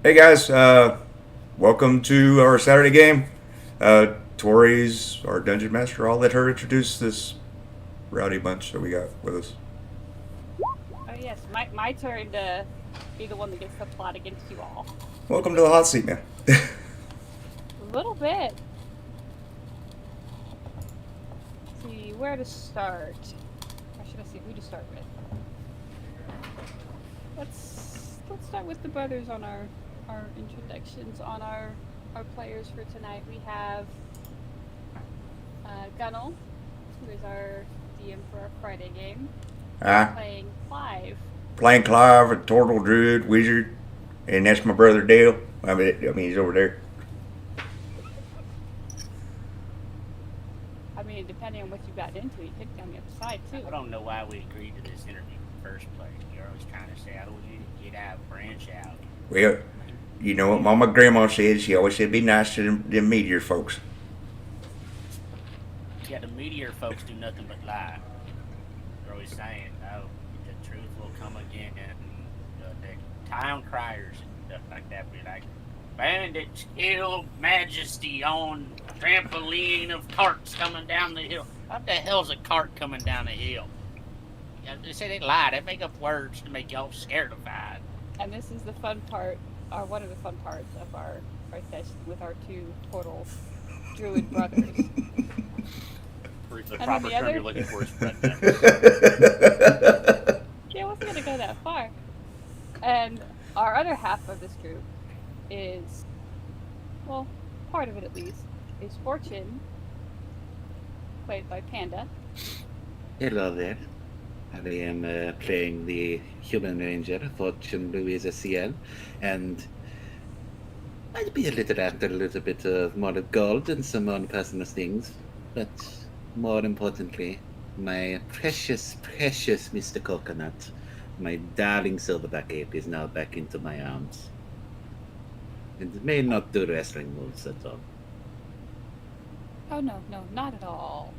Hey guys, welcome to our Saturday game. Tori's our dungeon master. I'll let her introduce this rowdy bunch that we got with us. Oh yes, my turn to be the one that gets to plot against you all. Welcome to the hot seat, man. A little bit. See where to start. Or should I see who to start with? Let's start with the brothers on our introductions on our players for tonight. We have Gunnel, who is our DM for our Friday game, Ah, playing Clive. playing Clive, a turtle druid wizard, and that's my brother Dale. I mean he's over there. I mean, depending on what you got into, you could come the other side too. I don't know why we agreed to this interview in the first place. You're always trying to say, how do we get out, branch out? Well, you know what Mama Grandma said? She always said, "Be nice to them meteor folks." Yeah, the meteor folks do nothing but lie. They're always saying, oh, the truth will come again. And the town criers and stuff like that. We're like, bandits kill majesty on trampoline of carts coming down the hill. What the hell's a cart coming down the hill? Yeah, they say they lie. They make up words to make y'all scaredified. And this is the fun part, or one of the fun parts of our session with our two total druid brothers. The And then proper the term other, you're looking for is redneck. yeah, I wasn't gonna go that far. And our other half of this group is, well, part of it at least, is Fortune, played by Panda. Hello there. I am playing the human ranger, Fortune Louise CL, and I'd be a little after a little bit of more gold and some more personal things, but more importantly, my precious, precious Mr. Coconut, my darling silverback ape, is now back into my arms. And may not do wrestling moves at all. Oh no, no, not at all.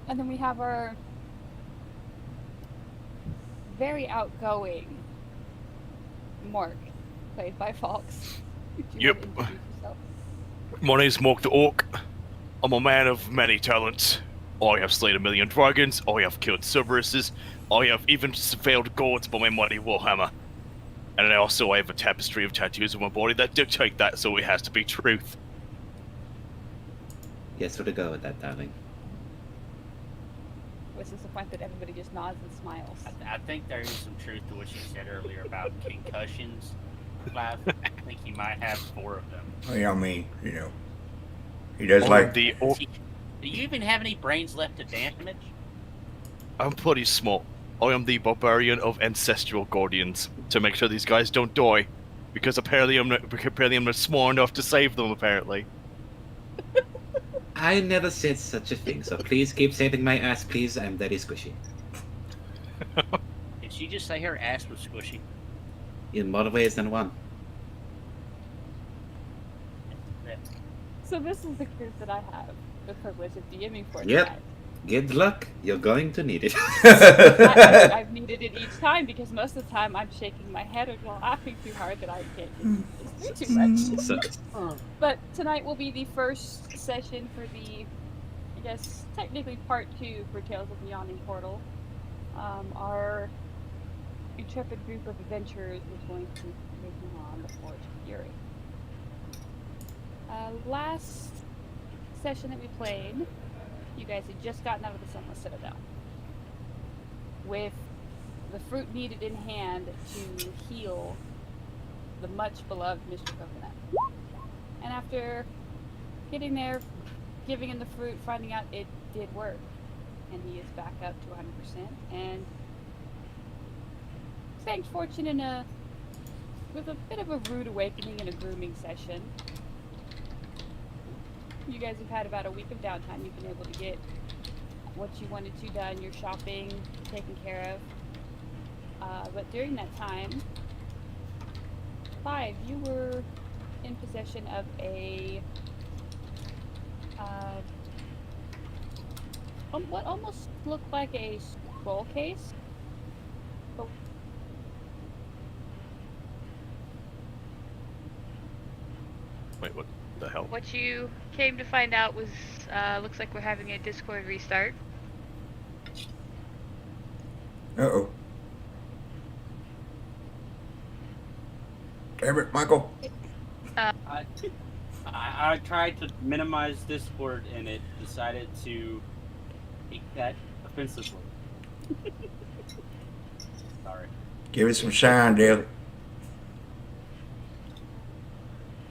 And then we have our very outgoing Mork, played by Fox. Would you Yep. want to introduce yourself? My name's Mark the Orc. I'm a man of many talents. I have slain 1,000,000 dragons, I have killed Cerberuses, I have even failed gods by my mighty warhammer. And I also have a tapestry of tattoos on my body that dictate that, so it has to be truth. Yes, where to go with that, darling? Which is the point that everybody just nods and smiles. I think there is some truth to what you said earlier about concussions, Clive. I think you might have 4 of them. I mean, he does I'm like. the orc. Do you even have any brains left to damage? I'm pretty small. I am the barbarian of ancestral guardians to make sure these guys don't die, because apparently I'm not smart enough to save them. Apparently. I never said such a thing, so please keep saving my ass, please. I'm very squishy. Did she just say her ass was squishy? In more ways than one. So this is the group that I have the privilege of DMing for Yep. tonight. Good luck. You're going to need it. I've needed it each time because most of the time I'm shaking my head or laughing too hard that I can't do too much. So, But tonight will be the first session for the, I guess, technically part 2 for Tales of the Yawning Portal. Our intrepid group of adventurers is going to be taking on the Forge of Fury. Last session that we played, you guys had just gotten out of the Sunless Citadel with the fruit needed in hand to heal the much beloved Mr. Coconut. And after getting there, giving him the fruit, finding out it did work, and he is back up to 100%. And thanked Fortune with a bit of a rude awakening and a grooming session. You guys have had about a week of downtime. You've been able to get what you wanted to done, your shopping taken care of. But during that time, Clive, you were in possession of a what almost looked like a scroll case, but Wait, what the hell? What you came to find out was, looks like we're having a Discord restart. Uh-oh. Damn it, Michael. I tried to minimize Discord and it decided to take that offensively. Sorry. Give it some shine, Dale.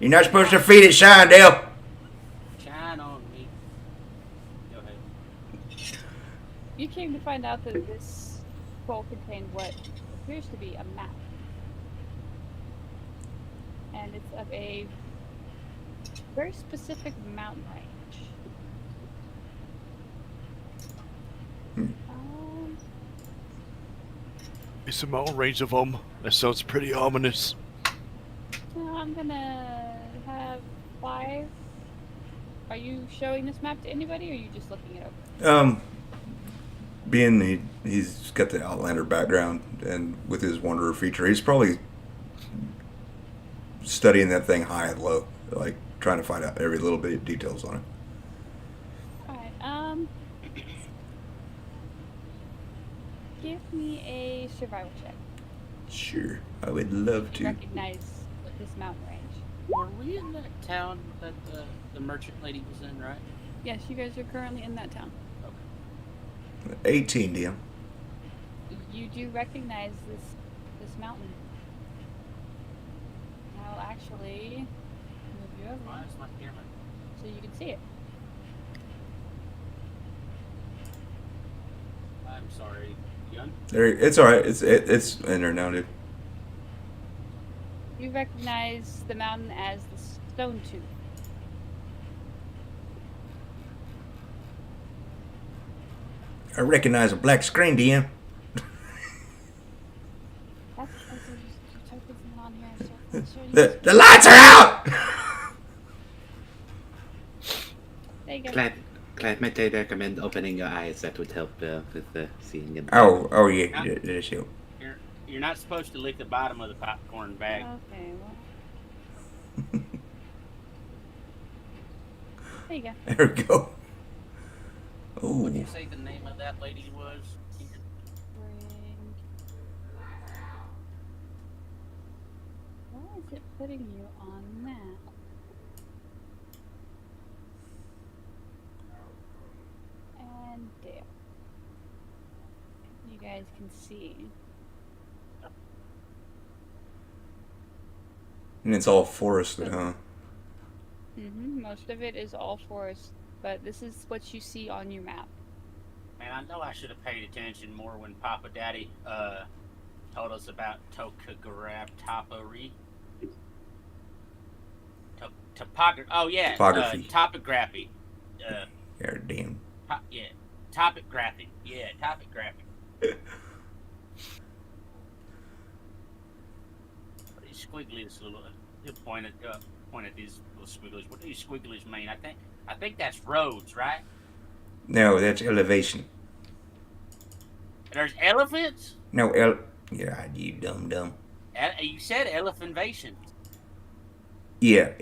You're not supposed to feed it shine, Dale. Shine on me. Go ahead. You came to find out that this scroll contained what appears to be a map. And it's of a very specific mountain range. It's a mountain range of them. That sounds pretty ominous. I'm gonna have 5. Are you showing this map to anybody, or are you just looking it over? Being he's got the Outlander background, and with his Wanderer feature, he's probably studying that thing high and low, like trying to find out every little bit of details on it. Alright, give me a survival check. Sure, I would love You to. recognize this mountain range. Were we in that town that the merchant lady was in, right? Yes, you guys are currently in that town. 18, DM. You do recognize this mountain. I'll actually move you over Why is my camera? so you can see it. I'm sorry, Gun. There, it's all right. It's in there now, dude. You recognize the mountain as the Stone Tooth. I recognize a black screen, DM. That's because there's tokens on here. So I'll show you. The lights are out. There you go. Glad might I recommend opening your eyes. That would help with seeing it. Oh yeah, that's you. You're not supposed to lick the bottom of the popcorn bag. Okay, well. There you go. There we go. What did Oh, you say the name of that lady was? Bring. Why is it putting you on that? And there. You guys can see. and it's all forested, huh? Most of it is all forest, but this is what you see on your map. Man, I know I should have paid attention more when Papa Daddy told us about topography. Oh yeah, Topography. topography. Yeah, damn. Yeah, topography. Yeah, topography. What these squigglies little? He'll point at these little squigglies. What do these squigglies mean? I think that's roads, right? No, that's elevation. There's elephants. No, yeah, you dumb. You said elephant invasion. Yeah,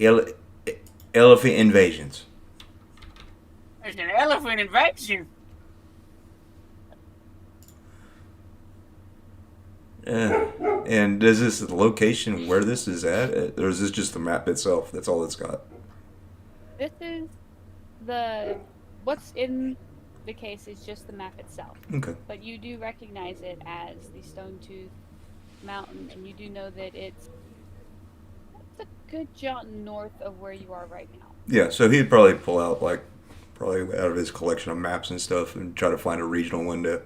elephant invasions. There's an elephant invasion. And is this the location where this is at, or is this just the map itself? That's all it's got. This is what's in the case is just the map itself. Okay. But you do recognize it as the Stone Tooth Mountain, and you do know that it's a good jaunt north of where you are right now. Yeah, so he'd probably pull out probably out of his collection of maps and stuff and try to find a regional one to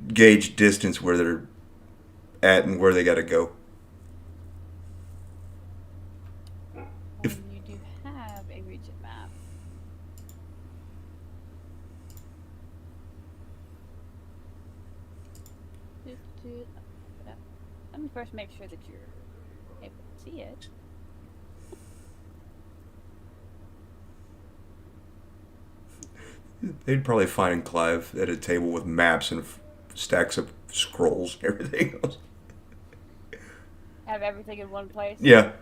gauge distance where they're at and where they got to go. If- And you do have a region map. Let me first make sure that you're able to see it. They'd probably find Clive at a table with maps and stacks of scrolls and everything else. Have everything in one place. Yeah.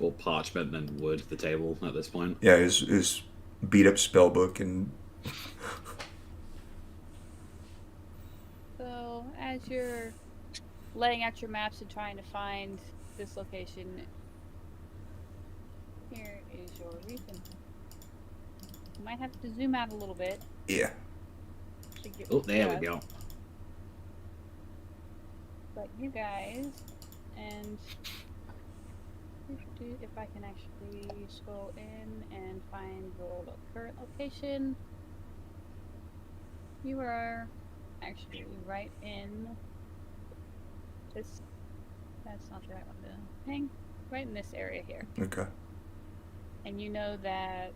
all parchment and wood at the table at this point. Yeah, his beat up spell book and. So, as you're laying out your maps and trying to find this location, here is your reason. You might have to zoom out a little bit. Yeah. To get Oh, there we us. go. But you guys, and if I can actually scroll in and find your current location, you are actually right in this. That's not the right one to hang. Right in this area here. Okay. And you know that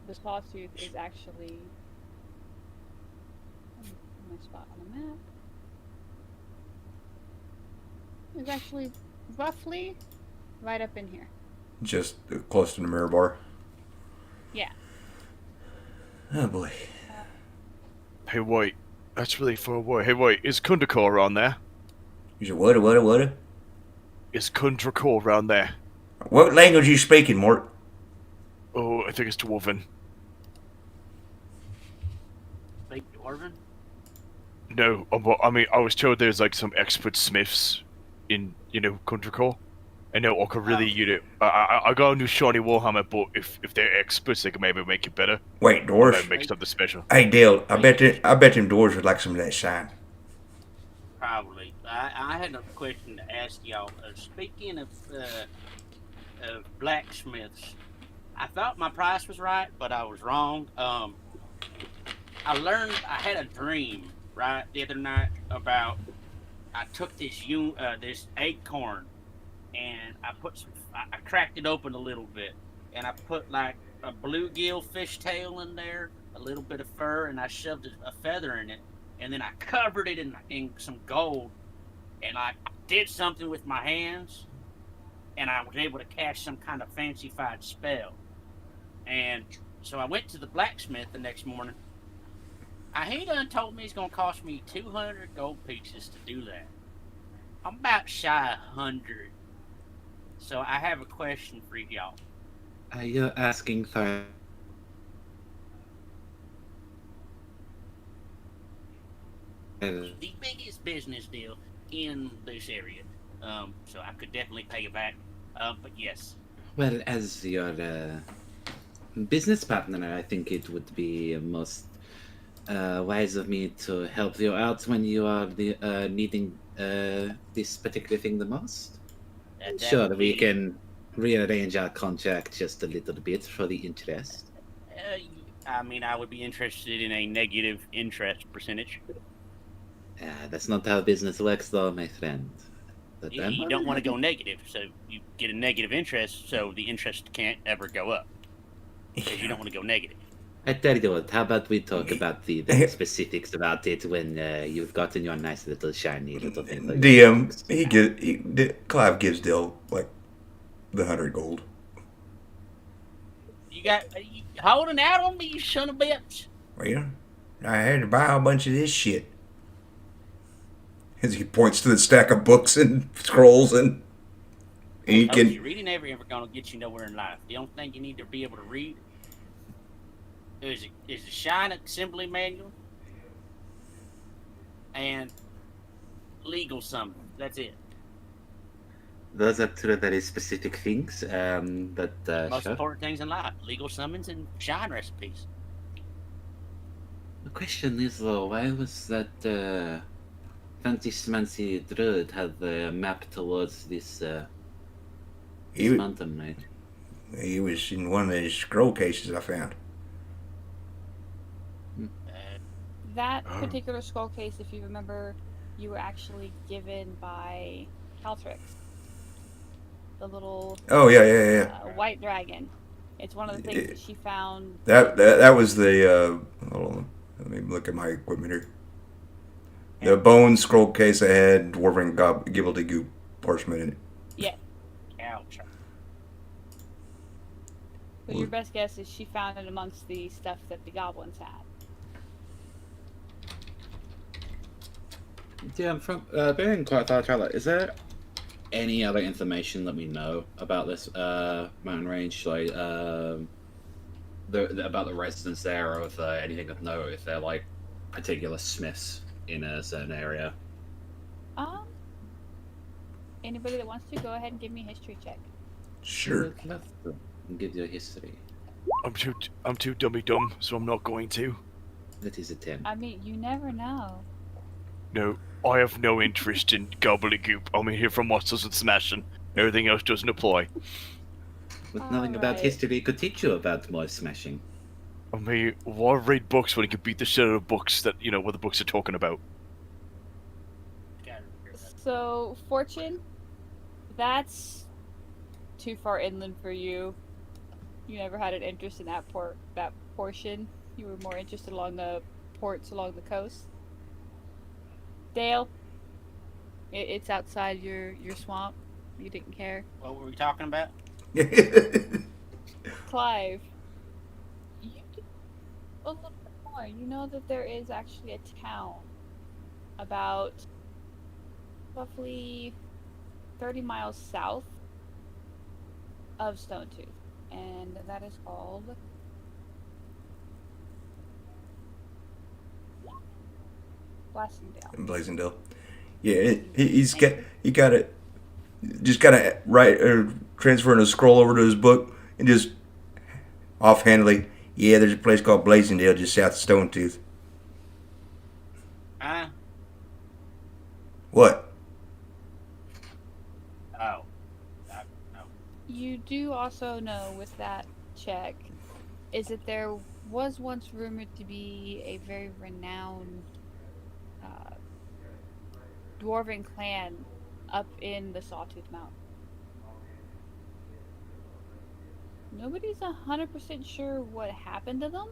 the sawtooth is actually my spot on the map. It's actually roughly right up in here. Just close to the mirror bar. Yeah. Oh boy. Hey, wait. That's really far away. Hey, wait. Is Kundrakor around there? You said what? Is Kundrakor around there? What language are you speaking, Mort? Oh, I think it's Dwarven. Speak Dwarven? No, I mean, I was told there's like some expert smiths in, Kundrakor. I know I could really, I got a new shiny warhammer, but if they're experts, they can maybe make it better. Wait, Or dwarves? make something special. Hey, Dale, I bet them dwarves would like some of that shine. Probably. I had a question to ask y'all. Speaking of blacksmiths, I thought my price was right, but I was wrong. I had a dream, right, the other night about I took this acorn and I cracked it open a little bit and I put like a bluegill fishtail in there, a little bit of fur, and I shoved a feather in it, and then I covered it in some gold, and I did something with my hands, and I was able to cast some kind of fancified spell. And so I went to the blacksmith the next morning. He done told me it's going to cost me 200 gold pieces to do that. I'm about shy of 100. So I have a question for y'all. Are you asking for... The biggest business deal in this area. So I could definitely pay you back. But yes. Well, as your business partner, I think it would be most wise of me to help you out when you are needing this particular thing the most. Sure, we can rearrange our contract just a little bit for the interest. I mean, I would be interested in a negative interest percentage. That's not how business works, though, my friend. But You don't want to go negative, so you get a negative interest, so the interest can't ever go up. Because you don't want to go negative. I tell you what, how about we talk about the specifics about it when you've gotten your nice little shiny little thing. Clive gives Dale like the 100 gold. You holding out on me, you son of a bitch. Well, I had to buy a bunch of this shit. As he points to the stack of books and scrolls and ink and... Reading ever going to get you nowhere in life. The only thing you need to be able to read is a shine assembly manual and legal summons. That's it. Those are two very specific things, but Most sure. important things in life: legal summons and shine recipes. The question is, though, why was that fancy smancy druid have a map towards this mountain, right? He was in one of these scroll cases I found. That particular scroll case, if you remember, you were actually given by Caltrix. The little white dragon. It's one of the things that she found. That was the hold on, let me look at my equipment here. The bone scroll case that had dwarven gobbledygook parchment in it. Yeah. Ouch. So your best guess is she found it amongst the stuff that the goblins had. Yeah, I'm from bearing quite far traveler. Is there any other information that we know about this mountain range? Like, about the residents there, or if anything of note, if they're like particular smiths in a certain area? Anybody that wants to, go ahead and give me a history check. Sure. I'd love to give you a history. I'm too dummy dumb, so I'm not going to. That is a 10. I mean, you never know. No, I have no interest in gobbledygook. I'm here for monsters and smashing. Everything else doesn't apply. But nothing about Alright. history could teach you about more smashing. I mean, why read books when you can beat the shit out of books that, you know, what the books are talking about? Gotta remember that. So, Fortune, that's too far inland for you. You never had an interest in that portion. You were more interested along the ports along the coast. Dale, it's outside your swamp. You didn't care. What were we talking about? Clive, you do a little bit more. You know that there is actually a town about roughly 30 miles south of Stonetooth, and that is called Blasingdale. Blazingdale. Yeah, he got it. Just gotta write or transferring a scroll over to his book and just offhandedly, yeah, there's a place called Blazingdale just south of Stonetooth. What? Oh. No. You do also know with that check is that there was once rumored to be a very renowned dwarven clan up in the Sawtooth Mountain. Nobody's 100% sure what happened to them,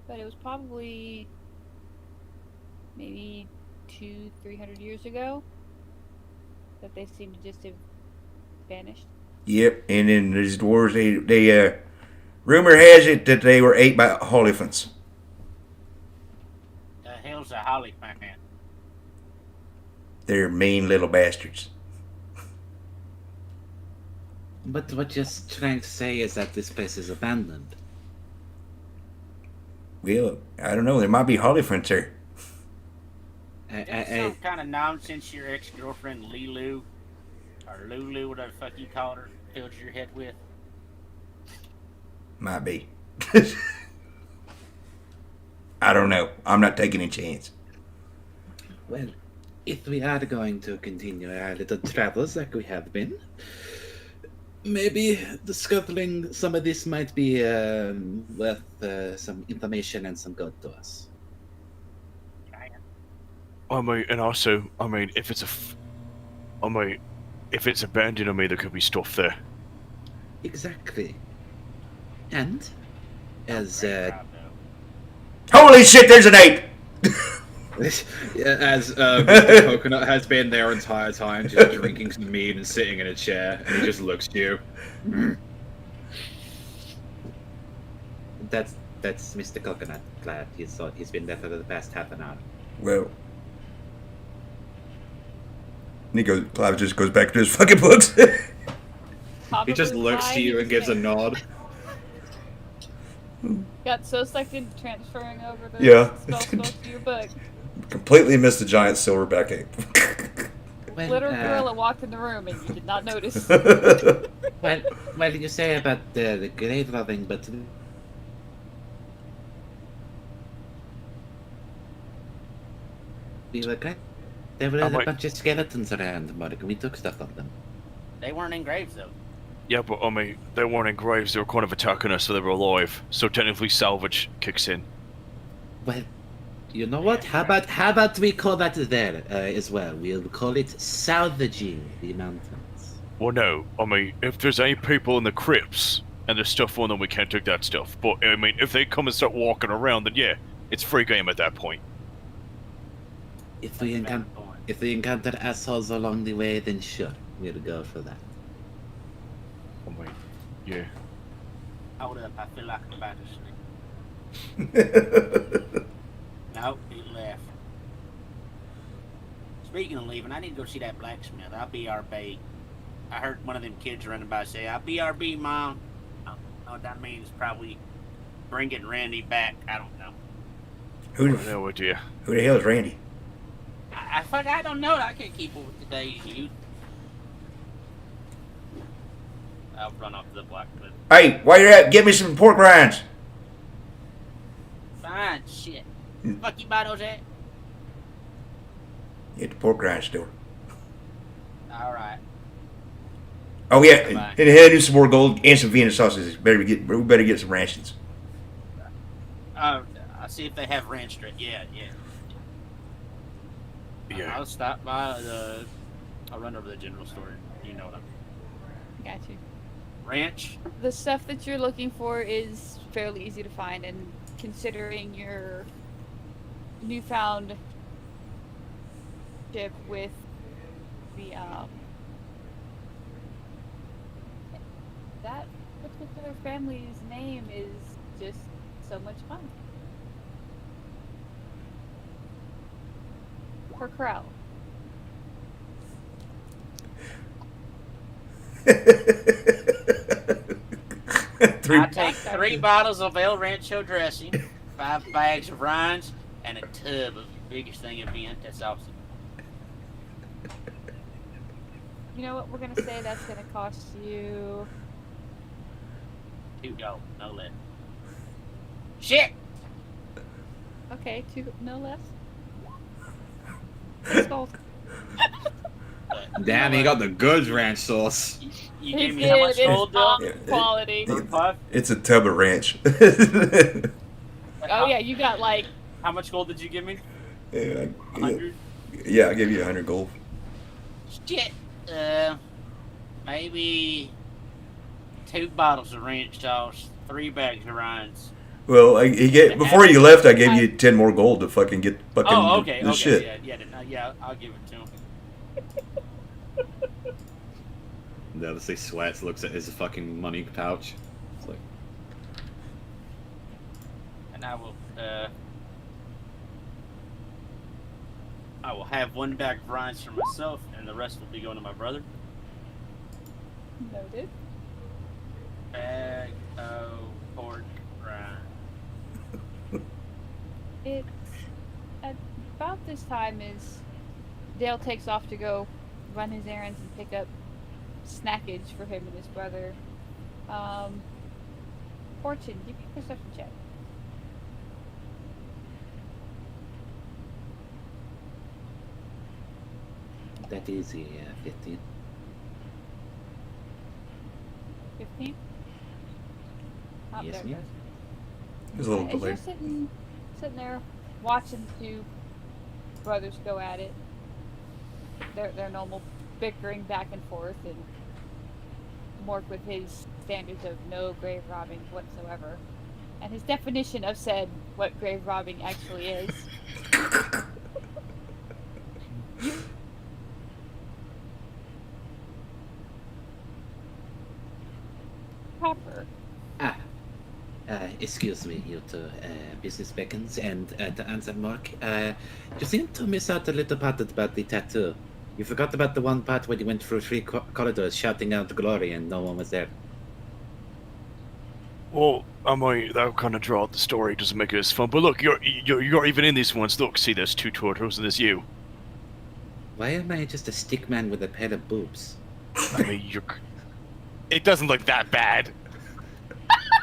but it was probably maybe 200-300 years ago that they seem to just have vanished. Yep, and then these dwarves, they rumor has it that they were ate by elephants. The hell's a holly fan? They're mean little bastards. But what you're trying to say is that this place is abandoned. Well, I don't know. There might be elephants there. Is some kind of nonsense your ex-girlfriend Lilu, or Lulu, whatever the fuck you called her, filled your head with? Might be. I don't know. I'm not taking a chance. Well, if we are going to continue our little travels like we have been, maybe discovering some of this might be worth some information and some good to us. I mean, and also, I mean, if it's abandoned, I mean, there could be stuff there. Exactly. And, as Holy shit, there's an ape! as Mr. Coconut has been their entire time, just drinking some mead and sitting in a chair, and he just looks at you. That's Mr. Coconut. Glad he's been there for the past half an hour. Well. Clive just goes back to his fucking books. He just looks to you and gives a nod. Got so sucked into transferring over the Yeah. spell to your book. Completely missed the giant silverback ape. Literal gorilla walked in the room and you did not notice. Well, you say about the grave robbing, but we were great. There were a bunch of skeletons around, Mark, and we took stuff of them. They weren't in graves, though. Yeah, but I mean, they weren't in graves, they were kind of attacking us, so they were alive. So technically salvage kicks in. Well, you know what? How about we call that there as well? We'll call it salvaging the mountains. Well, no, I mean, if there's any people in the crypts and there's stuff on them, we can't take that stuff. But, I mean, if they come and start walking around, then yeah, it's free game at that point. If we encounter assholes along the way, then sure, we'll go for that. I mean, yeah. Hold up, I feel like I'm about to sleep. Nope, he left. speaking of leaving, I need to go see that blacksmith. I'll BRB. I heard one of them kids running by say, I'll BRB, Mom. I don't know what that means. Probably bringing Randy back. I don't know. Who No idea. the hell is Randy? I don't know. I can't keep up with today's youth. I'll run off to the blacksmith. Hey, while you're at, give me some pork rinds. Fine, shit. Fuck you buy those at? At the pork rind store. Alright. Oh yeah, Bye. and hand you some more gold and some Vienna sausages. We better get some rations. I'll see if they have ranch straight. Yeah. Yeah. I'll stop by I'll run over to the general store. You know what I'm... Got you. Ranch? The stuff that you're looking for is fairly easy to find, and considering your newfound ship with the that particular family's name is just so much fun. For Crow. Three. I take 3 bottles of El Rancho dressing, 5 bags of rinds, and a tub of the biggest thing of Vienna sausage. You know what? We're gonna say that's gonna cost you. $2 gold, no less. Shit! Okay, 2, no less. 6 gold. Damn, he got the goods ranch sauce. You gave me how much gold, top Bill? quality. It's a tub of ranch. Oh yeah, you got like. How much gold did you give me? Yeah, 100? yeah, I gave you 100 gold. Shit. Maybe 2 bottles of ranch sauce, 3 bags of rinds. Well, before you left, I gave you 10 more gold to fucking get fucking Oh, okay, the okay, shit. yeah, I'll give it to him. The other sweats, looks at his fucking money pouch. It's like, And I will have 1 bag of rinds for myself, and the rest will be going to my brother. Noted. Bag of pork rind. It's at about this time as Dale takes off to go run his errands and pick up snackage for him and his brother. Fortune, give me a perception check. That is a 15. 15? Oh, Yes, there it ma'am. goes. There's a little As you're delay. sitting there watching the 2 brothers go at it, their normal bickering back and forth, and Mork with his standards of no grave robbing whatsoever, and his definition of said what grave robbing actually is. Proper. Excuse me, you two, business beckons, and to answer Mark, you seem to miss out a little part about the tattoo. You forgot about the one part where you went through 3 corridors shouting out glory and no one was there. Well, I might, that'll kind of draw out the story, doesn't make it as fun. But look, you're even in these ones. Look, see, there's 2 turtles and there's you. Why am I just a stick man with a pair of boobs? I mean, it doesn't look that bad.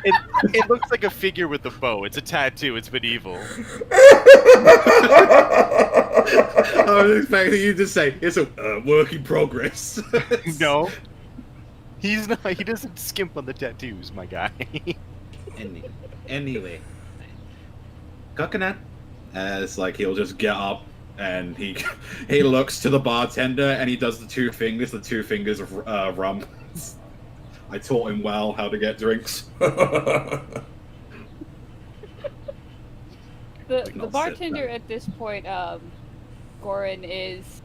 It looks like a figure with a bow. It's a tattoo. It's medieval. I was expecting you to say, it's a work in progress. No. He's not. He doesn't skimp on the tattoos, my guy. Anyway. Coconut. It's like he'll just get up and he looks to the bartender and he does the 2 fingers of rum. I taught him well how to get drinks. The not bartender sit at this point, Goran, is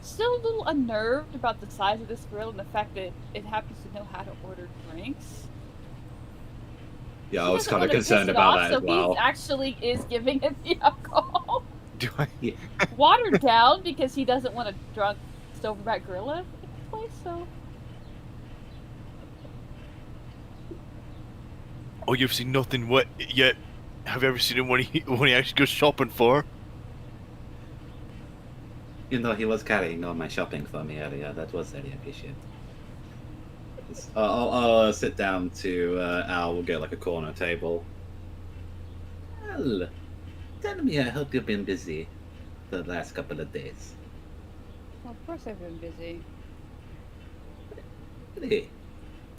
still a little unnerved about the size of this grill and the fact that it happens to know how to order drinks. Yeah, I He was doesn't kind of wanna concerned piss it about off, that so as well. he actually is giving him the alcohol. Do I? Yeah. Watered down because he doesn't want a drunk silverback gorilla in his place. So Oh, you've seen nothing yet. Have you ever seen him when he actually goes shopping for? You know, he was carrying all my shopping for me earlier. That was very appreciated. I'll sit down to Al. We'll get like a corner table. Well, tell me, I hope you've been busy the last couple of days. well, of course I've been busy. Really?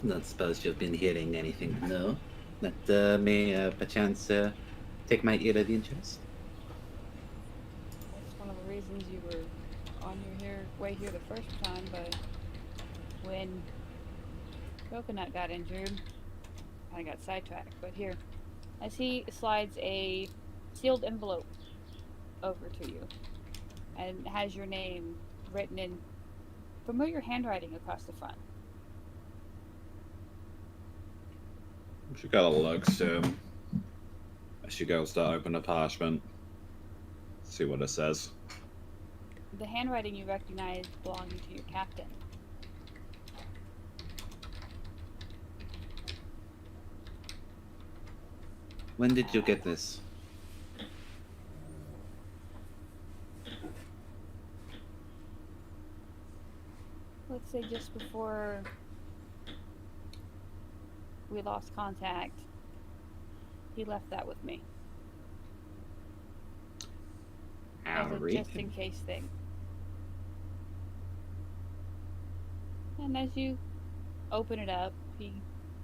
Don't suppose you've been hearing anything, no? That may perchance take my ear of interest? That's one of the reasons you were on your way here the first time, but when Coconut got injured, I got sidetracked. But here, as he slides a sealed envelope over to you, and has your name written in familiar handwriting across the front. She kind of looks as she goes to open the parchment. See what it says. The handwriting you recognize belonging to your captain. When did you get this? Let's say just before we lost contact, he left that with me. As a just in case thing. And as you open it up, he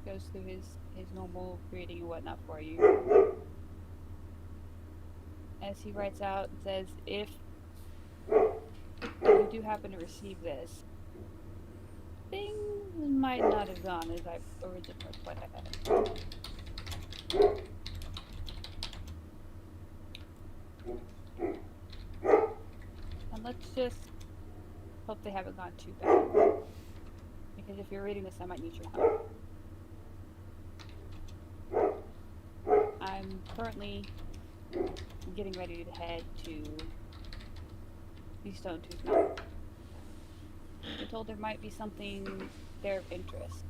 goes through his normal reading and whatnot for you. As he writes out and says, if you do happen to receive this, things might not have gone as I originally planned. And let's just hope they haven't gone too bad. Because if you're reading this, I might need your help. I'm currently getting ready to head to the Stone Tooth Mountain. I'm told there might be something there of interest.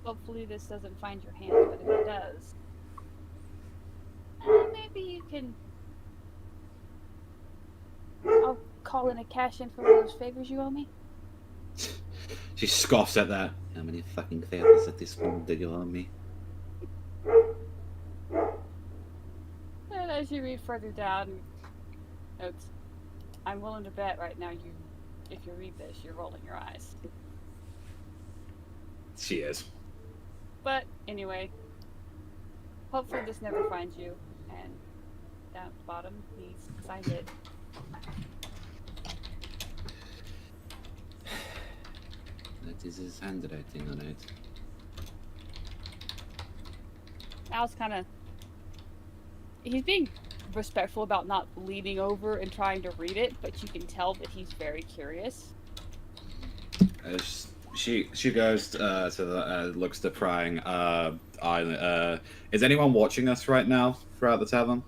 Hopefully this doesn't find your hands, but if it does, maybe you can... I'll call in a cash in for one of those favors you owe me. She scoffs at that. How many fucking favors at this point do you owe me? And as you read further down, notes, I'm willing to bet right now if you read this, you're rolling your eyes. She is. But anyway, hopefully this never finds you. And down at the bottom, he signs it. That is his handwriting on it. Al's kind of... He's being respectful about not leaning over and trying to read it, but you can tell that he's very curious. She goes to the looks to prying island. Is anyone watching us right now throughout the tavern?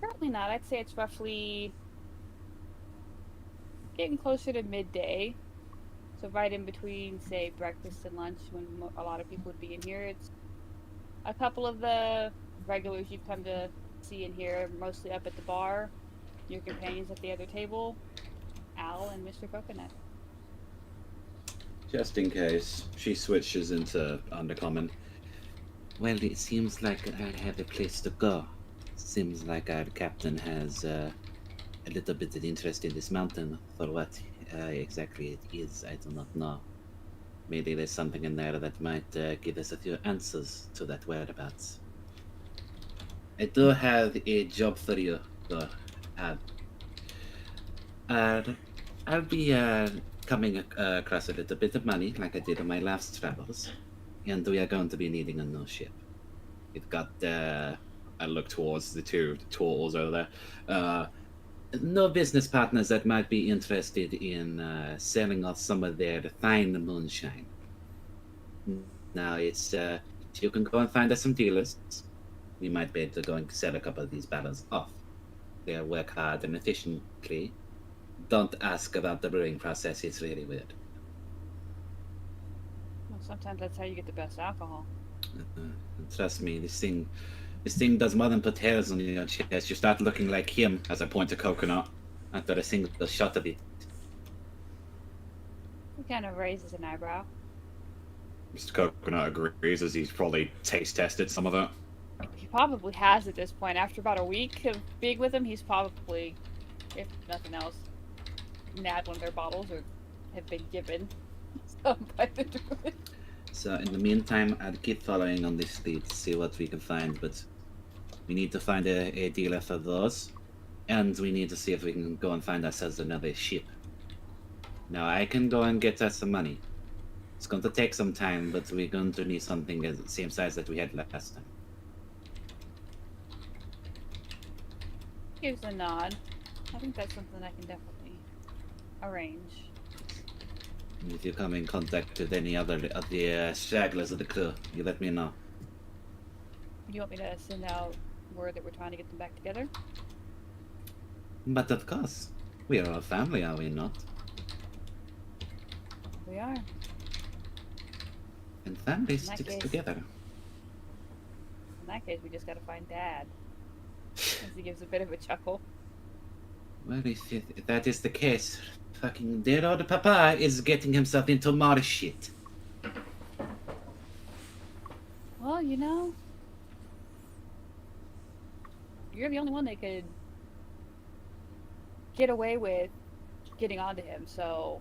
Currently not. I'd say it's roughly getting closer to midday. So right in between, say, breakfast and lunch, when a lot of people would be in here. It's a couple of the regulars you've come to see in here, mostly up at the bar. Your companions at the other table, Al and Mr. Coconut. Just in case, she switches into Undercommon. Well, it seems like I have a place to go. Seems like our captain has a little bit of interest in this mountain. For what exactly it is, I do not know. Maybe there's something in there that might give us a few answers to that whereabouts. I do have a job for you, though. I'll be coming across a little bit of money, like I did on my last travels, and we are going to be needing a new ship. We've got, I look towards the two turtles over there. no business partners that might be interested in selling us some of their fine moonshine. Now it's you can go and find us some dealers. We might be able to go and sell a couple of these barrels off. They work hard and efficiently. Don't ask about the brewing process, it's really weird. Well, sometimes that's how you get the best alcohol. Trust me, this thing does more than put hairs on your chest. You start looking like him, as I point to Coconut, after a single shot of it. He kind of raises an eyebrow. Mr. Coconut agrees as he's probably taste tested some of it. He probably has at this point. After about a week of being with him, he's probably, if nothing else, nabbed one of their bottles or have been given some by the druid. So in the meantime, I'll keep following on this lead, see what we can find, but we need to find a dealer for those, and we need to see if we can go and find ourselves another ship. Now, I can go and get us some money. It's going to take some time, but we're going to need something the same size that we had last time. Gives a nod. I think that's something I can definitely arrange. And if you come in contact with any other of the stragglers of the crew, you let me know. Do you want me to send out word that we're trying to get them back together? But of course, we are a family, are we not? We are. And family In that sticks case- together. In that case, we just gotta find Dad. As he gives a bit of a chuckle. Well, if that is the case, fucking dear old Papa is getting himself into more shit. Well, you know, you're the only one that could get away with getting onto him, so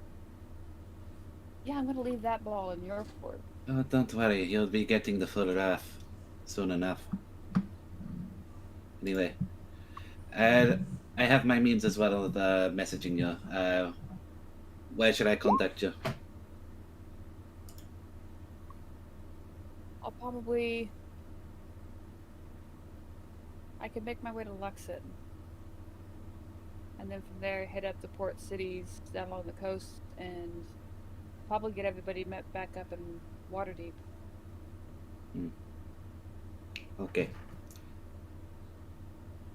yeah, I'm gonna leave that ball in your court. Oh, don't worry, you'll be getting the full wrath soon enough. Anyway, I have my means as well of messaging you. Where should I contact you? I'll probably... I could make my way to Luxon. And then from there, head up the port cities down along the coast and probably get everybody met back up in Waterdeep. Okay.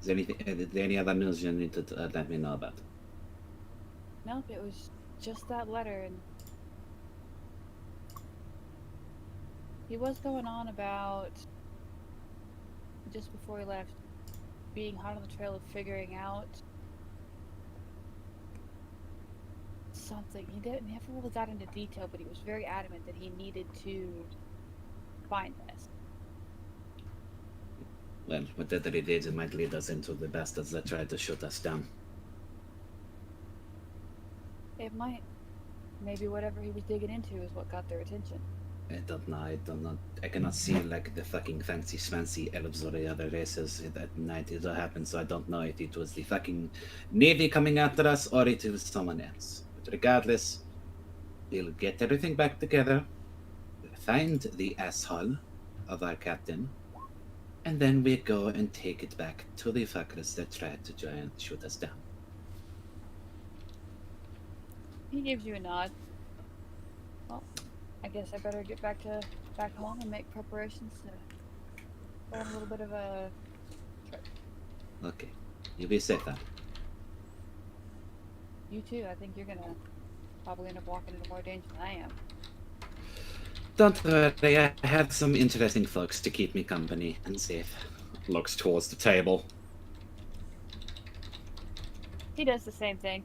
Is there any other news you need to let me know about? Nope, it was just that letter, and he was going on about, just before he left, being hot on the trail of figuring out something. He never really got into detail, but he was very adamant that he needed to find this. Well, whatever it is, it might lead us into the bastards that tried to shoot us down. It might. Maybe whatever he was digging into is what got their attention. I don't know. I cannot see like the fucking fancy elves or the other races at night. It all happened, so I don't know if it was the fucking Navy coming after us or it was someone else. But regardless, we'll get everything back together, find the asshole of our captain, and then we go and take it back to the fuckers that tried to try and shoot us down. He gives you a nod. Well, I guess I better get back home and make preparations to go on a little bit of a trip. Okay, you be safe then. You too. I think you're gonna probably end up walking into more danger than I am. Don't worry, I have some interesting folks to keep me company and safe. Looks towards the table. He does the same thing.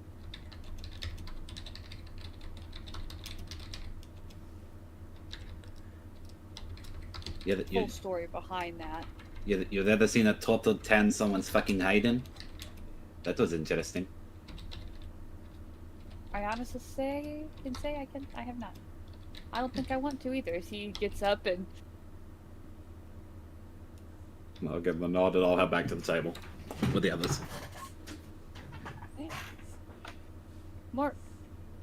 Full story behind that. You've ever seen a total 10 someone's fucking hiding? That was interesting. I honestly can say I have not. I don't think I want to either. As he gets up and I'll give him a nod and I'll head back to the table with the others. Mark,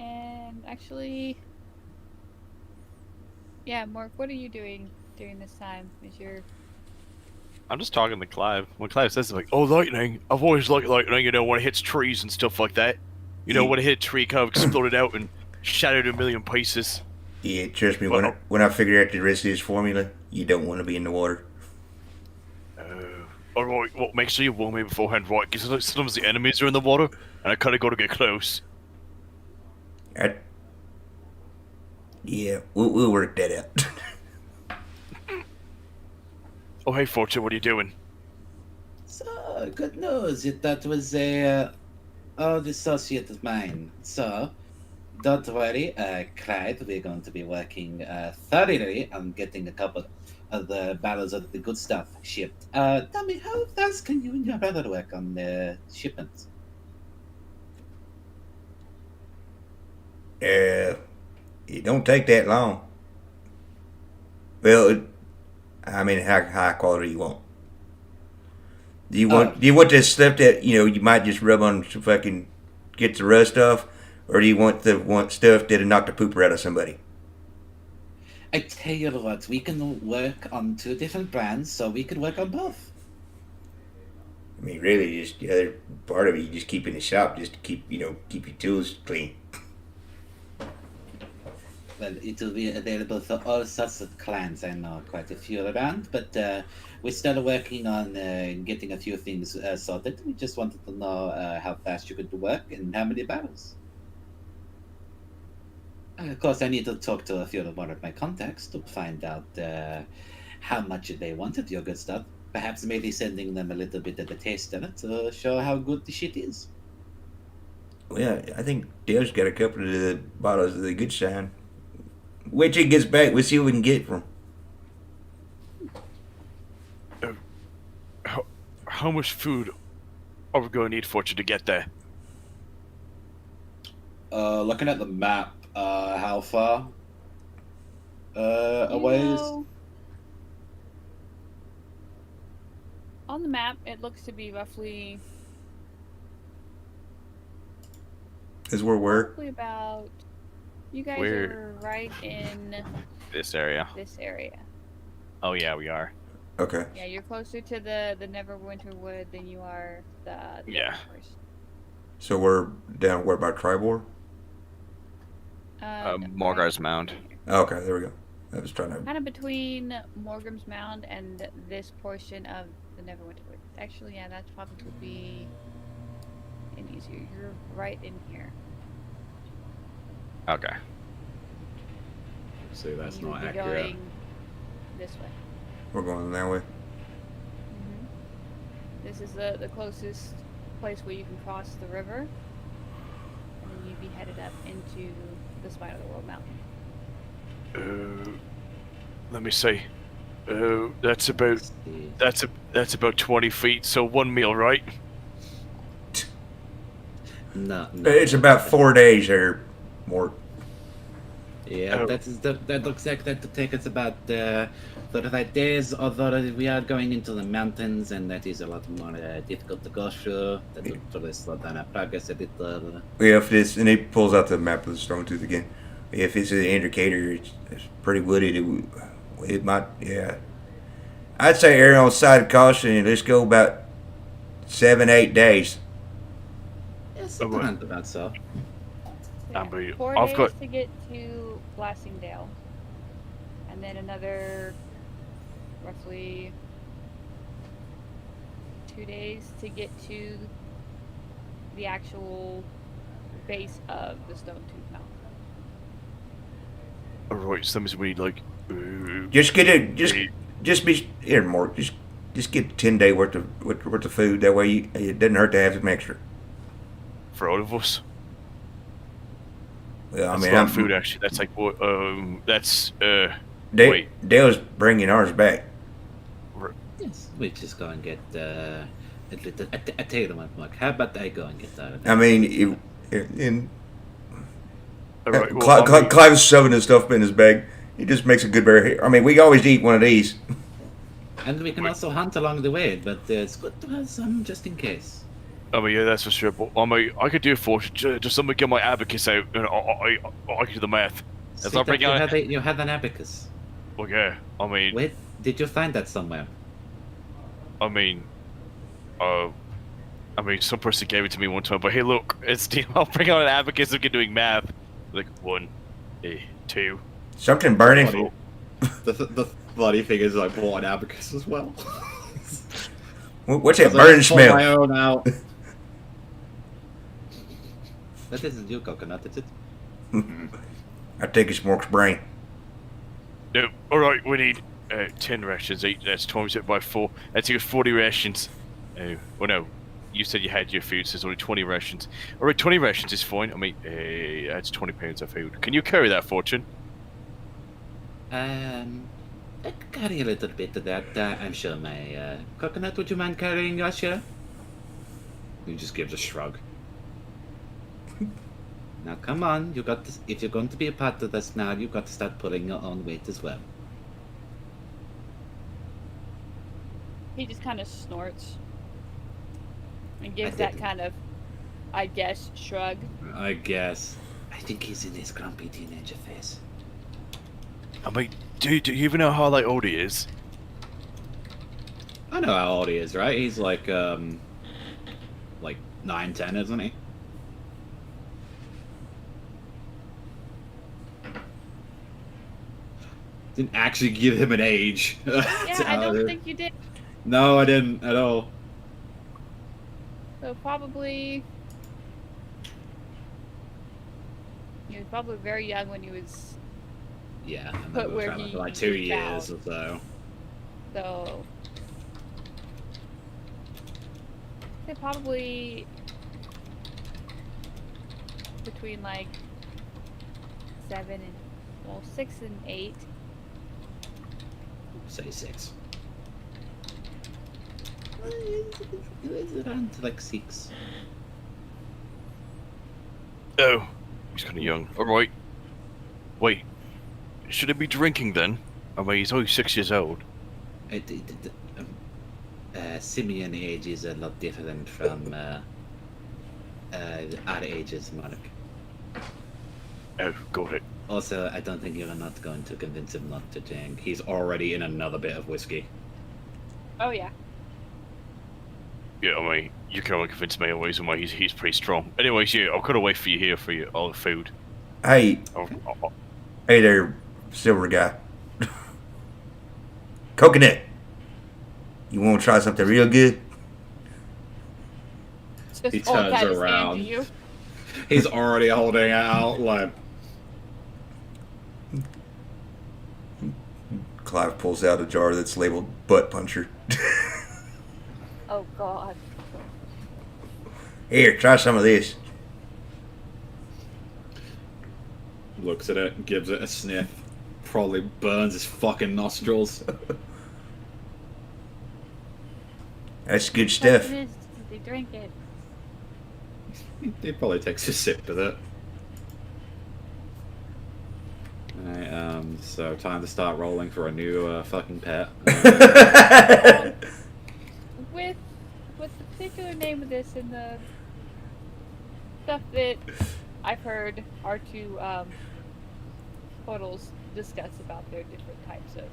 and actually, yeah, Mark, what are you doing during this time? I'm just talking to Clive. When Clive says, like, oh, lightning, I've always liked lightning, you know, when it hits trees and stuff like that. You know, when it hit a tree, kind of exploded out and shattered a million pieces. Yeah, trust me, But, when I figure out the rest of this formula, you don't want to be in the water. Alright, well, make sure you warn me beforehand, right? Because sometimes the enemies are in the water, and I kind of got to get close. Yeah, we'll work that out. Oh, hey, Fortune, what are you doing? So, good news. That was a old associate of mine. So, don't worry, Clyde. We're going to be working thoroughly on getting a couple of the barrels of the good stuff shipped. Tell me, how fast can you and your brother work on the shipments? It don't take that long. Well, I mean, how high quality you want? Do you want this stuff that you might just rub on to fucking get the rust off, or do you want stuff that'll knock the pooper out of somebody? I tell you what, we can work on 2 different brands, so we could work on both. I mean, really, just the other part of it, you just keep in the shop just to keep your tools clean. Well, it will be available for all sorts of clans. I know quite a few around, but we're still working on getting a few things sorted. We just wanted to know how fast you could work and how many barrels. Of course, I need to talk to a few more of my contacts to find out how much they wanted your good stuff. Perhaps maybe sending them a little bit of a taste of it to show how good the shit is. Well, I think Dale's got a couple of the bottles of the good shine. Wait till he gets back. We'll see what we can get from him. How much food are we going to need, Fortune, to get there? Looking at the map, how far away is? On the map, it looks to be roughly Where? probably about. You guys We're- are right in This area. this area. Oh, yeah, we are. Okay. Yeah, you're closer to the Neverwinter Wood than you are the Yeah. Forest. So we're down where by Tribor? Morgar's Mound. Okay, there we go. I was trying to. Kind of between Morgrim's Mound and this portion of the Neverwinter Wood. Actually, yeah, that's probably be easier. You're right in here. Okay. See, that's You would not be accurate. going this way. We're going that way. This is the closest place where you can cross the river, and then you'd be headed up into the Spine of the World Mountain. Let me see. That's about 20 feet. So 1 meal, right? No. It's about 4 days there, Mort. Yeah, Oh. that looks like that to take us about 35 days, although we are going into the mountains, and that is a lot more difficult to go through. That will probably slow down our progress a little. Yeah, if this, and he pulls out the map of the Stone Tooth again. If it's an indicator, it's pretty wooded. It might, yeah. I'd say err on the side of caution and let's go about 7-8 days. Yes, Oh, what? around about so. So, but 4 I've days got- to get to Blastingdale, and then another roughly 2 days to get to the actual base of the Stone Tooth Mountain. Alright, so that means we need like. Just get it. Just be here, Mort. Just get 10-day worth of food. That way, it doesn't hurt to have some extra. For all of us. Well, I That's mean, a lot of food actually. That's like what? That's wait. Dale's bringing ours back. Yes, we just go and get a little. I tell you what, Mark. How about I go and get that? I mean, Alright, well, Clive's shoving his stuff in his bag. He just makes a good berry. I mean, we always eat one of these. And we can also hunt along the way, but it's good to have some just in case. I mean, yeah, that's for sure. But I could do it for just somebody get my abacus out, and I can do the math. That's not bringing out. You had an abacus. Well, yeah. I mean, Wait, did you find that somewhere? I mean, some person gave it to me one time. But hey, look, it's I'll bring out an abacus and get doing math. Like 1, 2, Something burning. Funny. The bloody thing is I bought an abacus as well. What's that I burn pulled smell? my own out. That isn't you, Coconut, is it? I think it's Mork's brain. No, alright, we need 10 rations each. Let's times it by 4. That's equals 40 rations. Well, no. You said you had your food, so there's only 20 rations. Alright, 20 rations is fine. I mean, that's 20 pounds of food. Can you carry that, Fortune? I can carry a little bit of that, I'm sure. My Coconut, would you mind carrying your share? He just gives a shrug. Now come on, you got to, if you're going to be a part of this now, you've got to start pulling your own weight as well. He just kind of snorts and gives I that didn't. kind of, I guess, shrug. I guess. I think he's in his grumpy teenager face. I mean, do you even know how old he is? I know how old he is, right? He's like 9, 10, isn't he? Didn't actually give him an age. Yeah, I don't think you did. No, I didn't at all. So probably, he was probably very young when he was. Yeah, I But remember where traveling he for like 2 moved years out. or so. So, they probably between 7 and 6 and 8. Say 6. It's around 6. Oh, he's kind of young. Alright. Wait, should he be drinking then? I mean, he's only 6 years old. Simian age is a lot different from our ages, Mark. Oh, got it. Also, I don't think you're not going to convince him not to drink. He's already in another bit of whiskey. Oh yeah. Yeah, I mean, you can only convince me always, and he's pretty strong. Anyways, yeah, I've got to wait for you here for all the food. Hey, I'll- hey there, silver guy. Coconut. You want to try something real good? Just He hold turns that his hand around. to you. He's already holding it out like. Clive pulls out a jar that's labeled butt puncher. Oh God. Here, try some of this. Looks at it, gives it a sniff. Probably burns his fucking nostrils. That's good What stuff. it is, did they drink it? He probably takes a sip of it. Alright, so time to start rolling for a new fucking pet. With the particular name of this and the stuff that I've heard our two portals discuss about their different types of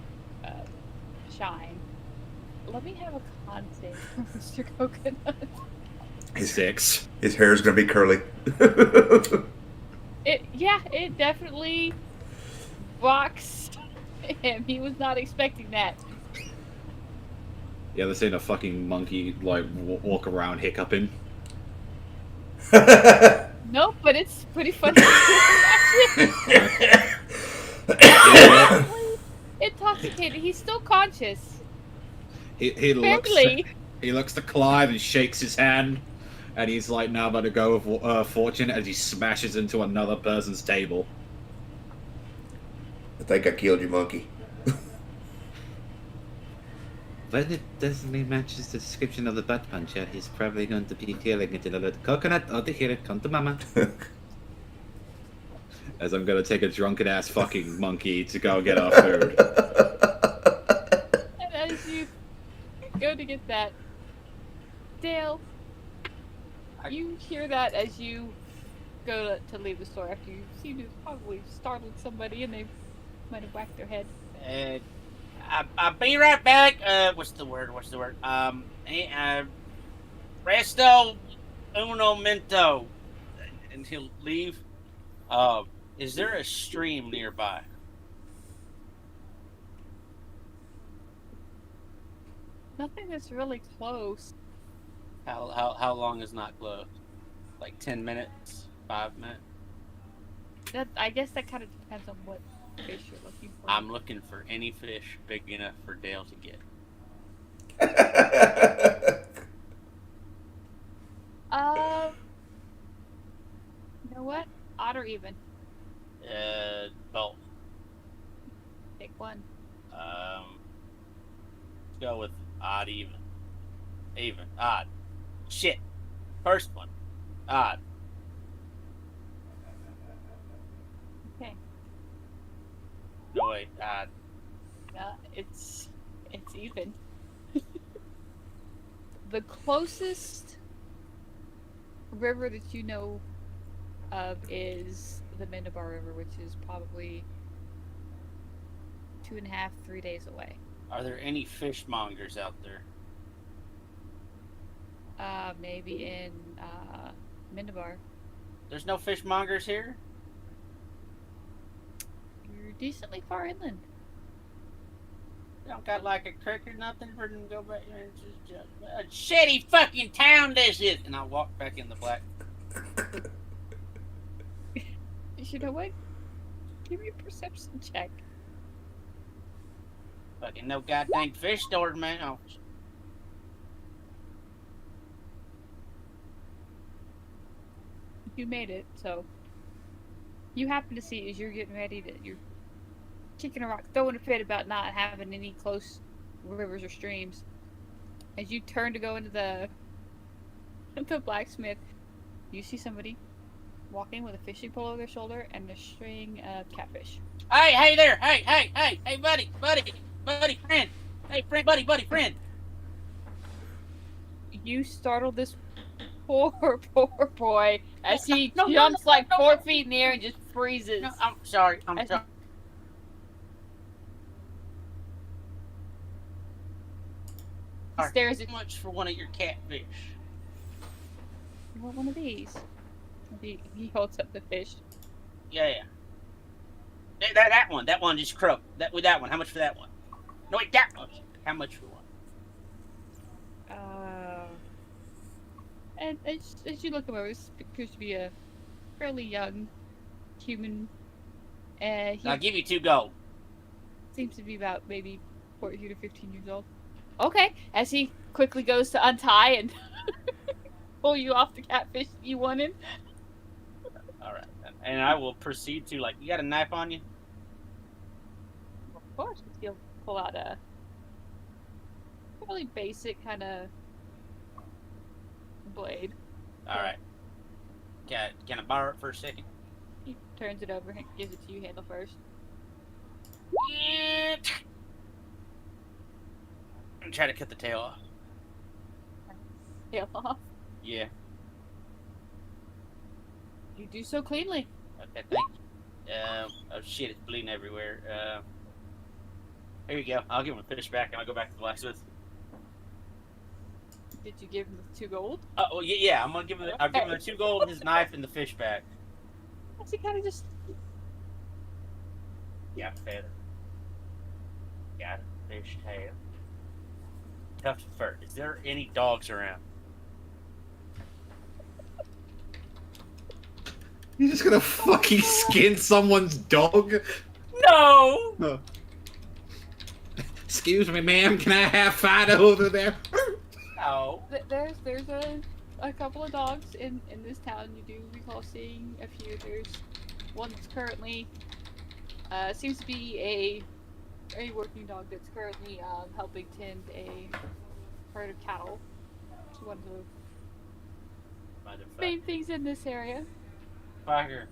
shine. Let me have a con save for Mr. Coconut. 6. His hair is gonna be curly. It definitely boxed him. He was not expecting that. You ever seen a fucking monkey walk around hiccuping? Nope, but it's pretty funny. Intoxicated. He's still conscious. He looks. Apparently. He looks to Clive and shakes his hand, and he's like now about to go with Fortune as he smashes into another person's table. I think I killed your monkey. When it definitely matches the description of the butt puncher, he's probably going to be feeling it in a little. Coconut, out to hear it, come to mama. As I'm gonna take a drunken ass fucking monkey to go get our food. And as you go to get that, Dale, you hear that as you go to leave the store after you seem to have probably startled somebody and they might have whacked their head. I'll be right back. What's the word? Resto un momento. And he'll leave. Is there a stream nearby? Nothing that's really close. How long is not close? Like 10 minutes? 5 minutes? I guess that kind of depends on what fish you're looking for. I'm looking for any fish big enough for Dale to get. You know what? Odd or even? Both. Pick one. Let's go with odd, even. Even. Odd. Shit. First one. Odd. Okay. No, wait. Odd. It's even. The closest river that you know of is the Minibar River, which is probably 2.5, 3 days away. Are there any fishmongers out there? Maybe in Minibar. There's no fishmongers here? You're decently far inland. They don't got like a creek or nothing for them to go back there and just a shitty fucking town this is. And I walk back in the black. You know what? Give me a perception check. Fucking no goddamn fish stores, man. Oh. You made it, so you happen to see as you're getting ready to you're kicking a rock, throwing a fit about not having any close rivers or streams. As you turn to go into the blacksmith, you see somebody walking with a fishing pole over their shoulder and a string of catfish. Hey there! Hey, buddy, friend! Hey, friend, buddy, friend! You startle this poor boy as he jumps like 4 feet in the air and just freezes. No, I'm sorry. I'm sorry. He stares at How much for one of your catfish? you. Want one of these? He holds up the fish. Yeah. That one just croaked. That one. How much for that one? No, wait, that one. How much for one? And as you look him over, this appears to be a fairly young human. He I'll give you 2 gold. seems to be about maybe 14 or 15 years old. Okay, as he quickly goes to untie and pull you off the catfish you wanted. All right, and I will proceed to you got a knife on you? Of course, he'll pull out a fairly basic kind of blade. All right. Can I borrow it for a second? He turns it over and gives it to you handle first. I'm trying to cut the tail off. Tail off. Yeah. You do so cleanly. Okay, thank you. Oh shit, it's bleeding everywhere. Here you go. I'll give him a fish back and I'll go back to the blacksmith. Did you give him the 2 gold? Oh yeah. I'm gonna give him. I'll give him the 2 gold, his knife, and the fish back. He kind of just. Yeah, feather. Got a fish tail. Tough fur. Is there any dogs around? You're just gonna fucking skin someone's dog? No. No. Excuse me, ma'am. Can I have Fido over there? No. There's a couple of dogs in this town. You do recall seeing a few. There's one that's currently seems to be a working dog that's currently helping tend a herd of cattle. It's one of the main things in this area. Fucker.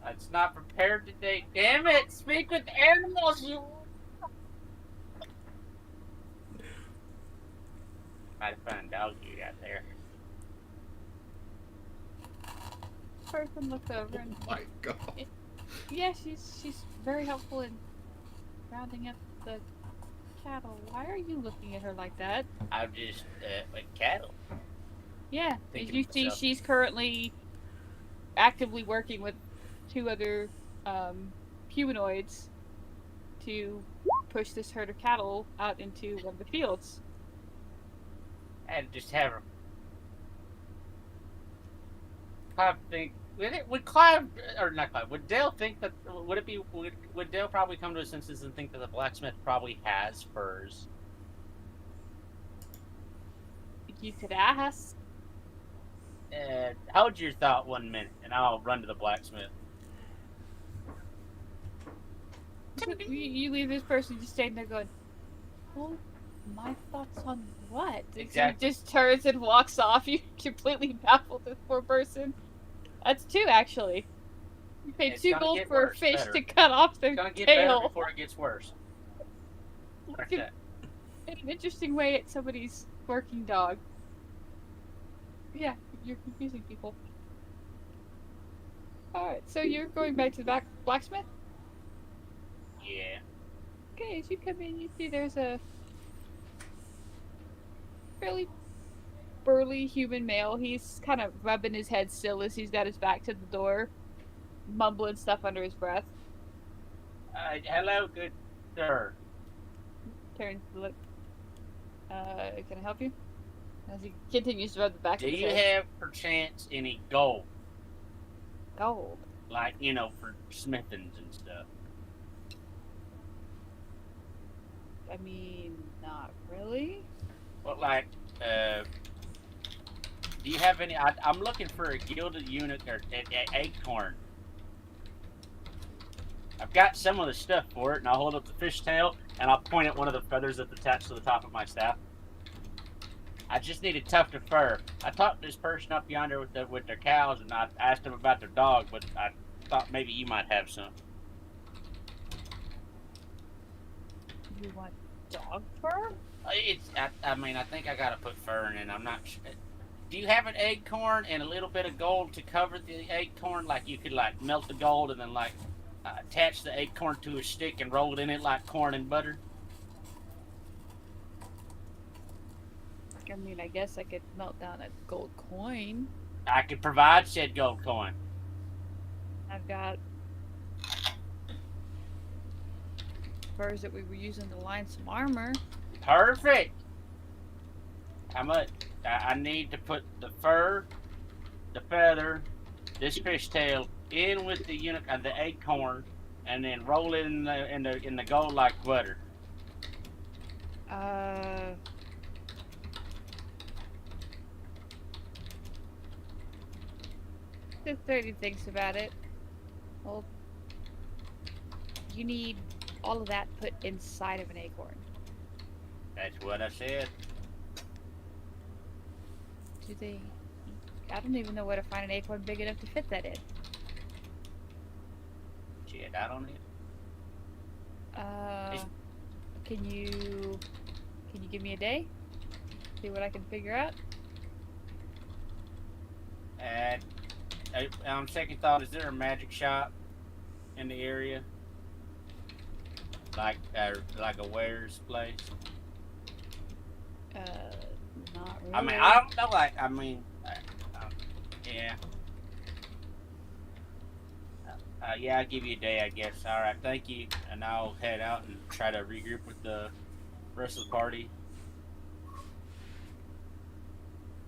It's not prepared today. Damn it! Speak with animals, you. Might find a dog you got there. Person looks over and Oh my god. yeah, she's very helpful in rounding up the cattle. Why are you looking at her like that? I'm just like cattle. Yeah, Thinking as you to see, myself. she's currently actively working with 2 other humanoids to push this herd of cattle out into one of the fields. And just have her. Clive think would Clive or not Clive? Would Dale think that would Dale probably come to his senses and think that the blacksmith probably has furs? You could ask. Hold your thought 1 minute, and I'll run to the blacksmith. You leave this person just standing there going, "Well, my thoughts on what?" Exactly. He just turns and walks off. You completely baffled this poor person. That's 2 actually. You paid It's 2 gonna gold get for a worse, fish better. to cut off their It's gonna get better tail. before it gets worse. Like In that. an interesting way at somebody's working dog. Yeah, you're confusing people. Alright, so you're going back to the blacksmith? Yeah. Okay, as you come in, you see there's a fairly burly human male. He's kind of rubbing his head still as he's got his back to the door, mumbling stuff under his breath. Hello, good sir. Turns to look. Can I help you? As he continues to rub the back Do of his you head. have perchance any gold? Gold. Like, for smithings and stuff. I mean, not really. Well, like, do you have any? I'm looking for a gilded eunuch or acorn. I've got some of the stuff for it, and I'll hold up the fishtail, and I'll point at one of the feathers that's attached to the top of my staff. I just need a tuft of fur. I talked to this person up yonder with their cows, and I asked them about their dog, but I thought maybe you might have some. You want dog fur? I think I gotta put fur in it. I'm not sure. Do you have an acorn and a little bit of gold to cover the acorn? Like you could melt the gold and then attach the acorn to a stick and roll it in it like corn and butter? I mean, I guess I could melt down a gold coin. I could provide said gold coin. I've got furs that we were using to line some armor. Perfect. How much? I need to put the fur, the feather, this fishtail in with the eunuch and the acorn, and then roll it in the gold like butter. The 30 thinks about it. Well, you need all of that put inside of an acorn. That's what I said. Do they? I don't even know where to find an acorn big enough to fit that in. Shit, I don't know. Can you give me a day? See what I can figure out? And on second thought, is there a magic shop in the area? Like a wares place? Not really. I mean, I don't know. Yeah. Yeah, I'll give you a day, I guess. All right, thank you, and I'll head out and try to regroup with the rest of the party.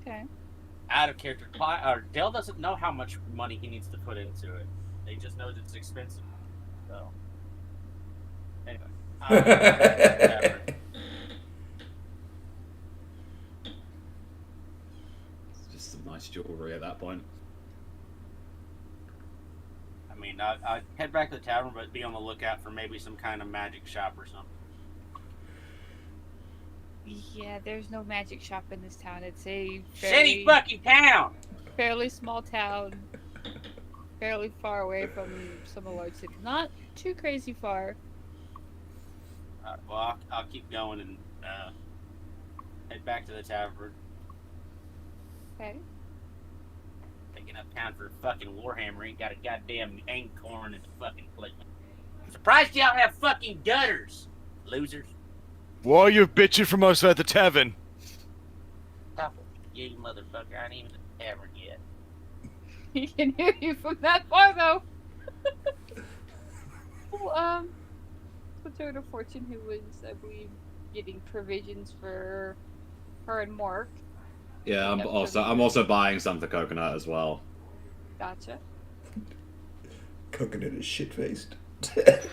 Okay. Out of character, Dale doesn't know how much money he needs to put into it. He just knows it's expensive. So, anyway. Whatever. It's just some nice jewelry at that point. I mean, I'd head back to the tavern, but be on the lookout for maybe some kind of magic shop or something. Yeah, there's no magic shop in this town. It's a Shitty fucking town! fairly small town, fairly far away from some of the large cities. Not too crazy far. Well, I'll keep going and head back to the tavern. Okay. Taking up town for fucking Warhammer. Ain't got a goddamn acorn in the fucking place. I'm surprised y'all have fucking gutters, losers. Why are you bitching from us at the tavern? Stop it, you motherfucker. I ain't even at the tavern yet. He can hear you from that far, though. Well, the Toad of Fortune, who was, I believe, getting provisions for her and Mark. Yeah, I'm Yep, also buying some for Coconut as well. Gotcha. Coconut is shit faced.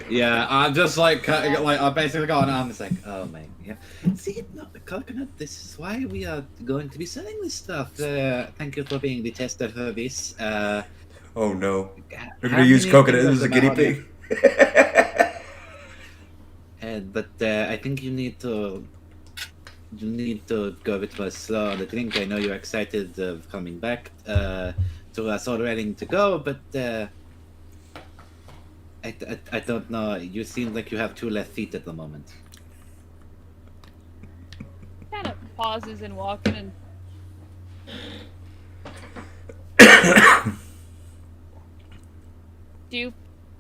Yeah, I'm just like I basically got an arm. It's like, oh man, yeah. See, no, Coconut. This is why we are going to be selling this stuff. Thank you for being the tester for this. Oh no. We're How gonna use many Coconut fingers as a am I guinea holding? pig. But I think you need to go a bit more slow on the drink. I know you're excited of coming back to us all ready to go, but I don't know. You seem like you have 2 left feet at the moment. Kind of pauses and walking and. Stu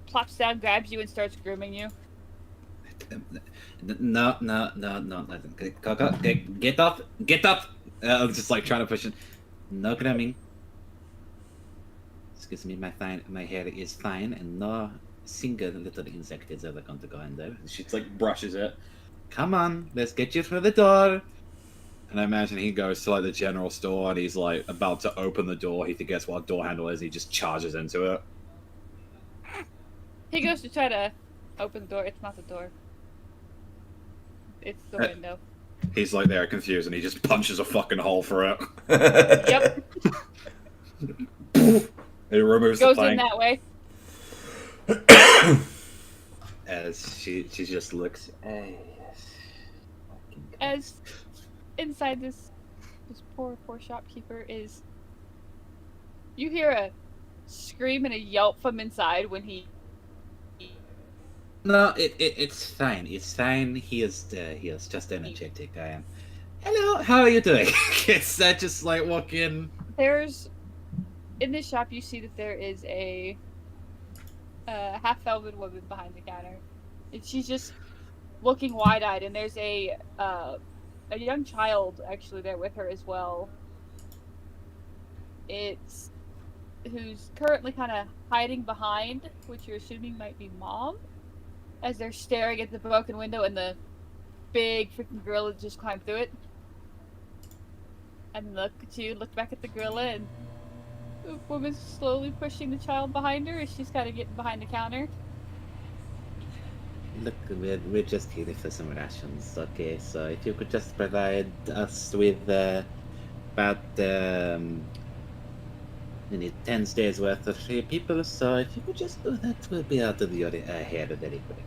plops down, grabs you, and starts grooming you. No, nothing. Coco, get up! I'm just like trying to push it. No grooming. Excuse me, my hair is fine, and no single little insect is ever going to go in there. She like brushes it. Come on, let's get you through the door. And I imagine he goes to like the general store, and he's like about to open the door. He forgets what a door handle is. He just charges into it. He goes to try to open the door. It's not the door. It's the window. He's like there confused, and he just punches a fucking hole through it. Yep. It removes Goes the in plank. that way. As she just looks. As inside this poor shopkeeper is. You hear a scream and a yelp from inside when he. No, it's fine. It's fine. He is just energetic. I am. Hello, how are you doing? It's just like walk in. There's in this shop you see that there is a half-elven woman behind the counter, and she's just looking wide-eyed. And there's a young child actually there with her as well. It's who's currently kind of hiding behind, which you're assuming might be Mom, as they're staring at the broken window and the big freaking gorilla just climbed through it. And look back at the gorilla, and the woman's slowly pushing the child behind her as she's kind of getting behind the counter. Look, we're just here for some rations, okay? So if you could just provide us with about we need 10 days worth of 3 people, so if you could just do that, we'll be out of your hair very quickly.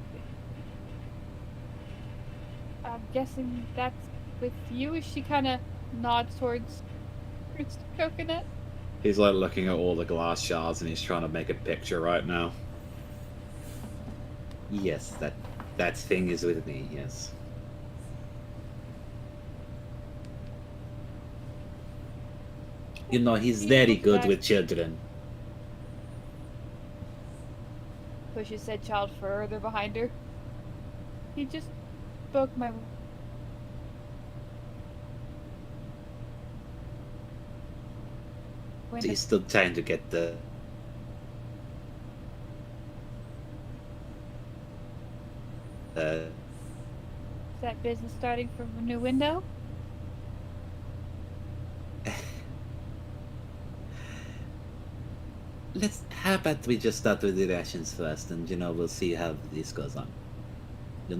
I'm guessing that's with you as she kind of nods towards Coconut. He's like looking at all the glass shards, and he's trying to make a picture right now. Yes, that thing is with me, yes. You know, he's very good with children. Pushes said child further behind her. He just broke my. He's still trying to get the... Is that business starting from a new window? How about we just start with the rations first, and we'll see how this goes on.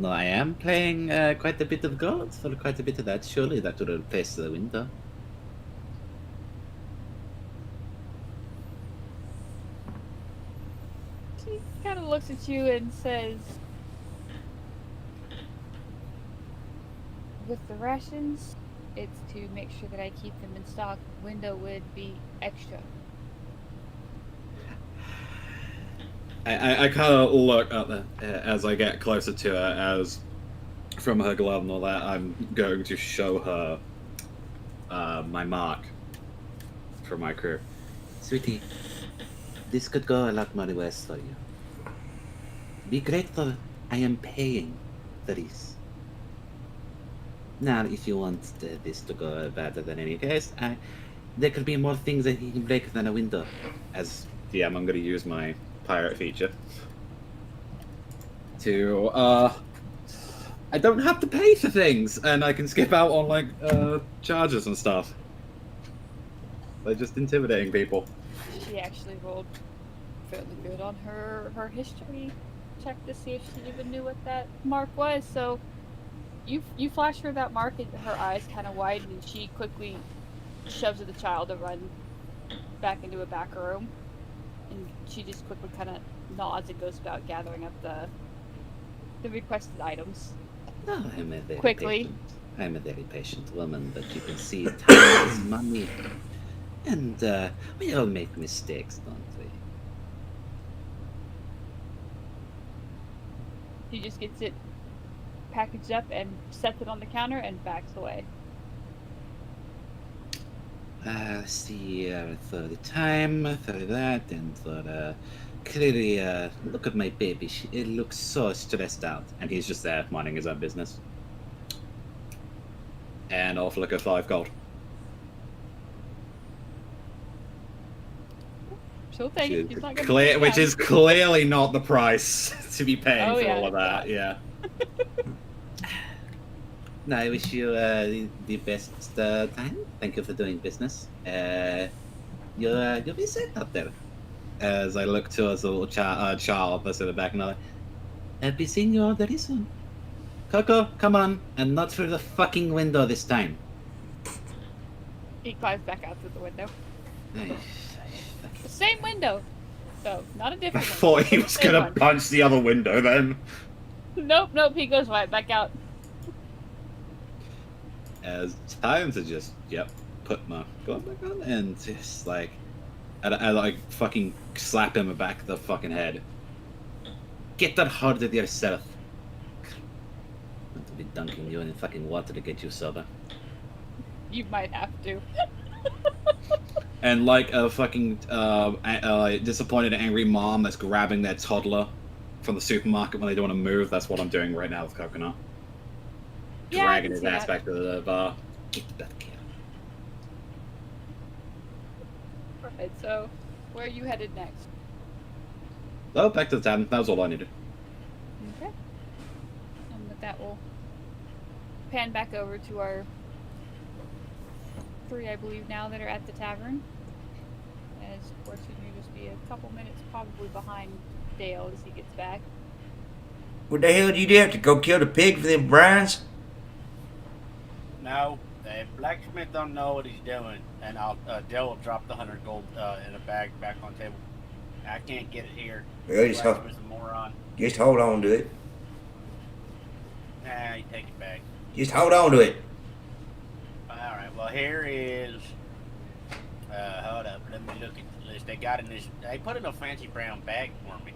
I am playing quite a bit of gold for quite a bit of that. Surely that will replace the window. She kind of looks at you and says, with the rations, it's to make sure that I keep them in stock. Window would be extra. I kind of look at the as I get closer to her, as from her glove and all that, I'm going to show her my mark for my crew. Sweetie, this could go a lot more worse for you. Be grateful I am paying for this. Now, if you want this to go better than any case, there could be more things that he can break than a window. As DM, I'm going to use my pirate feature to I don't have to pay for things, and I can skip out on like charges and stuff. They're just intimidating people. She actually rolled fairly good on her history check to see if she even knew what that mark was. So you flash her that mark, and her eyes kind of widen, and she quickly shoves the child to run back into a back room, and she just quickly kind of nods and goes about gathering up the requested items. No, I'm a very Quickly. patient. I'm a very patient woman, but you can see time is money. And we all make mistakes, don't we? She just gets it packaged up and sets it on the counter and backs away. See, for the time, for that, and for clearly, look at my baby. It looks so stressed out. And he's just there minding his own business. And I'll flick her 5 gold. She'll take it. She's not gonna Clear, put it which down. is clearly not the price to be paying Oh, for yeah, all of that. it's Yeah. No, I wish you the best time. Thank you for doing business. You'll be safe out there. As I look towards the little child that's in the back, and I'm like, I'll be seeing you all very soon. Coco, come on, and not through the fucking window this time. He climbs back out through the window. Ay, The same window. So, not a I different one. thought he The was same gonna one. punch the other window then. Nope, he goes right back out. As time to just, put my gun back on, and just like, I like fucking slap him in the back of the fucking head. Get that hard at yourself. Not to be dunking you in fucking water to get you sober. You might have to. And like a fucking disappointed, angry mom that's grabbing their toddler from the supermarket when they don't want to move. That's what I'm doing right now with Coconut. Yeah, I Dragging can his see ass that. back to the bar. Get back here. Right, so where are you headed next? Oh, back to the tavern. That was all I needed. Okay. And with that, we'll pan back over to our 3, I believe, now that are at the tavern. As, of course, we may just be a couple minutes probably behind Dale as he gets back. What the hell did you do? Have to go kill the pig for them brines? No, the blacksmith don't know what he's doing, and Dale will drop the 100 gold in a bag back on the table. I can't get it here. Well, just Blacksmith's a moron. hold on to it. Nah, you take it back. Just hold on to it. Alright, well here is hold up, let me look at the list. They got in this they put in a fancy brown bag for me.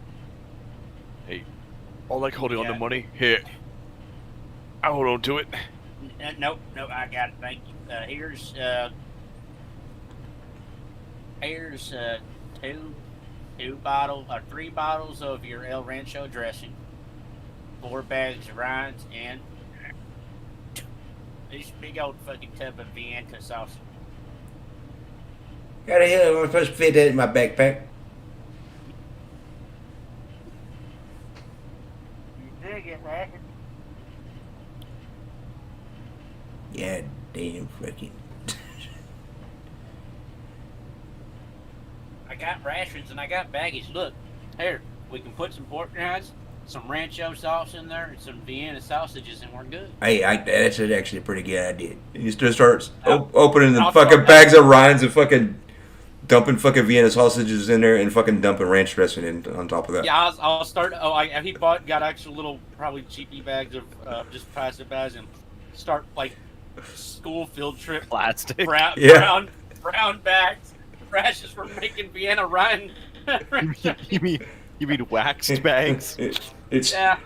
I like holding on Yeah. to money. Here. I hold on to it. Nope, I got it, thank you. Here's three bottles of your El Rancho dressing, 4 bags of rinds, and this big old fucking tub of Vienna sauce. How the hell am I supposed to fit that in my backpack? You dig it, man? Yeah, damn fucking. I got rations and I got baggies. Look, here, we can put some pork rinds, some rancho sauce in there, and some Vienna sausages, and we're good. Hey, that's actually a pretty good idea. You just start opening the I'll fucking start bags of rinds and fucking dumping fucking Vienna sausages in there and fucking dumping ranch dressing in on top of that. Yeah, I'll start. He got actual little, probably cheapy bags of just plastic bags, and start like school field trip Plastic. Yeah. brown bags, rashes for making Vienna rind. you mean waxed bags? It's Yeah.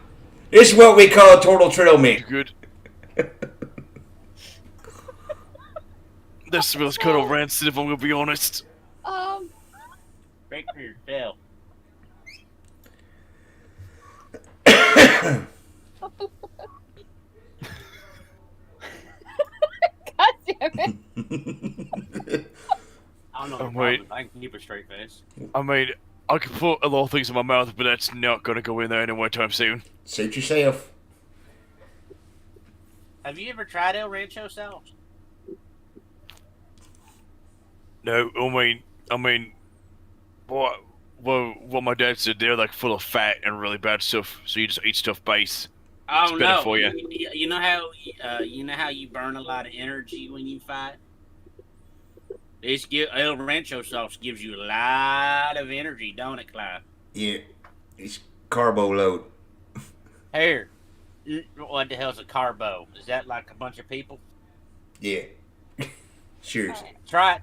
it's what we call total trail meat. Good. This smells kind of rancid, if I'm gonna be honest. Break for your tail. God damn it! I don't know. Oh, wait. I can keep a straight face. I mean, I could put a lot of things in my mouth, but that's not gonna go in there anytime soon. Suit yourself. Have you ever tried El Rancho sauce? No, I mean, what my dad said, they're like full of fat and really bad stuff. So you just eat stuff base. Oh better no! for you. You know how you burn a lot of energy when you fight. El Rancho sauce gives you a lot of energy, don't it, Clive? Yeah, it's carbo load. Here, what the hell's a carbo? Is that like a bunch of people? Yeah, sure. Try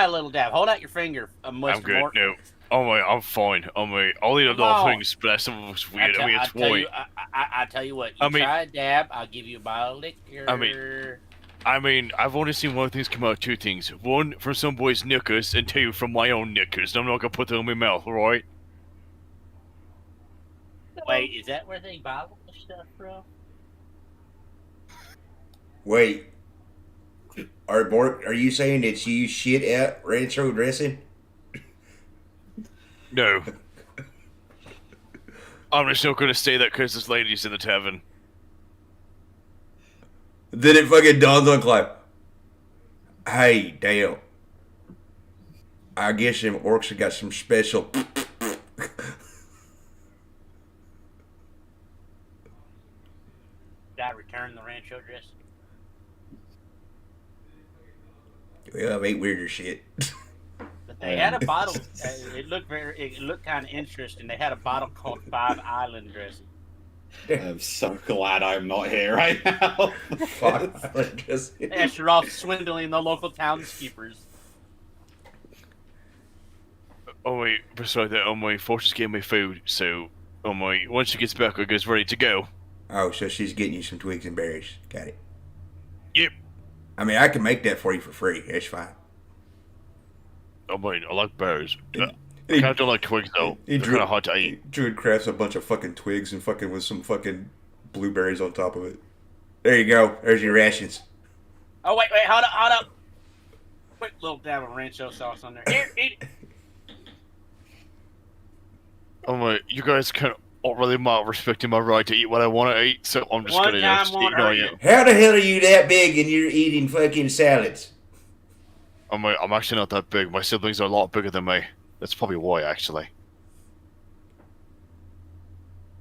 a little dab. Hold out your finger, I'm Mr. good. Mort. No. I'm fine. I'll eat a Come lot of on. things, but some of it's weird. It's tell you, white. I tell you what. You try a dab, I'll give you a bottle of liquor. I mean, I've only seen one of things come out. Two things: one from some boy's knickers, and two from my own knickers. I'm not gonna put them in my mouth, right? Wait, is that where they bottle the stuff from? Wait, are you saying that you shit out rancho dressing? No. I'm just not gonna say that because there's ladies in the tavern. Then it fucking dawns on Clive. Hey, Dale. I guess them orcs have got some special. Did I return the Rancho dress? Well, I've ate weirder shit. But they had a bottle. It looked kind of interesting. They had a bottle called Five Island dressing. I'm so glad I'm not here right now. Yes, you're all swindling the local townskeepers. Oh wait, beside that, Fortune's gave me food, so once she gets back, I gets ready to go. Oh, so she's getting you some twigs and berries. Got it. Yep. I mean, I can make that for you for free. That's fine. I like berries. I kind of don't like twigs though. They're kind of hard to eat. Druid crafts a bunch of fucking twigs and fucking with some fucking blueberries on top of it. There you go. There's your rations. Oh wait, hold up. Quick little dab of Rancho sauce on there. Here, eat it. You guys can't really respecting my right to eat what I want to eat, so I'm just gonna just ignore you. How the hell are you that big and you're eating fucking salads? I'm actually not that big. My siblings are a lot bigger than me. That's probably why, actually.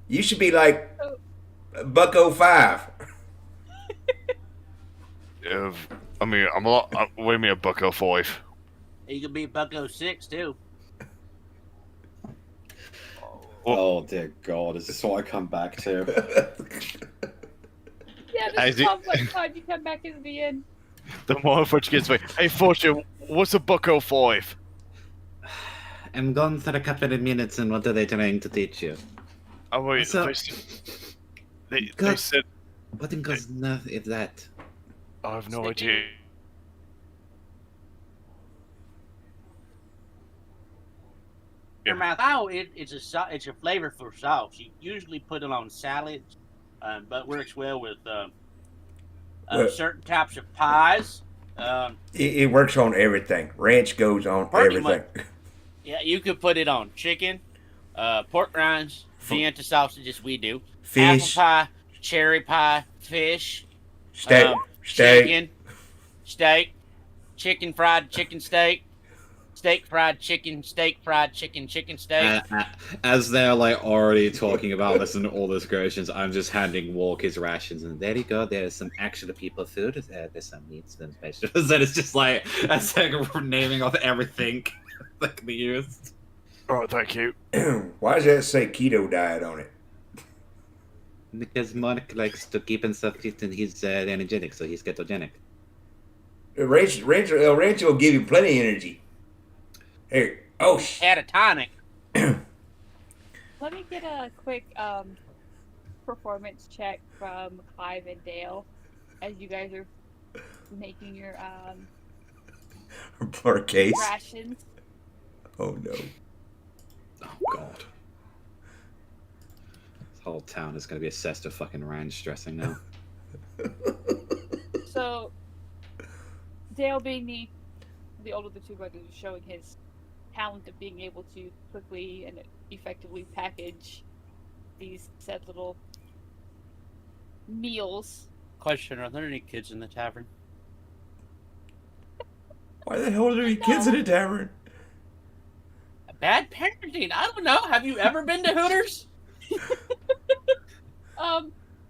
You should be like $1.05. I'm a lot. What do you mean $1.05? You could be $1.06 too. Oh dear God, is this what I come back to? Yeah, this is one time you come back into the inn. The more Fortune gets me. Hey, Fortune, what's $1.05? I'm gone for a couple of minutes, and what are they trying to teach you? Oh wait, So- they God. said. What in God's name is that? I have no idea. Your mouth. Oh, it's a flavorful sauce. You usually put it on salads, but works well with certain types of pies. It works on everything. Ranch goes on Pretty everything. Yeah, you could put it on chicken, pork rinds, Vienna sausages. We do Fish, apple pie, cherry pie, fish, steak, chicken, steak, chicken fried chicken steak. Steak fried chicken, steak fried chicken, chicken steak. As they're like already talking about this and all the creations, I'm just handing Walk his rations, and There you go. There's some actual people food. There's some meats, some vegetables. then it's just like that's like naming off everything that can be used. Oh, thank you. Why does that say keto diet on it? Because Mark likes to keep himself fit and he's energetic, so he's ketogenic. El Rancho will give you plenty of energy. Here. Oh, Catatonic. Let me get a quick performance check from Clive and Dale as you guys are making your case. rations. Oh no. Oh God. This whole town is going to be assessed with fucking ranch dressing now. So Dale being the older of the two brothers is showing his talent of being able to quickly and effectively package these said little meals Question: are there any kids in the tavern? Why the hell are there any kids in a tavern? Bad parenting. I don't know. Have you ever been to Hooters?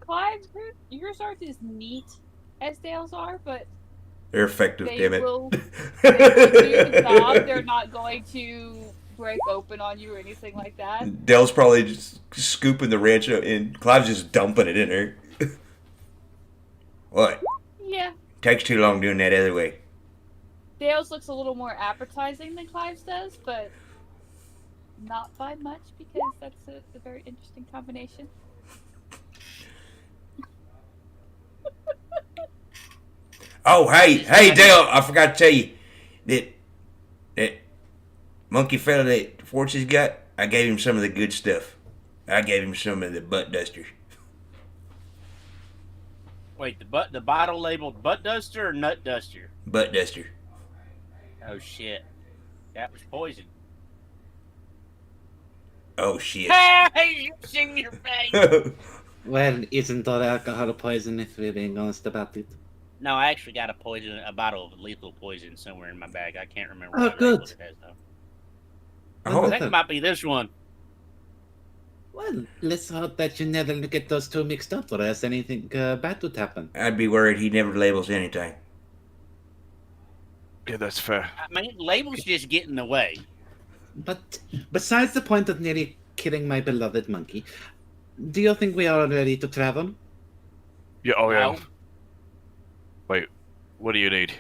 Clive, yours aren't as neat as Dale's are, but They're effective, they damn it. will do the job. They're not going to break open on you or anything like that. Dell's probably just scooping the ranch and Clive's just dumping it in there. What? Yeah. Takes too long doing that other way. Dale's looks a little more appetizing than Clive's does, but not by much because that's a very interesting combination. Oh, hey, Dale! I forgot to tell you that monkey fella that Fortune's got. I gave him some of the good stuff. I gave him some of the butt dusters. Wait, the bottle labeled butt duster or nut duster? Butt duster. Oh shit, that was poison. Oh shit. Hey, you sing your face. Well, isn't all alcohol poison if we're being honest about it? No, I actually got a bottle of lethal poison somewhere in my bag. I can't remember. Oh, what good. it is, though. Oh. I think it might be this one. Well, let's hope that you never get those two mixed up, or else anything bad would happen. I'd be worried he never labels anything. Yeah, that's fair. I mean, labels just get in the way. But besides the point of nearly killing my beloved monkey, do you think we are ready to travel? Yeah, oh yeah. No. Wait, what do you need?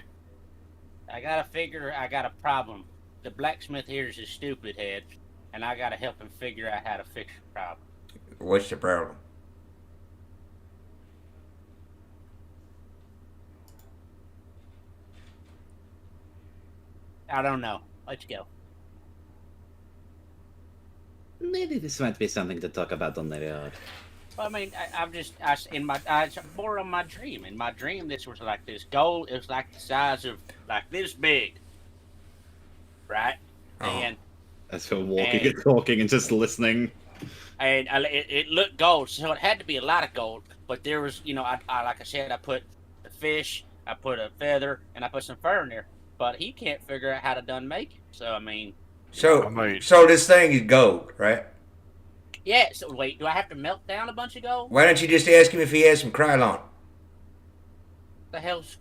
I got a problem. The blacksmith here is a stupid head, and I gotta help him figure out how to fix the problem. What's the problem? I don't know. Let's go. Maybe this might be something to talk about on the road. Well, I mean, I more on my dream. In my dream, this was like this gold. It was like the size of like this big, right? Oh. And As we're walking and talking and just listening. and it looked gold, so it had to be a lot of gold. But there was, I like I said, I put the fish, I put a feather, and I put some fur in there. But he can't figure out how to done make it. So I mean, So Right. this thing is gold, right? yeah. So wait, do I have to melt down a bunch of gold? Why don't you just ask him if he has some Krylon? The hell's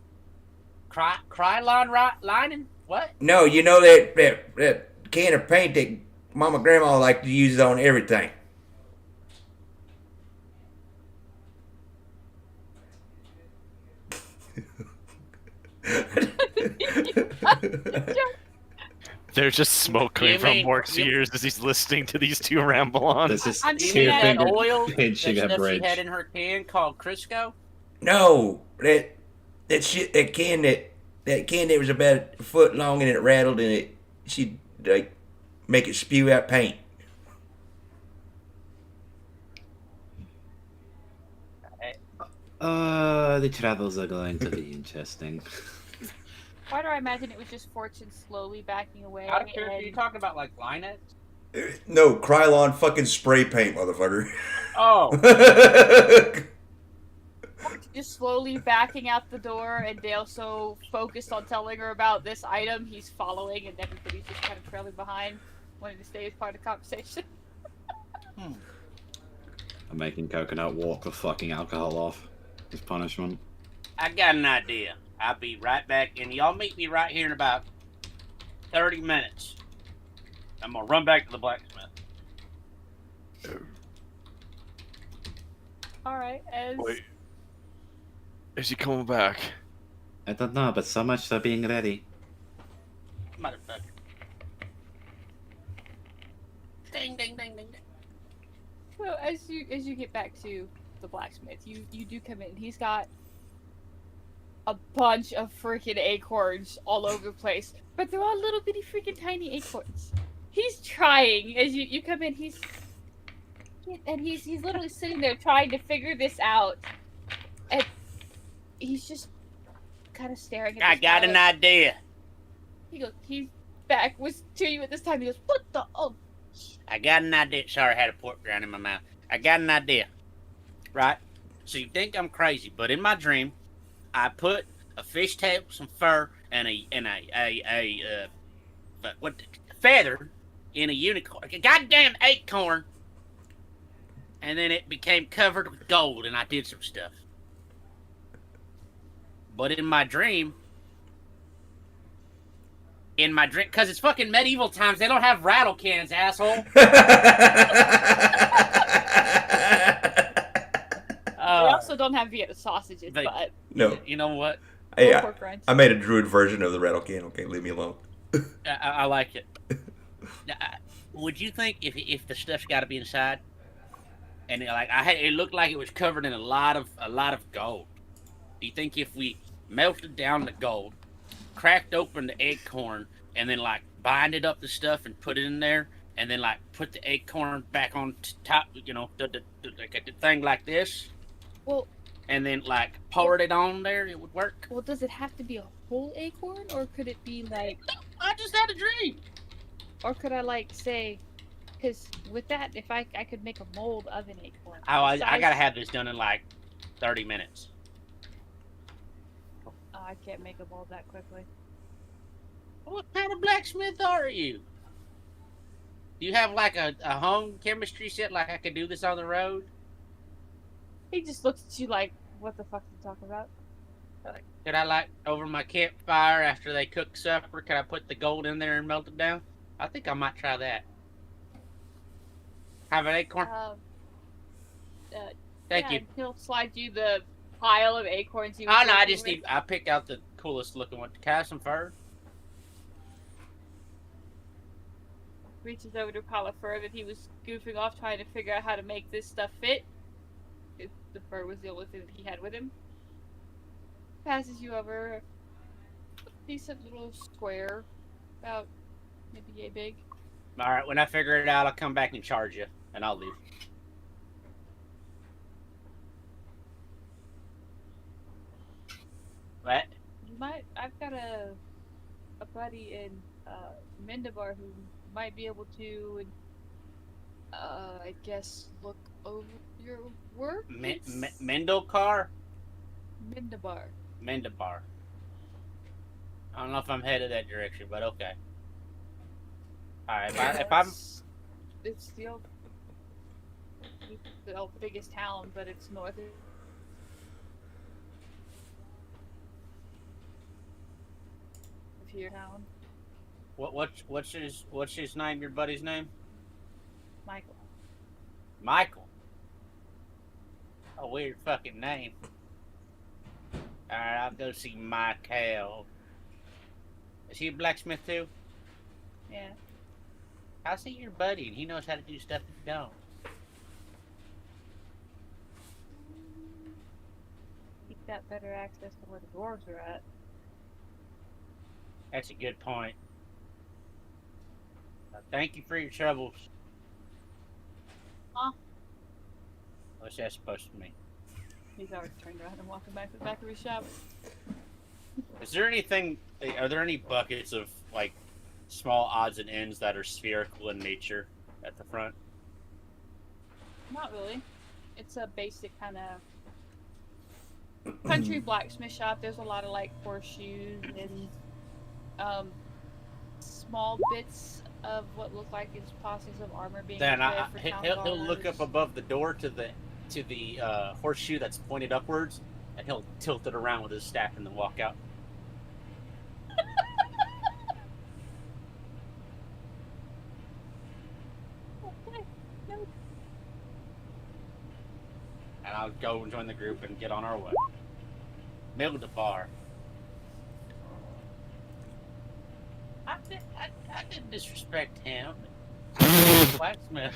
Krylon lining? What? No, you know that can of paint that Mama Grandma liked to use on everything. There's just smoke coming You from mean- Mork's ears as he's listeting to these two ramble on. This is I'm two using that finger oil, pinching that a stuff bridge. she had in her can called Crisco. No, that shit, that can that was about a foot long and it rattled and she'd like make it spew out paint. The travels are going to be interesting. Why do I imagine it was just Fortune slowly backing away? Out of curiosity, are you and- talking about like Linux? No, Krylon fucking spray paint, motherfucker. Oh, just slowly backing out the door, and Dale's so focused on telling her about this item, he's following, and everybody's just kind of trailing behind, wanting to stay as part of the conversation. I'm making Coconut walk the fucking alcohol off as punishment. I got an idea. I'll be right back, and y'all meet me right here in about 30 minutes. I'm gonna run back to the blacksmith. Alright, as Wait. Is he coming back? I don't know, but so much for being ready. Motherfucker. Ding, ding, ding, ding, ding. so as you get back to the blacksmith, you do come in. He's got a bunch of freaking acorns all over the place, but they're all little bitty freaking tiny acorns. He's trying as you come in. He's literally sitting there trying to figure this out, and he's just kind of staring at. I got an idea. He's back to you at this time. He goes, "What the? Oh, I got an idea. Sorry, I had a pork rind in my mouth. I got an idea. Right? So you think I'm crazy, but in my dream, I put a fishtail, some fur, and a feather in a unicorn, a goddamn acorn, and then it became covered with gold, and I did some stuff. But in my dream, because it's fucking medieval times, they don't have rattle cannons, asshole. We also don't have Vienna sausages, but No. You know what? Hey, pork rinds. I made a druid version of the rattle can. Okay, leave me alone. I like it. Would you think if the stuff's got to be inside, and it looked like it was covered in a lot of gold? Do you think if we melted down the gold, cracked open the acorn, and then like binded up the stuff and put it in there, and then like put the acorn back on top, you know, the thing like this, Well, and then like poured it on there, it would work? well, does it have to be a whole acorn, or could it be like, I just had a dream. or could I like say, because with that, if I could make a mold of an acorn. Oh, I size- gotta have this done in like 30 minutes. Oh, I can't make a mold that quickly. What kind of blacksmith are you? Do you have like a home chemistry set? Like I could do this on the road? He just looks at you like, what the fuck are you talking about? Could I like over my campfire after they cook supper? Could I put the gold in there and melt it down? I think I might try that. Have an acorn? Thank you. He'll slide you the pile of acorns you. Oh no, I pick out the coolest looking one. Can I have some fur? Reaches over to a pile of fur that he was goofing off trying to figure out how to make this stuff fit. The fur was the only thing that he had with him. Passes you over a decent little square, about maybe yay big. All right, when I figure it out, I'll come back and charge you, and I'll leave. What? I've got a buddy in Mendabar who might be able to, I guess, look over your work. Mendelcar? Mendabar. Mendabar. I don't know if I'm headed that direction, but okay. Alright, if I'm... It's the biggest town, but it's north of your town. What's his name, your buddy's name? Michael. Michael? A weird fucking name. Alright, I'll go see Michael. Is he a blacksmith too? Yeah. How's he your buddy and he knows how to do stuff that you don't? He's got better access to where the dwarves are at. That's a good point. Thank you for your troubles. Huh? What's that supposed to mean? He's already turned around and walking back to the back of his shop. Is there anything? Are there any buckets of like small odds and ends that are spherical in nature at the front? Not really. It's a basic kind of country blacksmith shop. There's a lot of like horseshoes and small bits of what look like is posses of armor being Then prepared for town he'll look guards. up above the door to the horseshoe that's pointed upwards, and he'll tilt it around with his staff and then walk out. Okay, no. And I'll go and join the group and get on our way. Mendabar. I didn't disrespect him. Blacksmith.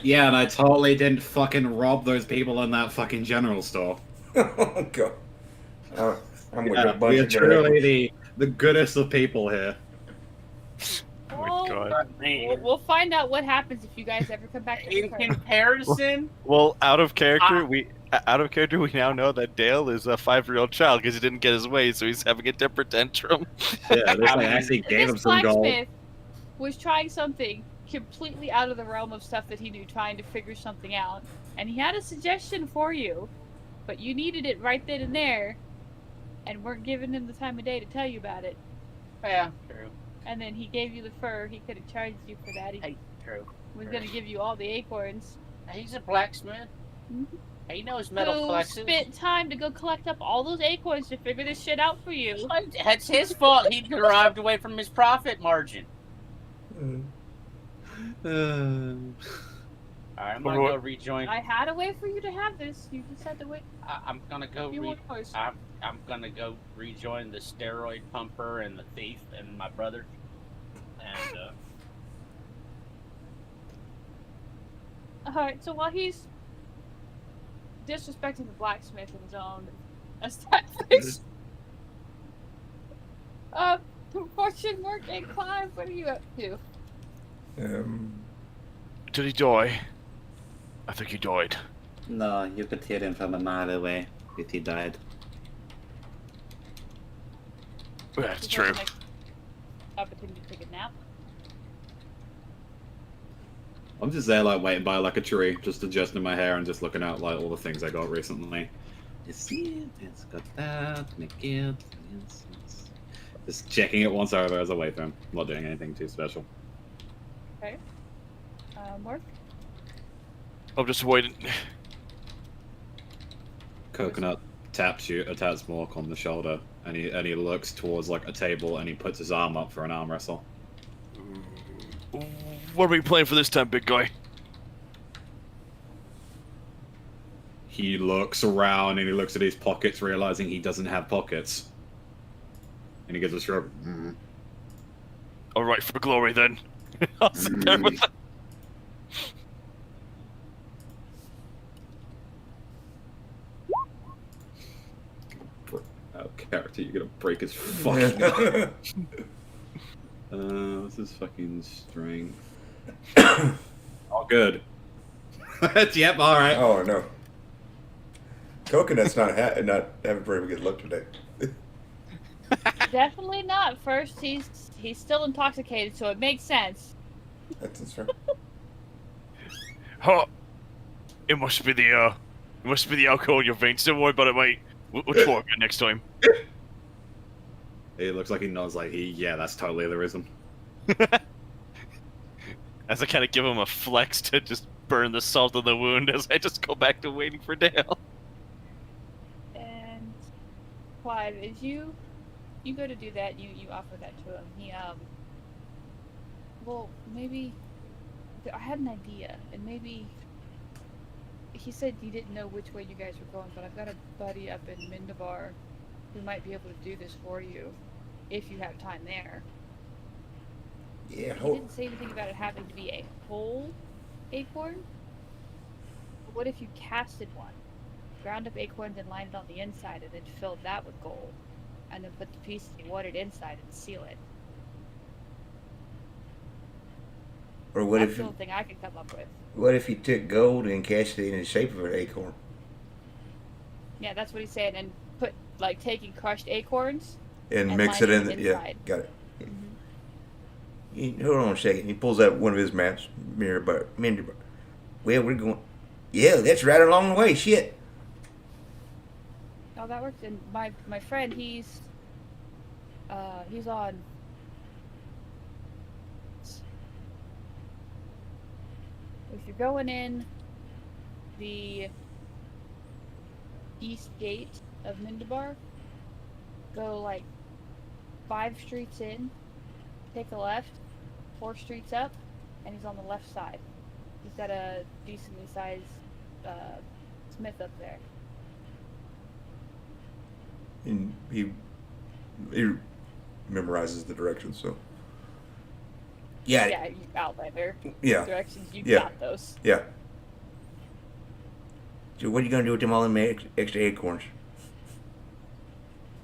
Yeah, and I totally didn't fucking rob those people in that fucking general store. Oh god. I'm with Yeah, a bunch we are of truly the goodest of people here. Oh my Well, god. we'll find out what happens if you guys ever come back to the In party. comparison, Well, out of character, we now know that Dale is a 5-year-old child because he didn't get his way, so he's having a temper tantrum. Yeah, this guy actually gave him This some gold. blacksmith was trying something completely out of the realm of stuff that he knew, trying to figure something out. And he had a suggestion for you, but you needed it right then and there, and weren't giving him the time of day to tell you about it. Yeah, true. And then he gave you the fur. He could have charged you for that. He Hey, true. was going to give you all the acorns. He's a blacksmith. Mhm. He knows metal Who flexes. spent time to go collect up all those acorns to figure this shit out for you. That's his fault. He derived away from his profit margin. Alright, I'm gonna go rejoin. I had a way for you to have this. You just had to wait. I'm gonna go. A few more hours. I'm gonna go rejoin the steroid pumper and the thief and my brother. And Alright, so while he's disrespecting the blacksmith in his own aesthetics, fortune, work, and climb, what are you up to? Did he die? I think he died. No, you could hear him from a mile away if he died. That's He true. doesn't like opportunity to take a nap. I'm just there, like, waiting by, like, a tree, just adjusting my hair and just looking at, like, all the things I got recently. You see, it's got that, make it, yes, yes. Just checking it once over as I wait for him. Not doing anything too special. Okay. Mark? I'm just waiting. Coconut taps you, attacks Mork on the shoulder, and he looks towards, like, a table, and he puts his arm up for an arm wrestle. What are we playing for this time, big guy? He looks around, and he looks at his pockets, realizing he doesn't have pockets. And he gives a shrug. Alright, for glory then. I'll sit there with that. Oh, character, you're gonna break his fucking what's his fucking strength? Oh, good. Yep, alright. Oh no. Coconut's not having a very good look today. Definitely not. First, he's still intoxicated, so it makes sense. That's true. Oh, it must be the alcohol in your veins. Don't worry about it, mate. We'll try again next time. He looks like he knows, like, yeah, that's totally the reason. As I kind of give him a flex to just burn the salt on the wound as I just go back to waiting for Dale. And Clive, as you go to do that, you offer that to him. He well, maybe I had an idea, and maybe he said he didn't know which way you guys were going, but I've got a buddy up in Mindabar who might be able to do this for you if you have time there. Yeah. He didn't say anything about it having to be a whole acorn. But what if you casted one, ground up acorns and lined it on the inside, and then filled that with gold, and then put the pieces you wanted inside and seal it? Or what That's if the only thing I could come up with. what if you took gold and cast it in the shape of an acorn? Yeah, that's what he's saying, and put taking crushed acorns And and mix it in. lining it Yeah, inside. got it. Hold on a second. He pulls out one of his maps. Mindabar. Well, we're going. Yeah, that's right along the way. Shit. Oh, that works. And my friend, he's on. If you're going in the east gate of Mindabar, go 5 streets in, take a left, 4 streets up, and he's on the left side. He's got a decently sized smith up there. And he memorizes the directions. So. Yeah. Yeah, you Outlander Yeah. directions. You Yeah. got those. Yeah. So what are you gonna do with them all them extra acorns?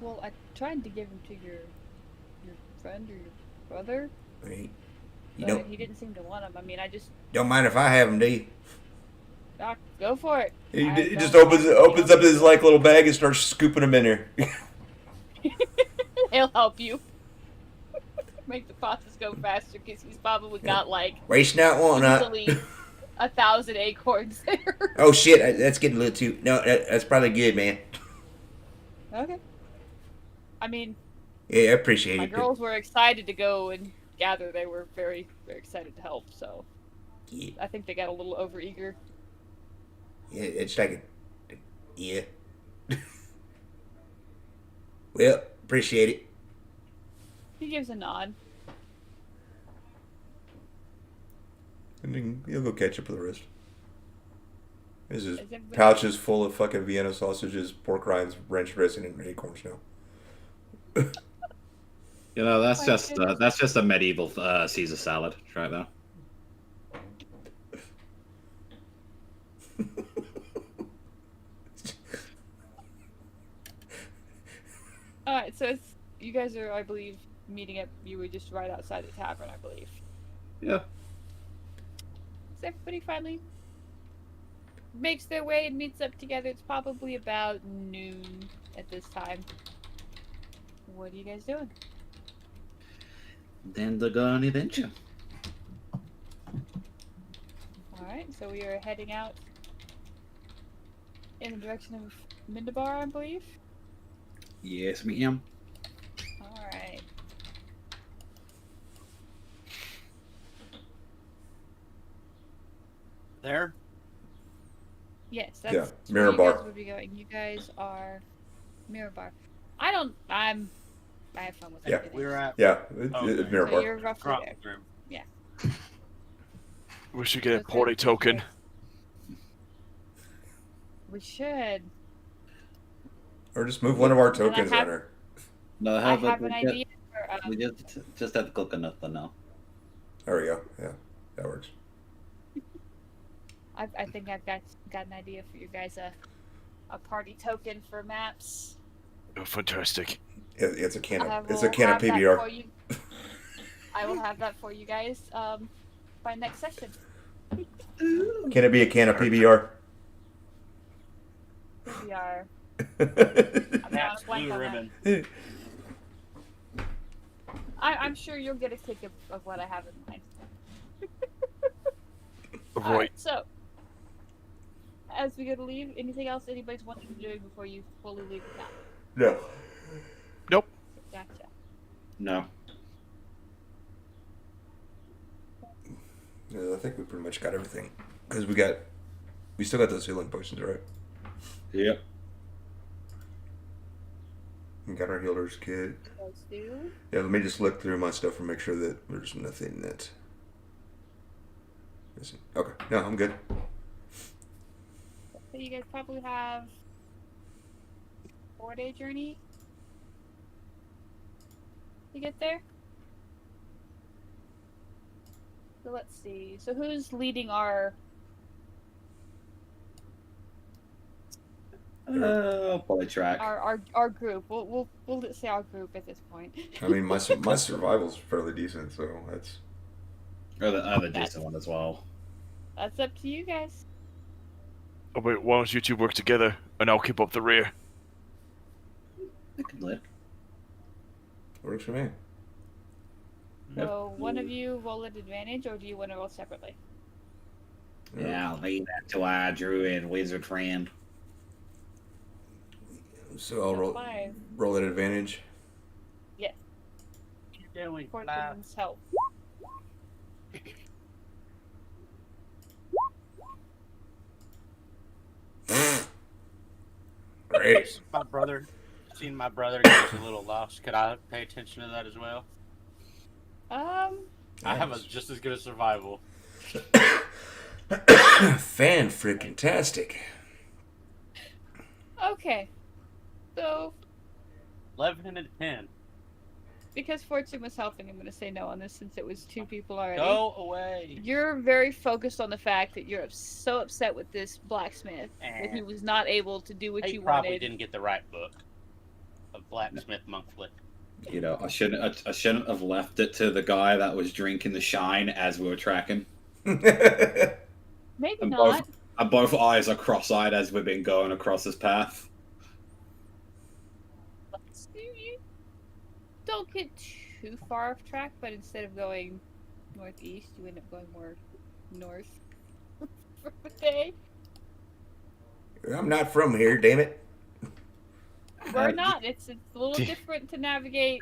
Well, I tried to give them to your friend or your brother, You but don't he didn't seem to want them. I mean, I just don't mind if I have them, do you? go for it. He I just don't opens up his little bag and starts scooping them in there. He'll help you. make the process go faster because he's probably got like Waste not, want not. easily 1,000 acorns there. Oh shit, that's getting a little too. No, that's probably good, man. Okay. I mean, Yeah, I appreciate my it. girls were excited to go and gather. They were very, very excited to help. So Yeah, I think they got a little overeager. yeah, it's like a. Yeah. Well, appreciate it. He gives a nod. And then you'll go catch up with the rest. This is Is everybody- pouches full of fucking Vienna sausages, pork rinds, ranch dressing, and acorns now. You know, that's My just goodness. that's just a medieval Caesar salad right there. All right, so it's you guys are, I believe, meeting up. You were just right outside the tavern, I believe. Yeah. So everybody finally makes their way and meets up together. It's probably about noon at this time. What are you guys doing? Then to go on an adventure. All right, so we are heading out in the direction of Mindabar, I believe. Yes, ma'am. All right. There? Yes, that's Yeah, where Mirror you Bar. guys would be going. You guys are Mirror Bar. I have fun with Yeah. everything. We were at Yeah, Oh, it's okay. Mirror So Bar. you're roughly Crop there. room. We should get a That's party right. token. We should. Or just move one of our I tokens have- on her. No, I how about have an we idea for we just have coconut for now. There we go. Yeah, that works. I think I've got an idea for you guys, a party token for maps. Oh, fantastic. Yeah, it's a can I of it's will a can of have that PBR. for you. I will have that for you guys by next session. Can it be a can of PBR? We are. That's blank blue on ribbon. I'm sure you'll get a kick of what I have in mind. All Right. So, as we go to leave, anything else anybody's wanting to do before you fully leave the town? No. Nope. Gotcha. No. Yeah, I think we pretty much got everything. Because we still got those healing potions, right? Yep. We got our healer's kit. Let's do. Yeah, let me just look through my stuff and make sure that there's nothing that missing. Okay, no, I'm good. So you guys probably have 4-day journey to get there. So let's see. So who's leading our? Probably track. Our group. We'll say our group at this point. I mean, my survival's fairly decent, so that's. Or the other decent one as well. That's up to you guys. Oh, wait, why don't you two work together and I'll keep up the rear? That could work. Works for me. So one of you roll at advantage, or do you want to roll separately? Yeah, I'll leave that to our druid wizard friend. So I'll So 5. roll at advantage. You're doing For live. Tim's help. Great. My brother, seen my brother get a little lost. Could I pay attention to that as well? I have just as good a survival. Fan freaking tastic. Okay. So 11 and 10. because Fortune was helping, I'm going to say no on this since it was 2 people already. Go away. You're very focused on the fact that you're so upset with this blacksmith that he was not able to do what He you probably wanted. didn't get the right book of blacksmith monkflick. You know, I shouldn't have left it to the guy that was drinking the shine as we were tracking. Maybe And not. both eyes are cross-eyed as we've been going across this path. You don't get too far off track, but instead of going northeast, you end up going more north for the day. I'm not from here, damn it. We're not. It's a little different to navigate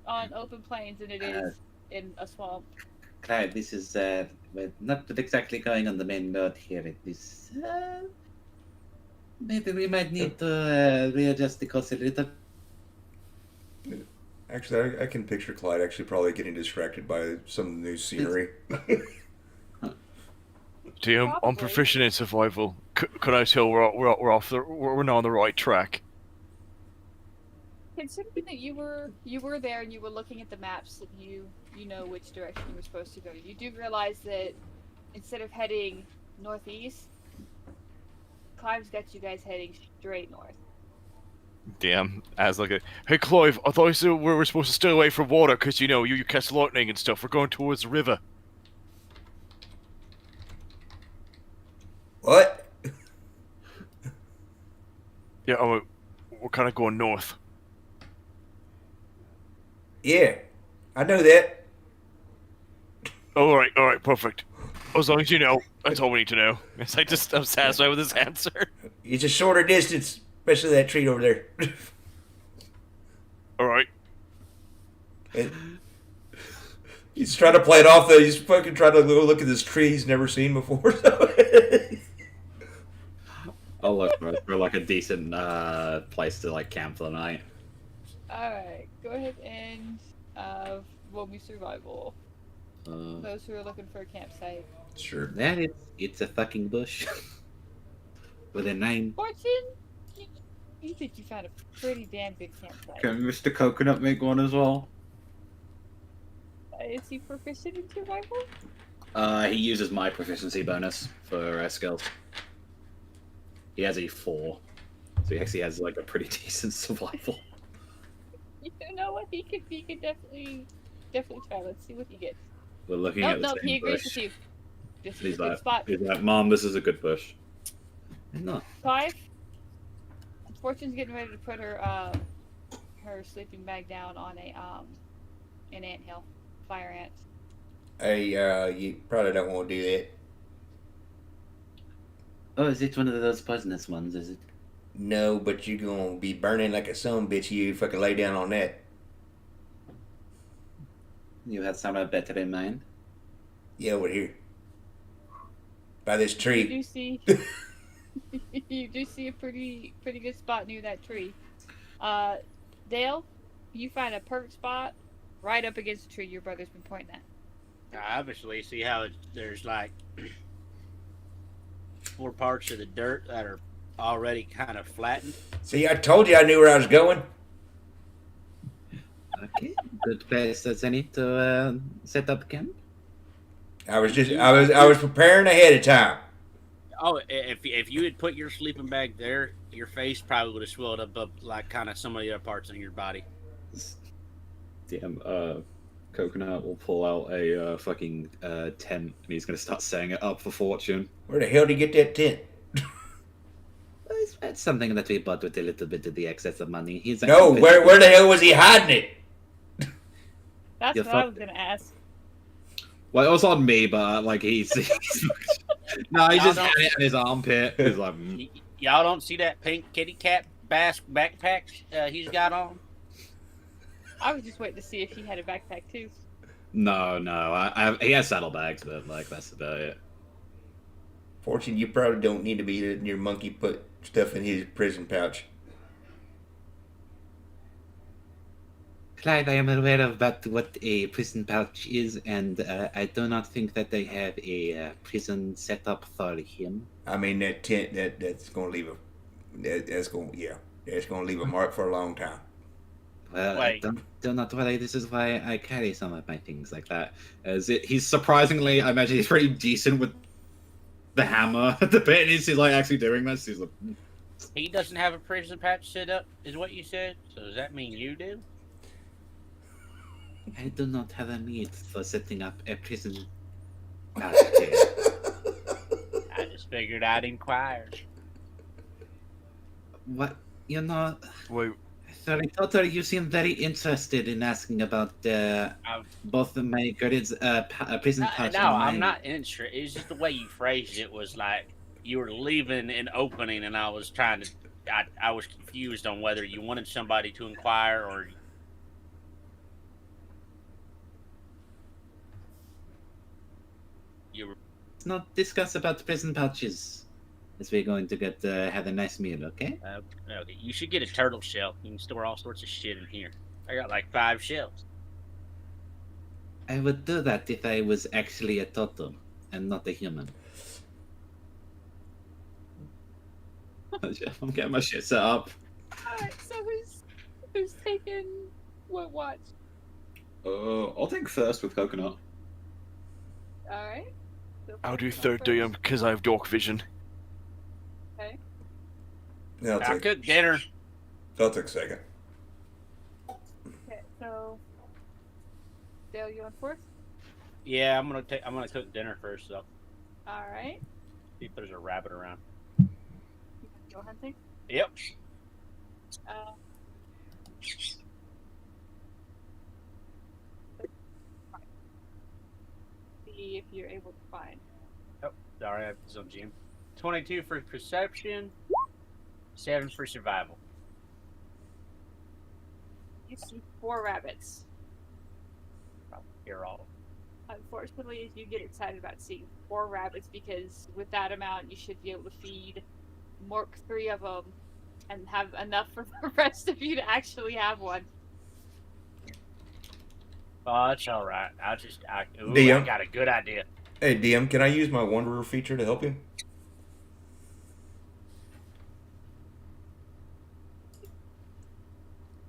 on open plains than it is in a swamp. Clyde, this is well, not exactly going on the main road here. It is maybe we might need to readjust the course a little. Actually, I can picture Clyde actually probably getting distracted by some new scenery. Damn, I'm Probably. proficient in survival. Can I tell we're not on the right track? Considering that you were there and you were looking at the maps and you know which direction you were supposed to go, you do realize that instead of heading northeast, Clive's got you guys heading straight north. Damn, as like a hey Clive, I thought you said we were supposed to stay away from water because you catch lightning and stuff. We're going towards the river. What? Yeah, we're kind of going north. Yeah, I know that. All right, perfect. As long as you know, that's all we need to know. I'm satisfied with this answer. It's a shorter distance, especially that tree over there. All right. He's trying to play it off though. He's fucking trying to go look at this tree he's never seen before. I'll look for like a decent place to like camp for the night. Alright, go ahead and roll me survival. Those who are looking for a campsite. Sure. There it's a fucking bush with a name. Fortune, you think you found a pretty damn good campsite. Can Mr. Coconut make one as well? Is he proficient in survival? He uses my proficiency bonus for skills. He has a 4, so he actually has like a pretty decent survival. You know what? He could definitely try. Let's see what he gets. We're looking at the No, same he agrees bush. with you. This is He's a good like, spot. Mom, this is a good bush. No. Clive, Fortune's getting ready to put her sleeping bag down on an anthill. Fire ants. Hey, you probably don't want to do that. Oh, is it one of those poisonous ones, is it? No, but you're gonna be burning like a son bitch. You fucking lay down on that. You had something better in mind? Yeah, over here. By this You tree. do see, you do see a pretty good spot near that tree. Dale, you find a perfect spot right up against the tree your brother's been pointing at. Obviously, see how there's like 4 parts of the dirt that are already kind of flattened. See, I told you I knew where I was going. Okay, good place as any to set up camp. I was preparing ahead of time. Oh, if you had put your sleeping bag there, your face probably would have swelled up like kind of some of the other parts of your body. Damn, Coconut will pull out a fucking tent and he's gonna start setting it up for Fortune. Where the hell did you get that tent? It's something that we bought with a little bit of the excess of money. He's No, where the hell was he hiding it? That's You what I was fucked gonna ask. Well, it was on me, but like he's no, he just had it in his armpit. He's like, Y'all don't see that pink kitty cat backpack he's got on? I was just waiting to see if he had a backpack too. no. He has saddlebags, but like that's about it. Fortune, you probably don't need to be letting your monkey put stuff in his prison pouch. Clyde, I am aware of what a prison pouch is, and I do not think that they have a prison set up for him. I mean, that tent that's gonna leave that's gonna leave a mark for a long time. Well, Wait. do not worry. This is why I carry some of my things like that. He's surprisingly, I imagine he's pretty decent with the hammer at the bit. He's like actually doing this. He's like, He doesn't have a prison patch set up, is what you said? So does that mean you do? I do not have a need for setting up a prison pouch. I just figured I'd inquire. What? You know, Wait, Tori, you seem very interested in asking about both the my prison pouch No, and I'm mine. not interested. It's just the way you phrased it was like you were leaving an opening, and I was trying to. I was confused on whether you wanted somebody to inquire or. You were. Let's not discuss about prison pouches as we're going to get have a nice meal, okay? Okay, you should get a turtle shell. You can store all sorts of shit in here. I got like 5 shells. I would do that if I was actually a turtle and not a human. I'm getting my shit set up. Alright, so who's taking what watch? I'll take first with coconut. Alright. I'll do third DM because I have dark vision. Okay. Yeah, I cooked dinner. I'll take second. Okay, so Dale, you on fourth? Yeah, I'm gonna cook dinner first though. Alright. See if there's a rabbit around. Go hunting? Yep. See if you're able to find. Oh, sorry, I was on GM. 22 for perception, 7 for survival. You see 4 rabbits. I'll hear all. Unfortunately, as you get excited about seeing 4 rabbits, because with that amount, you should be able to feed Mork 3 of them and have enough for the rest of you to actually have one. Oh, that's all right. I DM? got a good idea. Hey, DM, can I use my Wanderer feature to help you?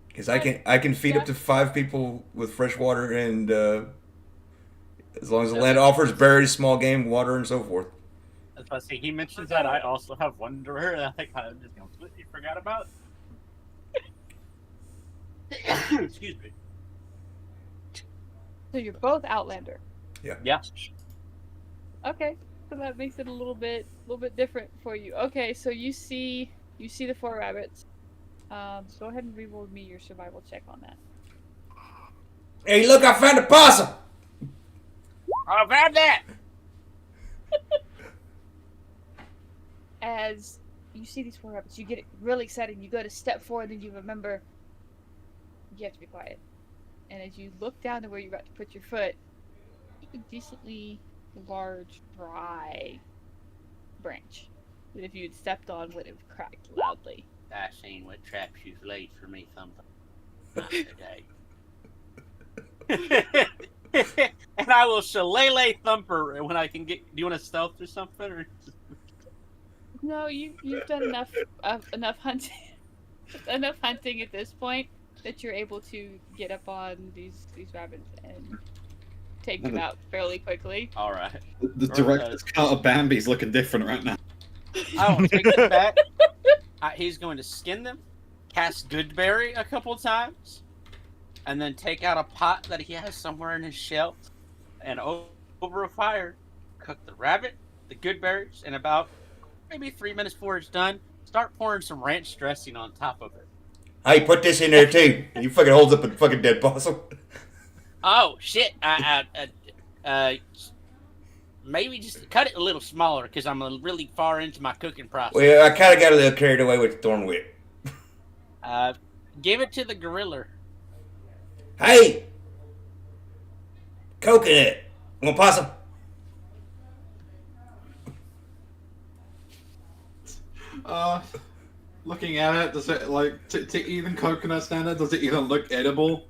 Because I can feed up to 5 people with fresh water, and as long as the land offers berries, small game, water, and so forth. As I say, he mentions that I also have Wanderer, and I think I just completely forgot about it. Excuse me. So you're both Outlander. Yeah. Okay, so that makes it a little bit different for you. Okay, so you see the 4 rabbits. Go ahead and re-roll me your survival check on that. Hey, look! I found a possum. I've had that. As you see these 4 rabbits, you get really excited. You go to step forward, and you remember you have to be quiet. And as you look down to where you're about to put your foot, a decently large, dry branch that if you had stepped on would have cracked loudly. I seen what traps you've laid for me, Thumper. Not today. And I will shillelagh Thumper when I can get. Do you want to stealth or something? Or... No, you've done enough hunting at this point that you're able to get up on these rabbits and take them out fairly quickly. All right. The director's cut of Bambi's looking different right now. I will take them back. He's going to skin them, cast Goodberry a couple times, and then take out a pot that he has somewhere in his shelf, and over a fire, cook the rabbit, the Goodberries, and about maybe 3 minutes before it's done, start pouring some ranch dressing on top of it. Hey, put this in there too. You fucking holds up a fucking dead possum. Oh shit! Maybe just cut it a little smaller because I'm really far into my cooking process. Well, I kind of got a little carried away with the thorn whip. Give it to the gorilla. Hey, coconut. Want possum? Looking at it, does it like to even coconut standard? Does it even look edible?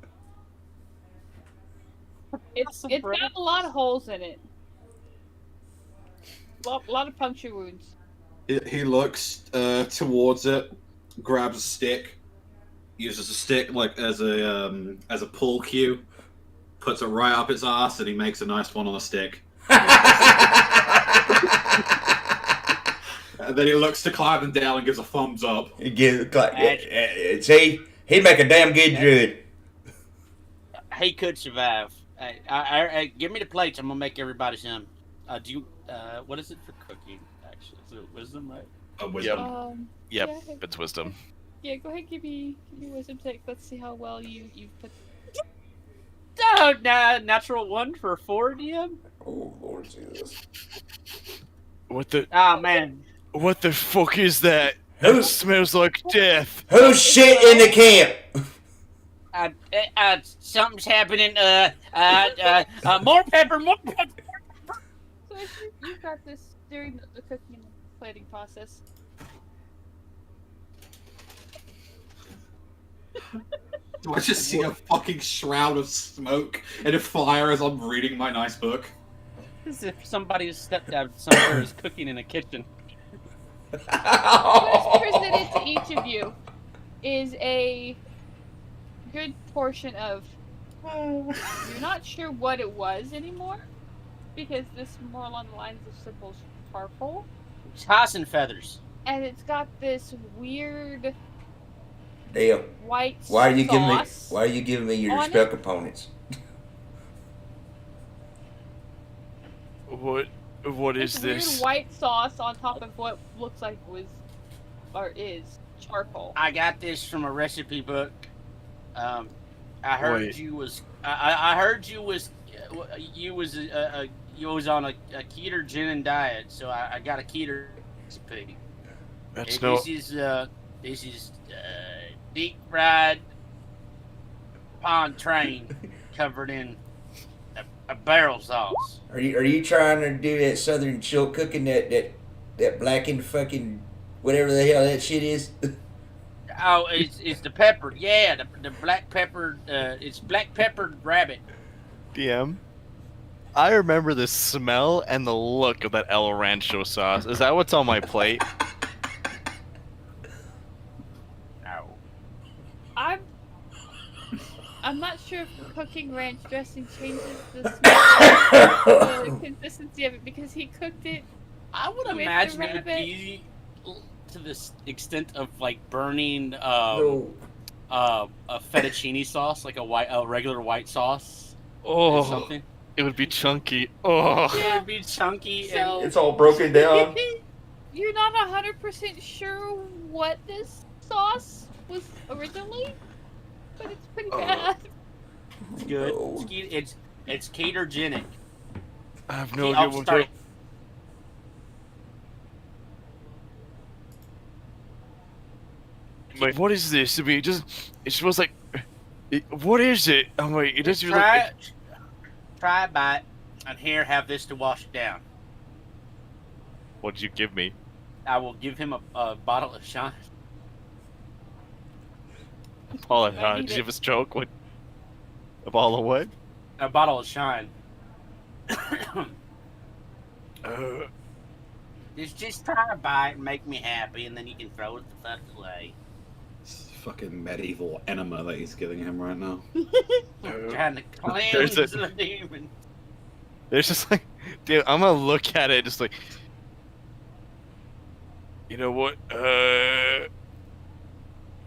It's got a lot of holes in it. A lot of puncture wounds. He looks towards it, grabs a stick, uses a stick like as a pull cue, puts it right up its ass, and he makes a nice one on a stick. And then he looks to Clive and Dale and gives a thumbs up. See, he'd make a damn good druid. He could survive. Give me the plates. I'm gonna make everybody some. Do you? What is it for cooking? Actually, is it wisdom, right? Wisdom. Yep, it's wisdom. Yeah, go ahead, give me wisdom check. Let's see how well you've put. Oh, natural 1 for 4, DM. Oh Lord Jesus! What the Oh man, fuck is that? Who- That smells like death. Who's shit in the camp? something's happening. More pepper, more pepper. So as you've got this during the cooking and plating process. Do I just see a fucking shroud of smoke and a fire as I'm reading my nice book? As if somebody's stepdad somewhere is cooking in a kitchen. What's presented to each of you is a good portion of. You're not sure what it was anymore, because this is more along the lines of simple charcoal, Toss and feathers. and it's got this weird Damn. white Why are you sauce. giving me your on spell it? components? What is This this? weird white sauce on top of what looks like was or is charcoal. I got this from a recipe book. I heard Wait. you was. I heard you was. You was on a ketogenic diet, so I got a keto recipe. That's And no. this is deep fried pond train covered in a barrel sauce. Are you trying to do that southern chill cooking that blackened fucking whatever the hell that shit is? Oh, it's the pepper. Yeah, the black pepper. It's black peppered rabbit. DM. I remember the smell and the look of that El Rancho sauce. Is that what's on my plate? No. I'm not sure if cooking ranch dressing changes the smell, the consistency of it, because he cooked it. I would With the imagine it would rabbit. be to this extent of like burning No. a fettuccine sauce, like a regular white sauce or Oh, something. it would be chunky. Oh, It would be chunky So- It's all broken down. You're not 100% sure what this sauce was originally, but it's pretty bad. It's good. No. It's ketogenic. I have no Oh, idea what. sorry. Wait, what is this? I mean, it smells like. What is it? Oh wait, it doesn't really. Try a bite, and here, have this to wash it down. What'd you give me? I will give him a bottle of shine. Paul, I need did you it. have a stroke? What? A ball of what? A bottle of shine. Just try a bite and make me happy, and then you can throw it the fuck away. It's fucking medieval enema that he's giving him right now. Trying to There's cleanse a- the demon. There's just like, dude, I'm gonna look at it just like, you know what?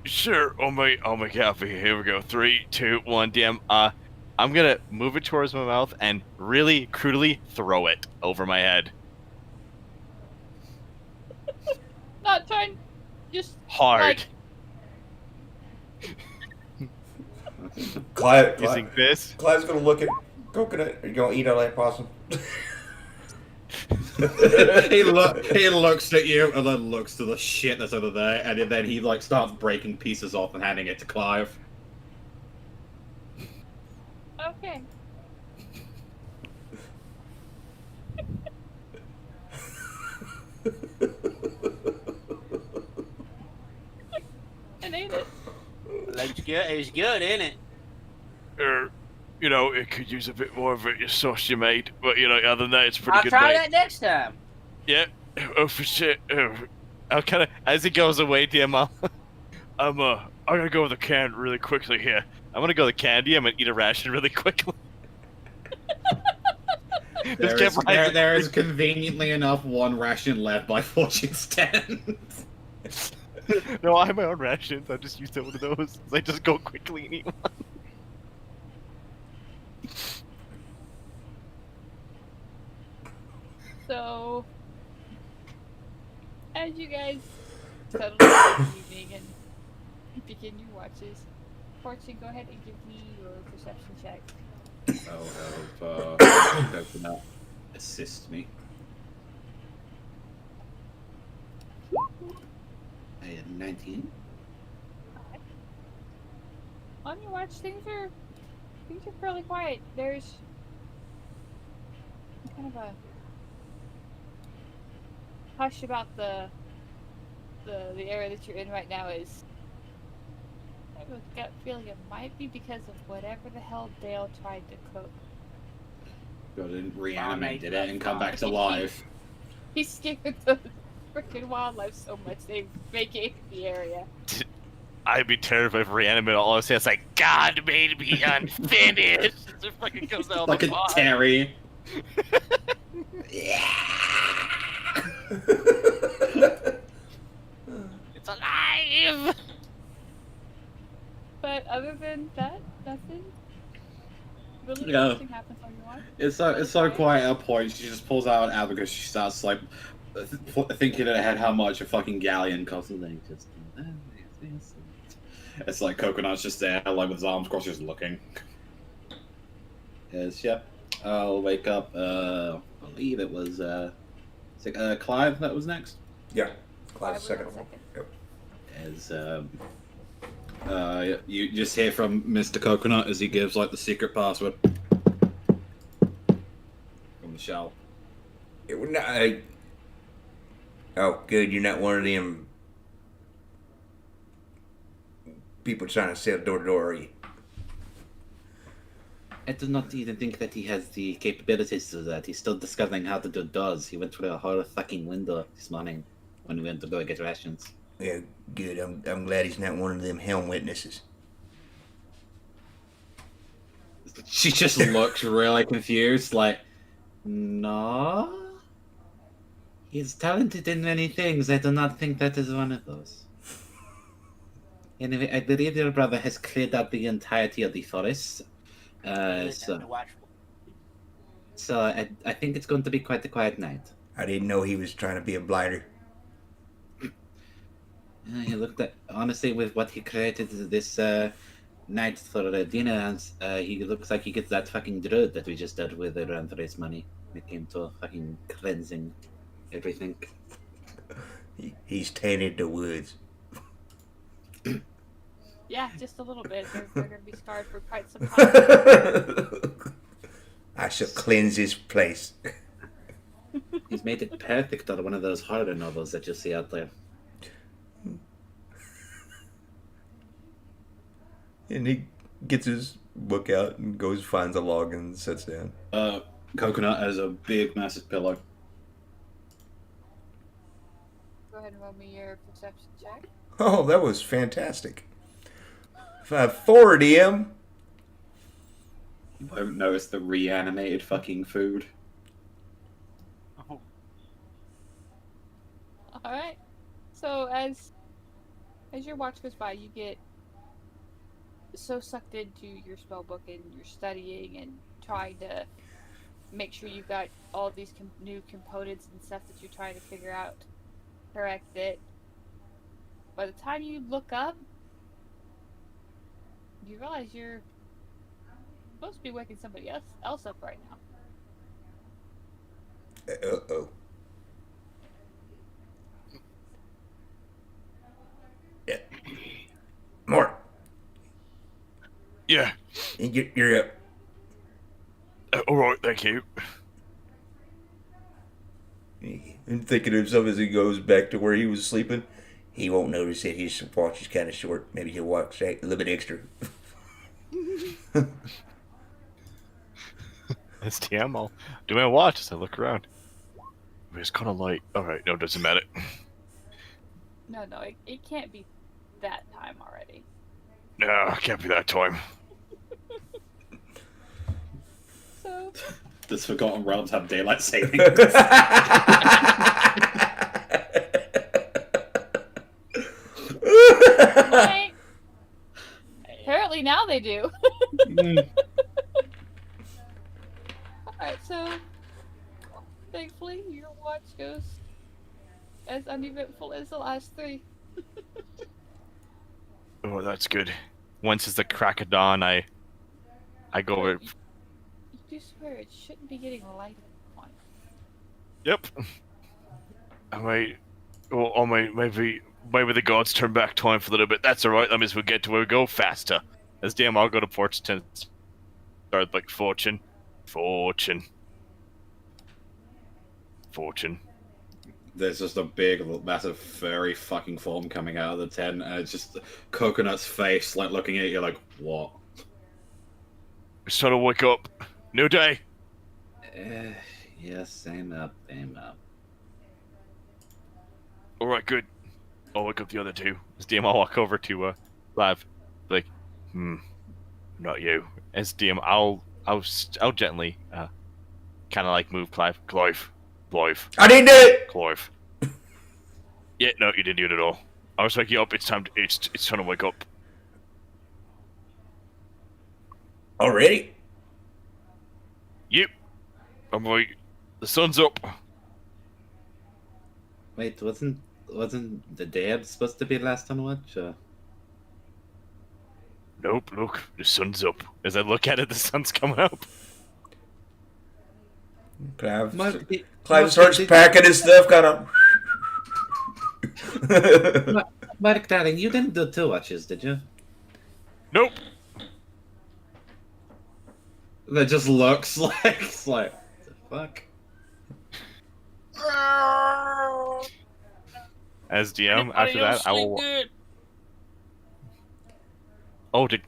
Sure, I'll make happy. Here we go. 3, 2, 1. DM. I'm gonna move it towards my mouth and really crudely throw it over my head. Not trying, just Hard. Using this. Clive's gonna look at coconut. Are you gonna eat all that possum? he looks at you and then looks to the shit that's over there, and then he like starts breaking pieces off and handing it to Clive. okay. And ate it. Looks good. It's good, isn't it? You know, it could use a bit more of it, your sauce you made, but you know, other than that, it's pretty I'll good. try mate. that next time. Yeah. Oh for shit. I'll kind of as he goes away, DM. I'm gonna go with the can really quickly here. I'm gonna go with the candy. I'm gonna eat a ration really quickly. There is conveniently enough one ration left by Fortune's 10. No, I have my own rations. I just used one of those. I just go quickly and eat one. So, as you guys settle down for the evening and begin your watches. Fortune, go ahead and give me your perception check. I'll have Coconut assist me. I had 19. On your watch, things are fairly quiet. There's kind of a hush about the area that you're in right now. Is I have a gut feeling it might be because of whatever the hell Dale tried to cook. God, I didn't reanimate, did it, and come back to life? He scared the freaking wildlife so much they vacated the area. I'd be terrified if reanimated all I say it's like, God made me unfinished. It fucking comes out Like the a pot. Terry. It's alive! But other than that, nothing really Yeah. interesting happens on your watch. It's so quiet at a point. She just pulls out an abacus. She starts like thinking in her head how much a fucking galleon costs. And then just it's like Coconut's just there, like with his arms crossed, just looking. Yes, yep. I'll wake up. I believe it was Clive that was next. Yeah. Clive Class second was one. second. As you just hear from Mr. Coconut as he gives like the secret password from the shell. It would not. Oh, good. You're not one of them people trying to sell door to door, are you? I do not even think that he has the capabilities to do that. He's still discovering how to do doors. He went through a whole fucking window this morning when we went to go get rations. Yeah, good. I'm glad he's not one of them helm witnesses. She just looks really confused, like, no. He's talented in many things. I do not think that is one of those. Anyway, I believe your brother has cleared out the entirety of the forest. So I think it's going to be quite a quiet night. I didn't know he was trying to be a blighter. He looked at, honestly, with what he created this night for dinner, he looks like he gets that fucking druid that we just dealt with around to raise money. It came to fucking cleansing everything. He's tainted the woods. Yeah, just a little bit. They're going to be scarred for quite some time. I shall cleanse this place. He's made it perfect out of one of those horror novels that you see out there. And he gets his book out and goes, finds a log, and sits down. Coconut has a big, massive pillow. Go ahead and roll me your perception check. Oh, that was fantastic. 4 DM. You won't notice the reanimated fucking food. Oh, Alright. So as your watch goes by, you get so sucked into your spell book and you're studying and trying to make sure you've got all these new components and stuff that you're trying to figure out correct that by the time you look up, you realize you're supposed to be waking somebody else up right now. Uh-oh. Yeah. More. Yeah. You're up. Alright, thank you. And thinking to himself as he goes back to where he was sleeping, he won't notice that his watch is kind of short. Maybe he'll watch a little bit extra. That's TM. I'll do my watch as I look around. It's kind of light. Alright, no, doesn't matter. No, it can't be that time already. No, it can't be that time. So, Does Forgotten Realms have daylight saving? right? Apparently now they do. Alright, so thankfully your watch goes as uneventful as the last three. Oh, that's good. Once it's the crack of dawn, I go over. You do swear it shouldn't be getting light at this point. Yep. I might. Well, maybe the gods turn back time for a little bit. That's alright. That means we get to where we go faster. As damn, I'll go to Porch 10. Start like fortune. There's just a big, massive, furry fucking form coming out of the tent, and it's just Coconut's face, like looking at you, like, what? It's time to wake up. New day. Yes, same up. Alright, good. I'll wake up the other two. As DM, I'll walk over to Clive. Like, not you. As DM, I'll gently kind of like move Clive. I didn't do it. Clive. Yeah, no, you didn't do it at all. I was waking you up. It's time to wake up. Already? Yep. I'm like, the sun's up. Wait, wasn't the dad supposed to be last on watch? Nope, look, the sun's up. As I look at it, the sun's coming up. Clive starts packing his stuff, kind of. Mark, darling, you didn't do 2 watches, did you? Nope. That just looks like, it's like, what the fuck? As DM, after that, I will. Oh, did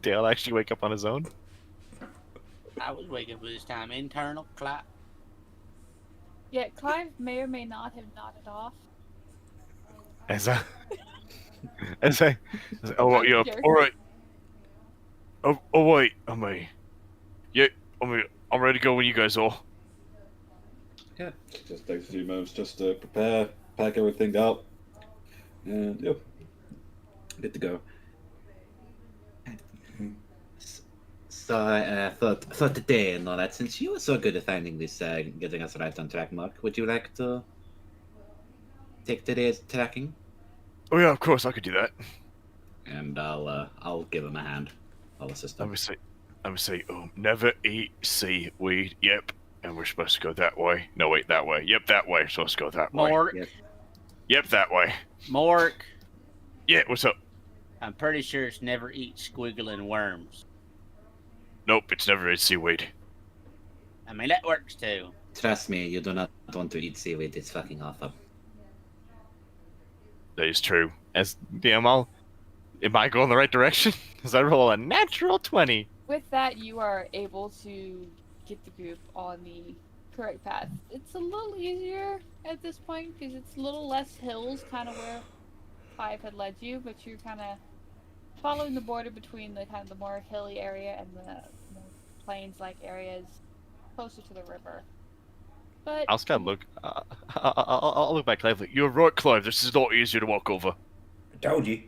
Dale actually wake up on his own? I was waking up this time. Internal clock. Yeah, Clive may or may not have nodded off. Oh, yeah, alright. Oh, wait, I'm ready to go when you guys are. Yeah, it just takes a few moments just to prepare, pack everything up, and yep, good to go. So I thought today and all that, since you were so good at finding this, getting us right on track, Mark, would you like to take today's tracking? Oh yeah, of course, I could do that. And I'll give him a hand. I'll assist him. I would say, never eat seaweed. Yep. And we're supposed to go that way. No, wait, that way. Yep, that way. We're supposed to go that way. Mork. Yep, that way. Mork. Yeah, what's up? I'm pretty sure it's never eat squiggling worms. Nope, it's never ate seaweed. I mean, that works too. Trust me, you do not want to eat seaweed. It's fucking awful. That is true. As DM, am I going the right direction? Because I roll a natural 20. With that, you are able to get the group on the correct path. It's a little easier at this point because it's a little less hills, kind of where Clive had led you, but you're kind of following the border between the kind of the more hilly area and the more plains-like areas closer to the river. But I'll just kind of look. I'll look back, Clive. Like, you're right, Clive. This is a lot easier to walk over. I told you.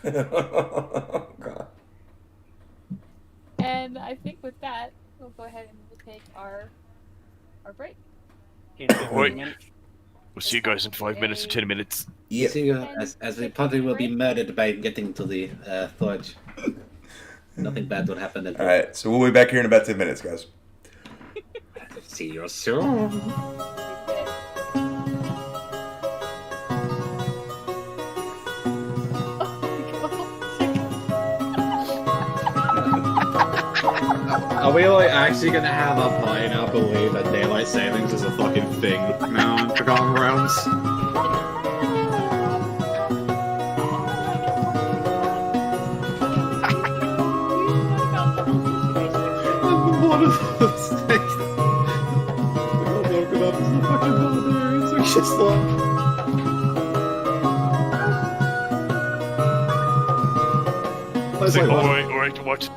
Oh, God. And I think with that, we'll go ahead and we'll take our break. Wait. We'll see you guys in 5 minutes or 10 minutes. Yeah. See you, as we probably will be murdered by getting to the forge. Nothing bad will happen. All right, so we'll be back here in about 10 minutes, guys. See you soon. Are we like actually gonna have a party now believe that daylight savings is a fucking thing now in Forgotten Realms? One of those things. We got woken up as the fucking barbarians. We're just like. It's like, alright, watch.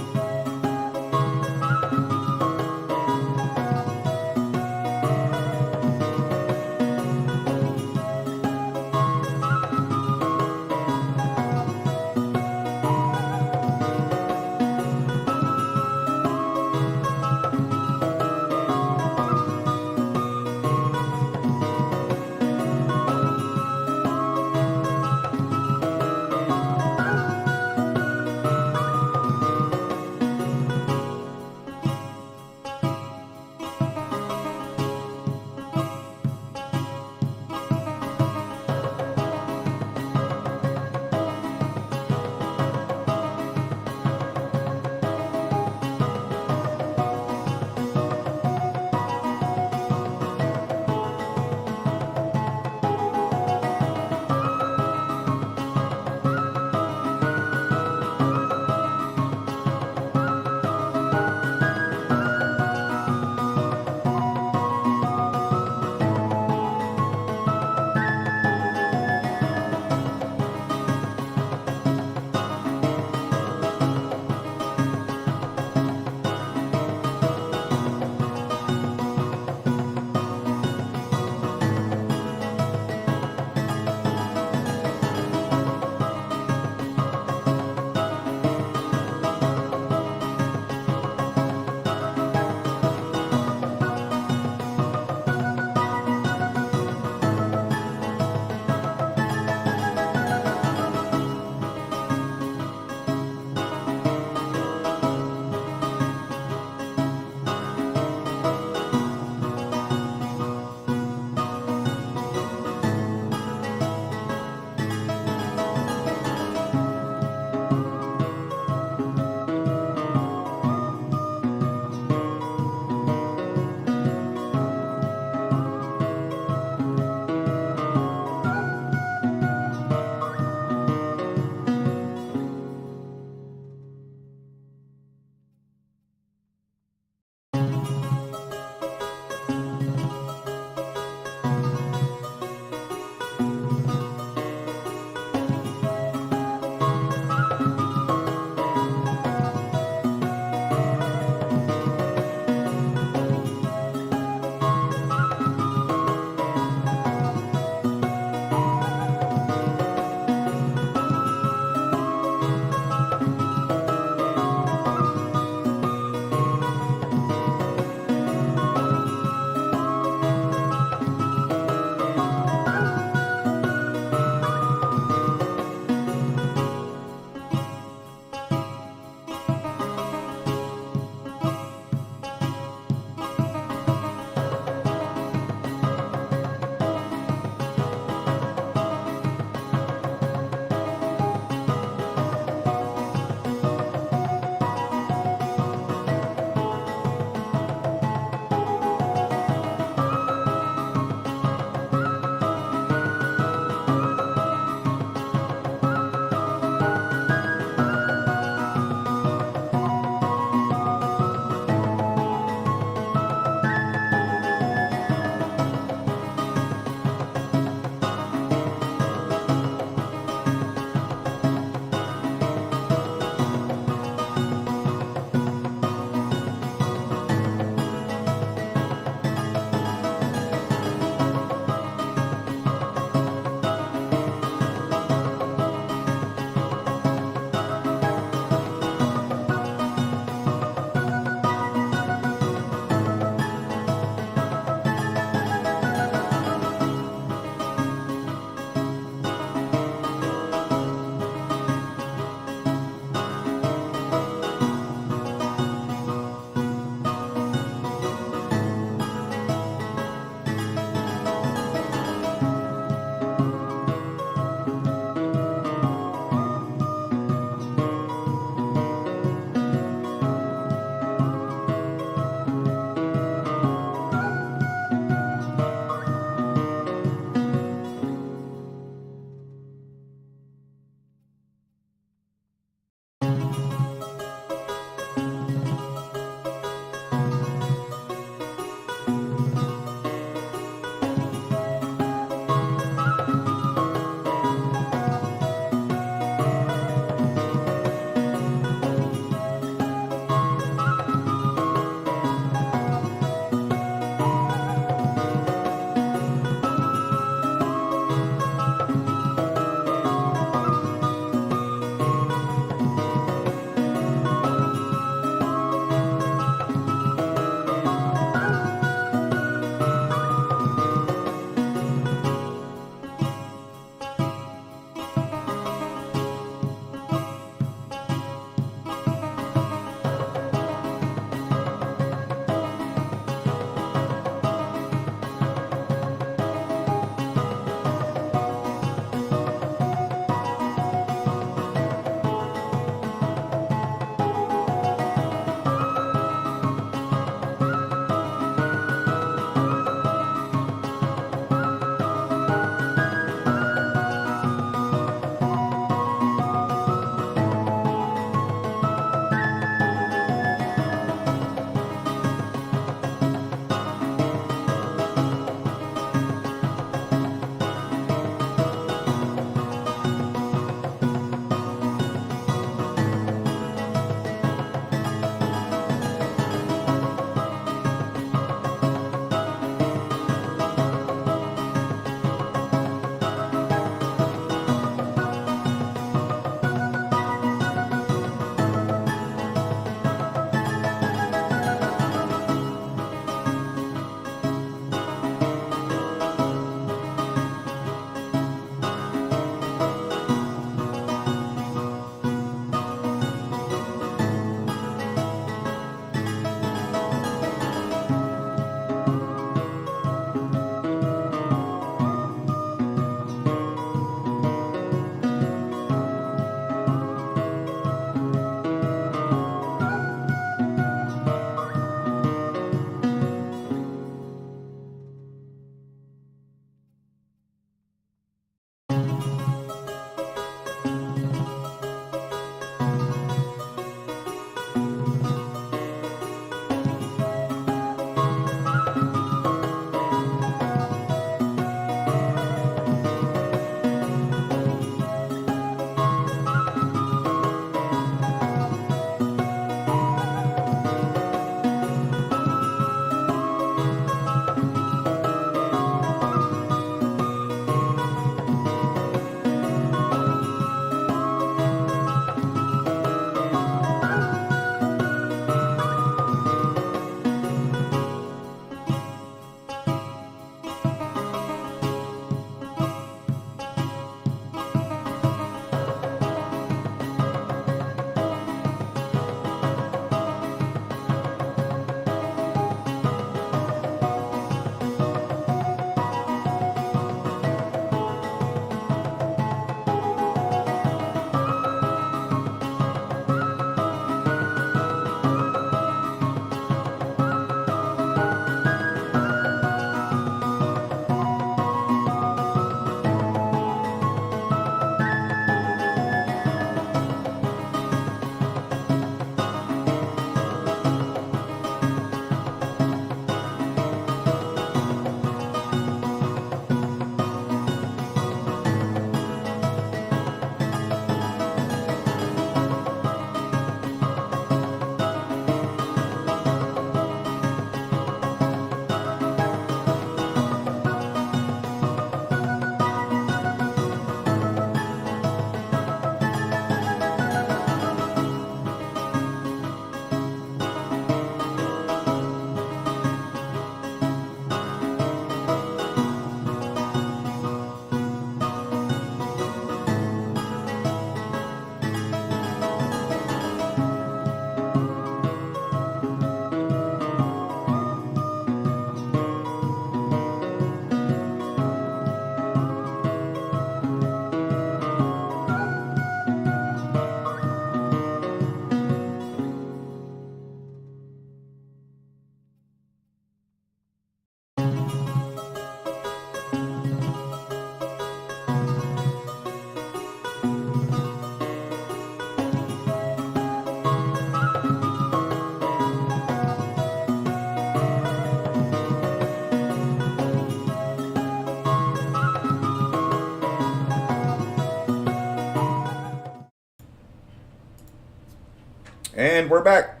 And we're back.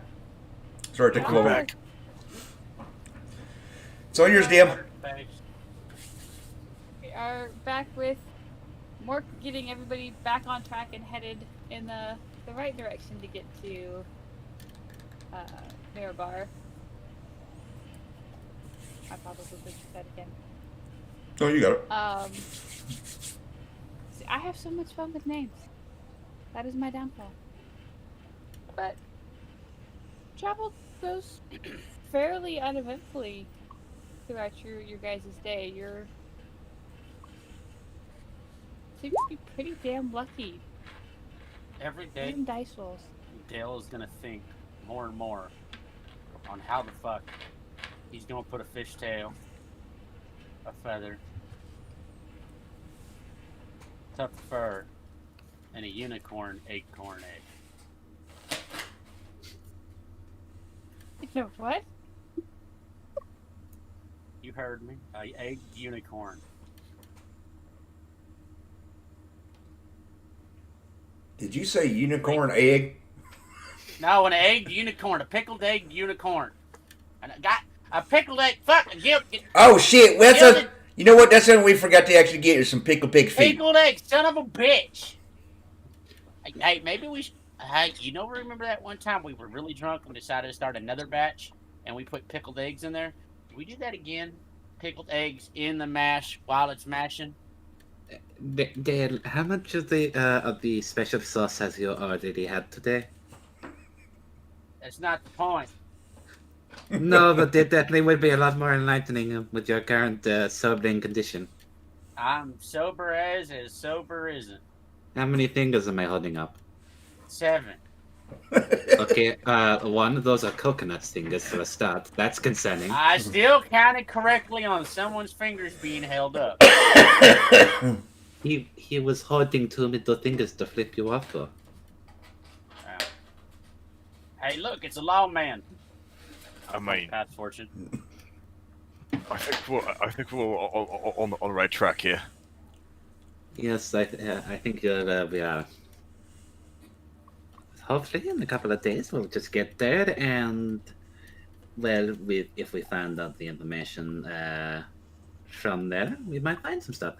Sorry, it took a Welcome little. back. It's all yours, DM. We are back with Mork getting everybody back on track and headed in the right direction to get to Mirabar. I probably butchered that again. Oh, you got it. See, I have so much fun with names. That is my downfall. But travel goes fairly uneventfully throughout your guys' day. You're seem to be pretty damn lucky. Every day, Even dice rolls. Dale is gonna think more and more on how the fuck he's gonna put a fishtail, a feather, tough fur, and a unicorn acorn egg. You know what? You heard me. A egg unicorn. Did you say unicorn egg? No, an egg unicorn, a pickled egg unicorn. And I got a pickled egg. Fuck, Oh shit! Well, that's Gilded- a. You know what? That's something we forgot to actually get. Some pickled pig feet. pickled egg, son of a bitch. Hey, maybe we should. Hey, remember that one time we were really drunk and decided to start another batch and we put pickled eggs in there? Can we do that again? Pickled eggs in the mash while it's mashing? Dale, how much of the special sauce has you already had today? That's not the point. No, but it definitely would be a lot more enlightening with your current sobering condition. I'm sober as sober isn't. How many fingers am I holding up? 7. Okay, one of those are coconut fingers for a start. That's concerning. I still counted correctly on someone's fingers being held up. He was holding 2 middle fingers to flip you off for. Hey, look, it's a lawman. I mean, Path fortune. I think we're on the right track here. Yes, I think we are. Hopefully, in a couple of days, we'll just get there, and well, if we find out the information from there, we might find some stuff.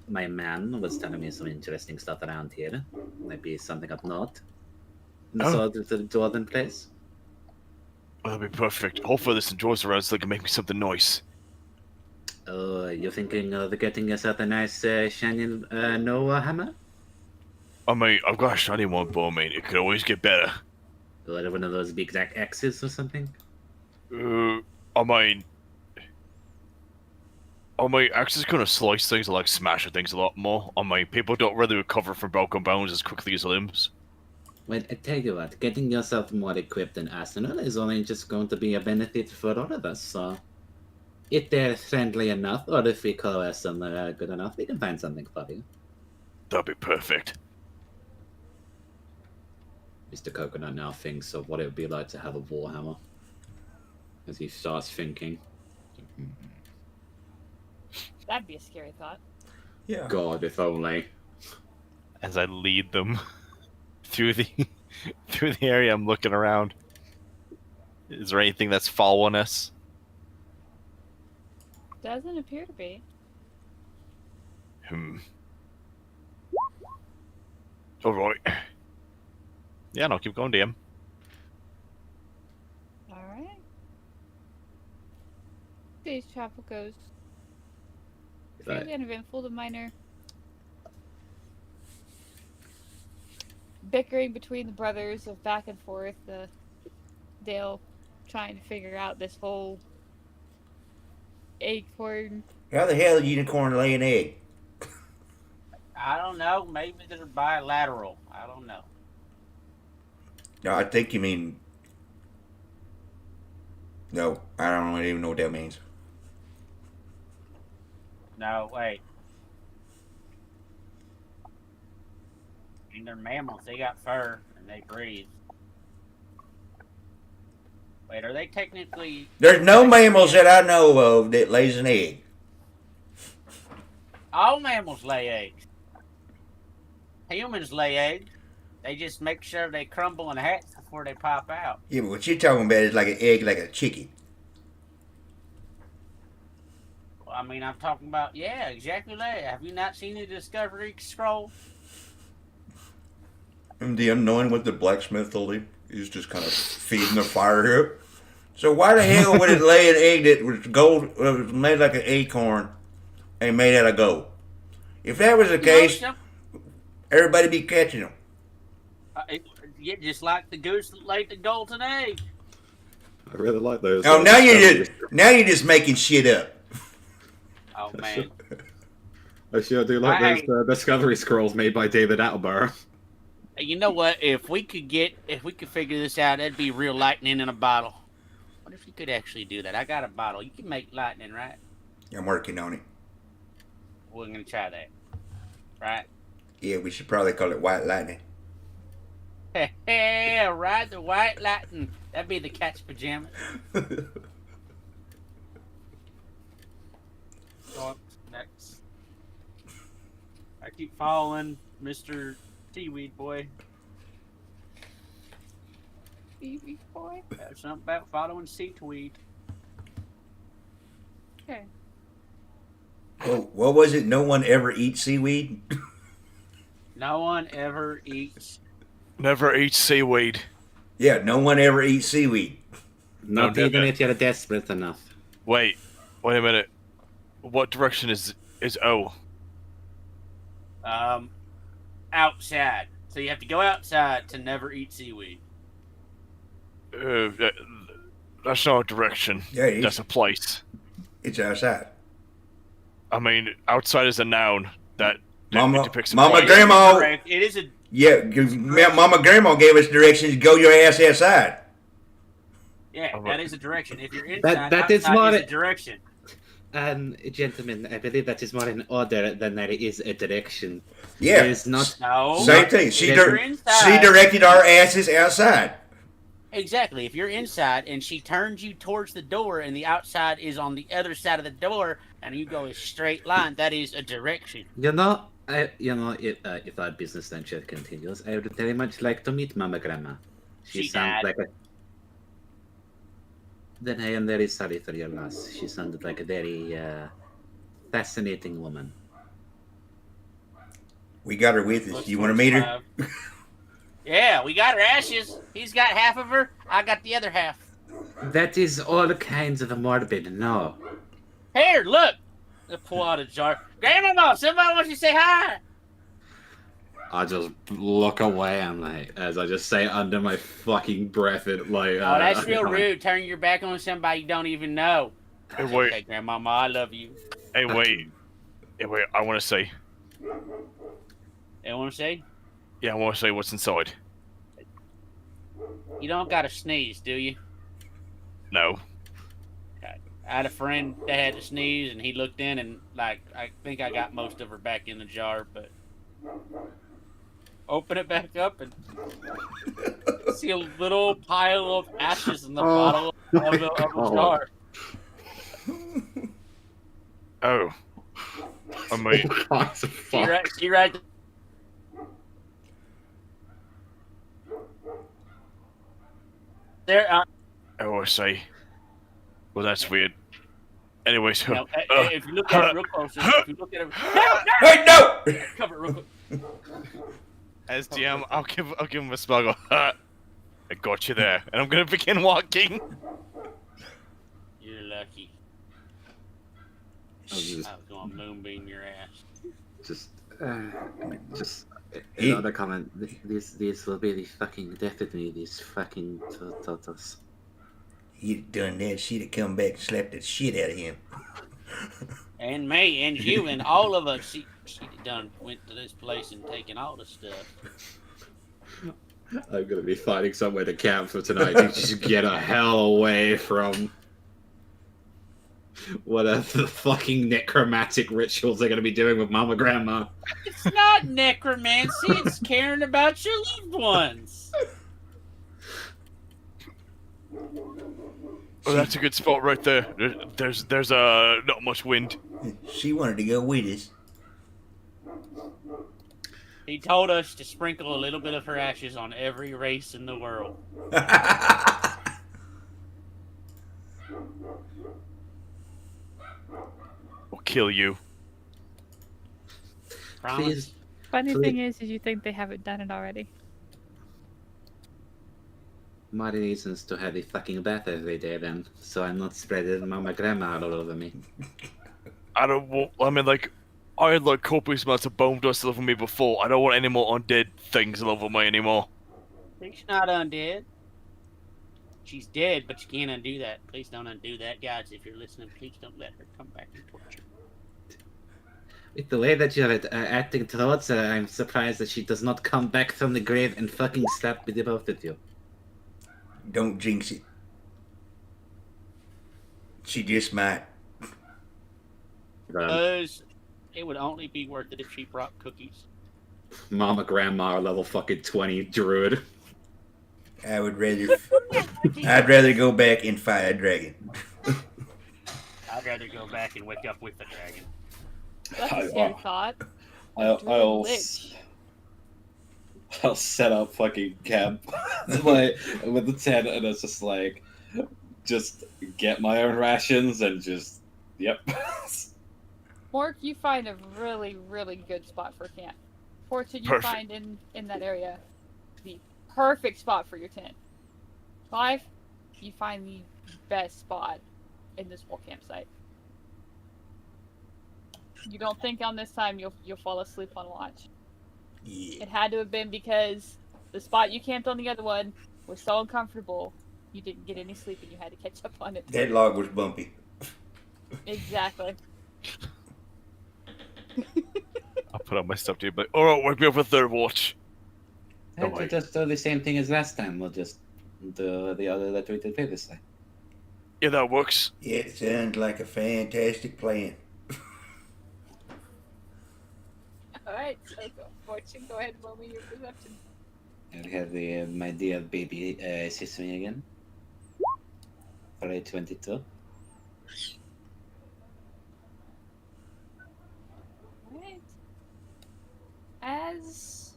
My man was telling me some interesting stuff around here. Maybe something of note. So the Jordan place. That'll be perfect. Hopefully, this enjoys around so they can make me something nice. Oh, you're thinking of getting yourself a nice shiny Noah hammer? I mean, I've got a shiny one, but I mean, it could always get better. Or one of those big Zack X's or something? I mean, axes kind of slice things, like smash things a lot more. I mean, people don't really recover from broken bones as quickly as limbs. Well, I tell you what, getting yourself more equipped in Arsenal is only just going to be a benefit for all of us, so... If they're friendly enough, or if we coerce them good enough, we can find something for you. That'd be perfect. Mr. Coconut now thinks of what it would be like to have a warhammer. As he starts thinking. That'd be a scary thought. Yeah. God, if only. As I lead them through the area, I'm looking around. Is there anything that's following us? Doesn't appear to be. Alright. Yeah, no, keep going, DM. Alright. Day's travel goes fairly uneventful. The minor bickering between the brothers of back and forth. Dale trying to figure out this whole acorn. How the hell did unicorn lay an egg? I don't know. Maybe they're bilateral. I don't know. No, I think you mean. No, I don't even know what that means. No, wait. I mean, they're mammals. They got fur and they breathe. Wait, are they technically... There's no mammals that I know of that lays an egg. All mammals lay eggs. Humans lay eggs. They just make sure they crumble in hatch before they pop out. Yeah, but what you're talking about is like an egg, like a chicken. Well, I mean, I'm talking about, yeah, exactly that. Have you not seen the Discovery Scroll? And the unknowing what the blacksmith told him, he's just kind of feeding the fire here. So why the hell would it lay an egg that was gold, was made like an acorn, and made out of gold? If that was the case, everybody be catching them. Yeah, just like the goose that laid the golden egg. I really like those. Oh, now you're just making shit up. Oh man, I sure do like those Discovery Scrolls made by David Attenborough. You know what? If we could figure this out, that'd be real lightning in a bottle. What if you could actually do that? I got a bottle. You can make lightning, right? I'm working on it. We're gonna try that, right? Yeah, we should probably call it white lightning. Hey, right, the white lightning. That'd be the cat's pajamas. So, next. I keep following Mr. Seaweed Boy. Seaweed boy. There's something about following seaweed. Okay. Oh, what was it? No one ever eats seaweed? No one ever eats. Never eat seaweed. Yeah, no one ever eats seaweed. Not No, even no. if you're desperate enough. Wait a minute. What direction is O? Outside. So you have to go outside to never eat seaweed. That's not a direction. Yeah, it is. That's a place. It's outside. I mean, outside is a noun that Mama, depicts a Mama, place. Grandma. Correct. It is a Yeah, Mama, Grandma gave us directions. Go your ass outside. yeah. That is a direction. If you're inside, that is outside more- is a direction. Gentlemen, I believe that is more an order than that it is a direction. Yeah, It is not. No. same thing. She If you're inside, she directed our asses outside. Exactly. If you're inside and she turns you towards the door and the outside is on the other side of the door and you go a straight line, that is a direction. If our business venture continues, I would very much like to meet Mama Grandma. She sounds died. like a. Then I am very sorry for your loss. She sounded like a very fascinating woman. We got her with us. You want to meet her? Yeah, we got her ashes. He's got half of her. I got the other half. That is all kinds of morbid. No. Here, look. Let's pull out a jar. Grandma, somebody wants you to say hi. I just look away and as I just say under my fucking breath, it Oh, that's real rude. Turning your back on somebody you don't even know. Hey, wait. Okay, Grandmama, I love you. Hey, wait. I want to say. You want to say? Yeah, I want to say what's inside. You don't got to sneeze, do you? No. Okay. I had a friend that had to sneeze, and he looked in, and I think I got most of her back in the jar, but open it back up and see a little pile of ashes in the bottom of the jar. Oh. I mean, She right. There. I want to say. Well, that's weird. Anyways, If you look at it real close, if you look at it, Wait, no! cover it real quick. as DM, I'll give him a smuggle. I got you there, and I'm gonna begin walking. You're lucky. I was going to moonbeam your ass. Another comment. These will be the fucking death of me. These fucking turtles. He'd have done that. She'd have come back and slapped the shit out of him. And me, and you, and all of us. She done went to this place and taken all the stuff. I'm gonna be finding somewhere to camp for tonight to just get a hell away from whatever the fucking necromantic rituals they're gonna be doing with Mama Grandma. It's not necromancy. It's caring about your loved ones. Oh, that's a good spot right there. There's not much wind. She wanted to go with us. He told us to sprinkle a little bit of her ashes on every race in the world. Or kill you. Promise. Please. Funny Please. thing is you think they haven't done it already. More reasons to have a fucking bath every day then, so I'm not spreading mama grandma all over me. I don't want. I mean, like, I had like copious amounts of bone dust all over me before. I don't want any more undead things all over me anymore. She's not undead. She's dead, but you can't undo that. Please don't undo that, guys. If you're listening, please don't let her come back and torture. With the way that you're acting towards her, I'm surprised that she does not come back from the grave and fucking slap with the both of you. Don't jinx it. She just might. Because it would only be worth it if she brought cookies. Mama grandma level fucking 20 druid. I would rather. I'd rather go back and fight a dragon. I'd rather go back and wake up with the dragon. That's a scary thought. I'll set up fucking camp like with the tent, and it's just like, just get my own rations and just, yep. Mork, you find a really, really good spot for camp. Fortune, you Perfect. find in that area the perfect spot for your tent. 5, you find the best spot in this whole campsite. You don't think on this time you'll fall asleep on watch. Yeah. It had to have been because the spot you camped on the other one was so uncomfortable you didn't get any sleep and you had to catch up on it. That log was bumpy. Exactly. I'll put on my stuff to you, but alright, wake me up for third watch. Hey, worry. just do the same thing as last time. We'll just do the other that we did previously. Yeah, that works. Yeah, it sounds like a fantastic plan. Alright, so Fortune, go ahead and roll me your perception. I'll have the my dear baby assist me again. For a 22. Alright. As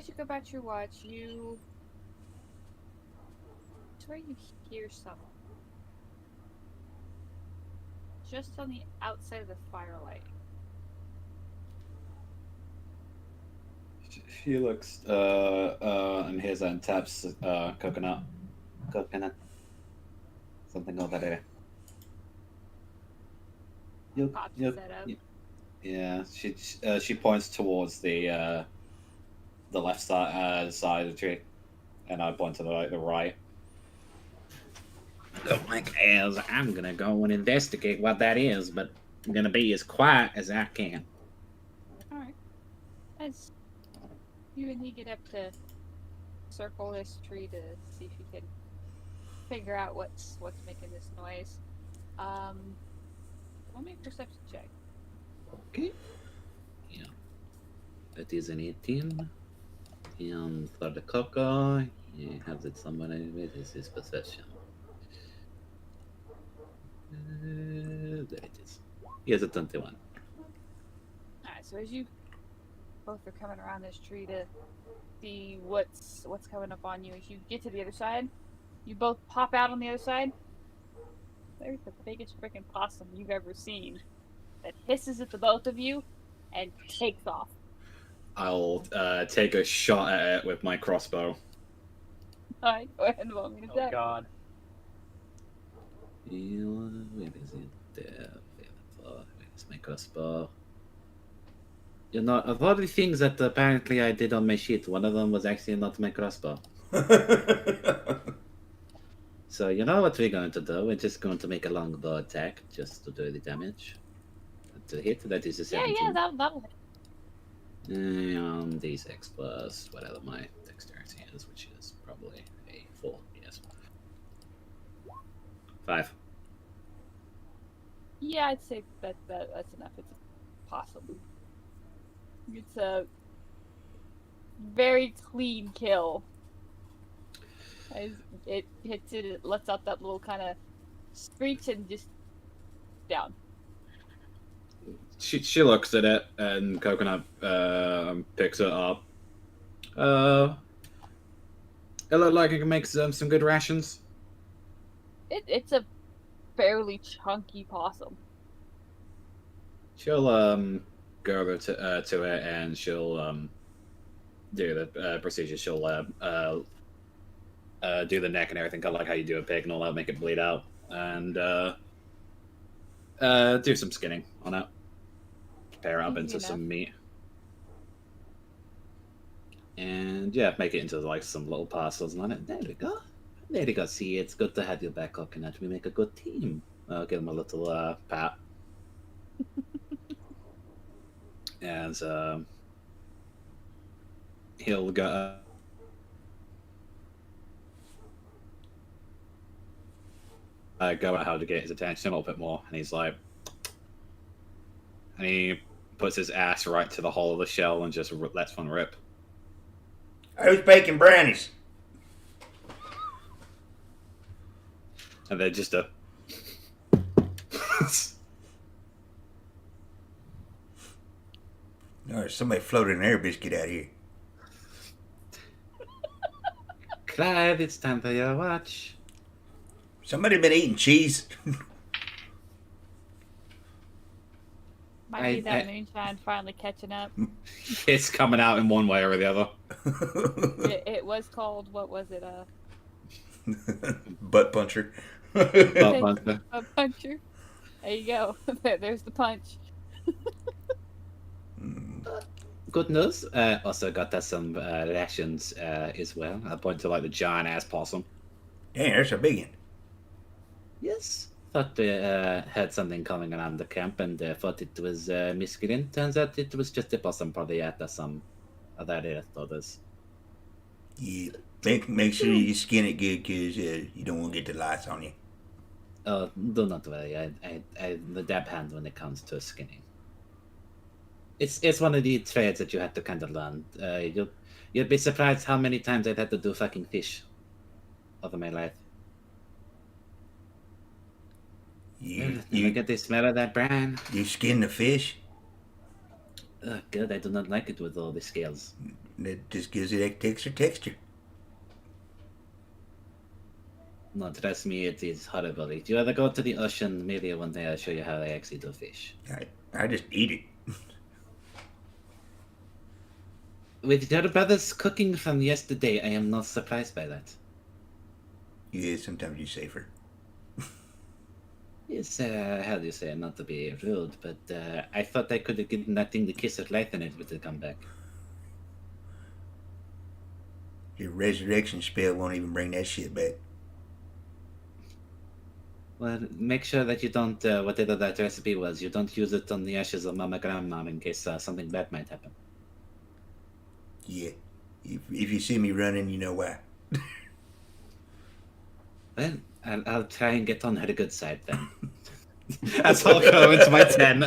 you go back to your watch, you swear you hear something. Just on the outside of the firelight. She looks, and here's and taps, coconut. Coconut. Something over there. You, Pops you, that up. yeah, she points towards the left side of the tree, and I point to the right. Don't like as I'm gonna go and investigate what that is, but I'm gonna be as quiet as I can. Alright. As you and he get up to circle this tree to see if you can figure out what's making this noise. Roll me a perception check. Okay. Yeah. That is an 18. And for the cocoa, he has it somewhere anyway. This is possession. There it is. He has a 21. Alright, so as you both are coming around this tree to see what's coming up on you, as you get to the other side, you both pop out on the other side. There's the biggest freaking possum you've ever seen that hisses at the both of you and takes off. I'll take a shot at it with my crossbow. Alright, go ahead and roll me to Oh attack. god. Where is it? There. Where's my crossbow? You know, of all the things that apparently I did on my sheet, one of them was actually not my crossbow. So you know what we're going to do? We're just going to make a longbow attack just to do the damage. To hit, that is a 17. Yeah, that'll hit. And d6 plus whatever my dexterity is, which is probably a 4, yes. 5. Yeah, I'd say that's enough. It's a possum. It's a very clean kill. As it hits it, it lets out that little kind of screech and just down. She looks at it, and Coconut picks it up. It looked like it can make some good rations. It's a fairly chunky possum. She'll go over to it, and she'll do the procedure. She'll do the neck and everything, kind of like how you do a pig, and all that, make it bleed out, and do some skinning on it. Prepare it up into some meat. And yeah, make it into like some little parcels on it. There we go. There we go. See, it's good to have you back, Coconut. We make a good team. I'll give him a little pat. And he'll go. Go at how to get his attention a little bit more, and he's like, and he puts his ass right to the hole of the shell and just lets one rip. Who's baking brownies? And then just a. No, somebody floated an air biscuit out here. Clive, it's time for your watch. Somebody been eating cheese. Might be that moonshine finally catching up. It's coming out in one way or the other. It was called, what was it? Butt puncher. Butt puncher. A puncher. There you go. There's the punch. Good news. Also got us some rations as well. I point to like the giant ass possum. Dang, that's a big one. Yes. Thought they had something coming around the camp and thought it was miscreant. Turns out it was just a possum, probably at some other others. Yeah, make sure you skin it good, because you don't want to get the lice on you. Oh, do not worry. I'm the dab hand when it comes to skinning. It's one of the trades that you have to kind of learn. You'd be surprised how many times I've had to do fucking fish over my life. You get the smell of that brine? You skin the fish? Oh, good. I do not like it with all the scales. That just gives it extra texture. No, trust me, it is horrible. If you ever go to the ocean, maybe one day I'll show you how I actually do fish. I just eat it. With your brother's cooking from yesterday, I am not surprised by that. Yeah, sometimes you're safer. Yes, how do you say, not to be rude, but I thought I could have given that thing the kiss of life and it would have come back. Your resurrection spell won't even bring that shit back. Well, make sure that you don't, whatever that recipe was, you don't use it on the ashes of Mama Grandma in case something bad might happen. Yeah. If you see me running, you know why. Well, I'll try and get on her good side then. That's all go into my 10.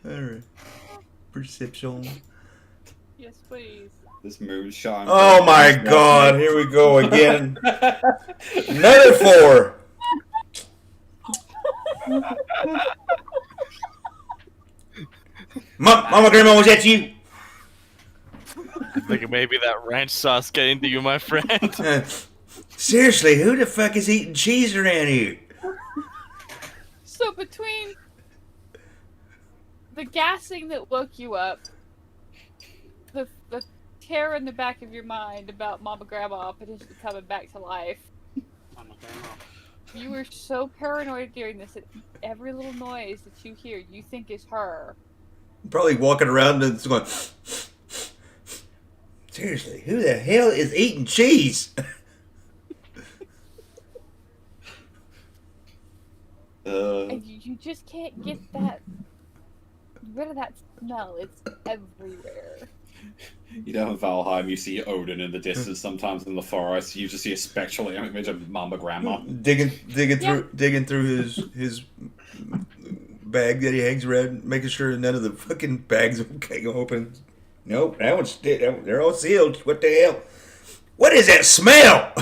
Alright. Perception. Yes, please. This moonshine. Oh my god, here we go again. Another 4. Mama, Grandma, was that you? I think maybe that ranch sauce got into you, my friend. Seriously, who the fuck is eating cheese around here? So between the gassing that woke you up, the terror in the back of your mind about Mama Grandma potentially coming back to life, Mama Grandma. you were so paranoid during this that every little noise that you hear, you think is her. Probably walking around and it's going, seriously, who the hell is eating cheese? And you just can't get rid of that smell. It's everywhere. You know, in Valheim, you see Odin in the distance. Sometimes in the forest, you just see a spectral image of Mama Grandma. digging through his bag that he hangs around, making sure none of the fucking bags are open. Nope, that one's they're all sealed. What the hell? What is that smell?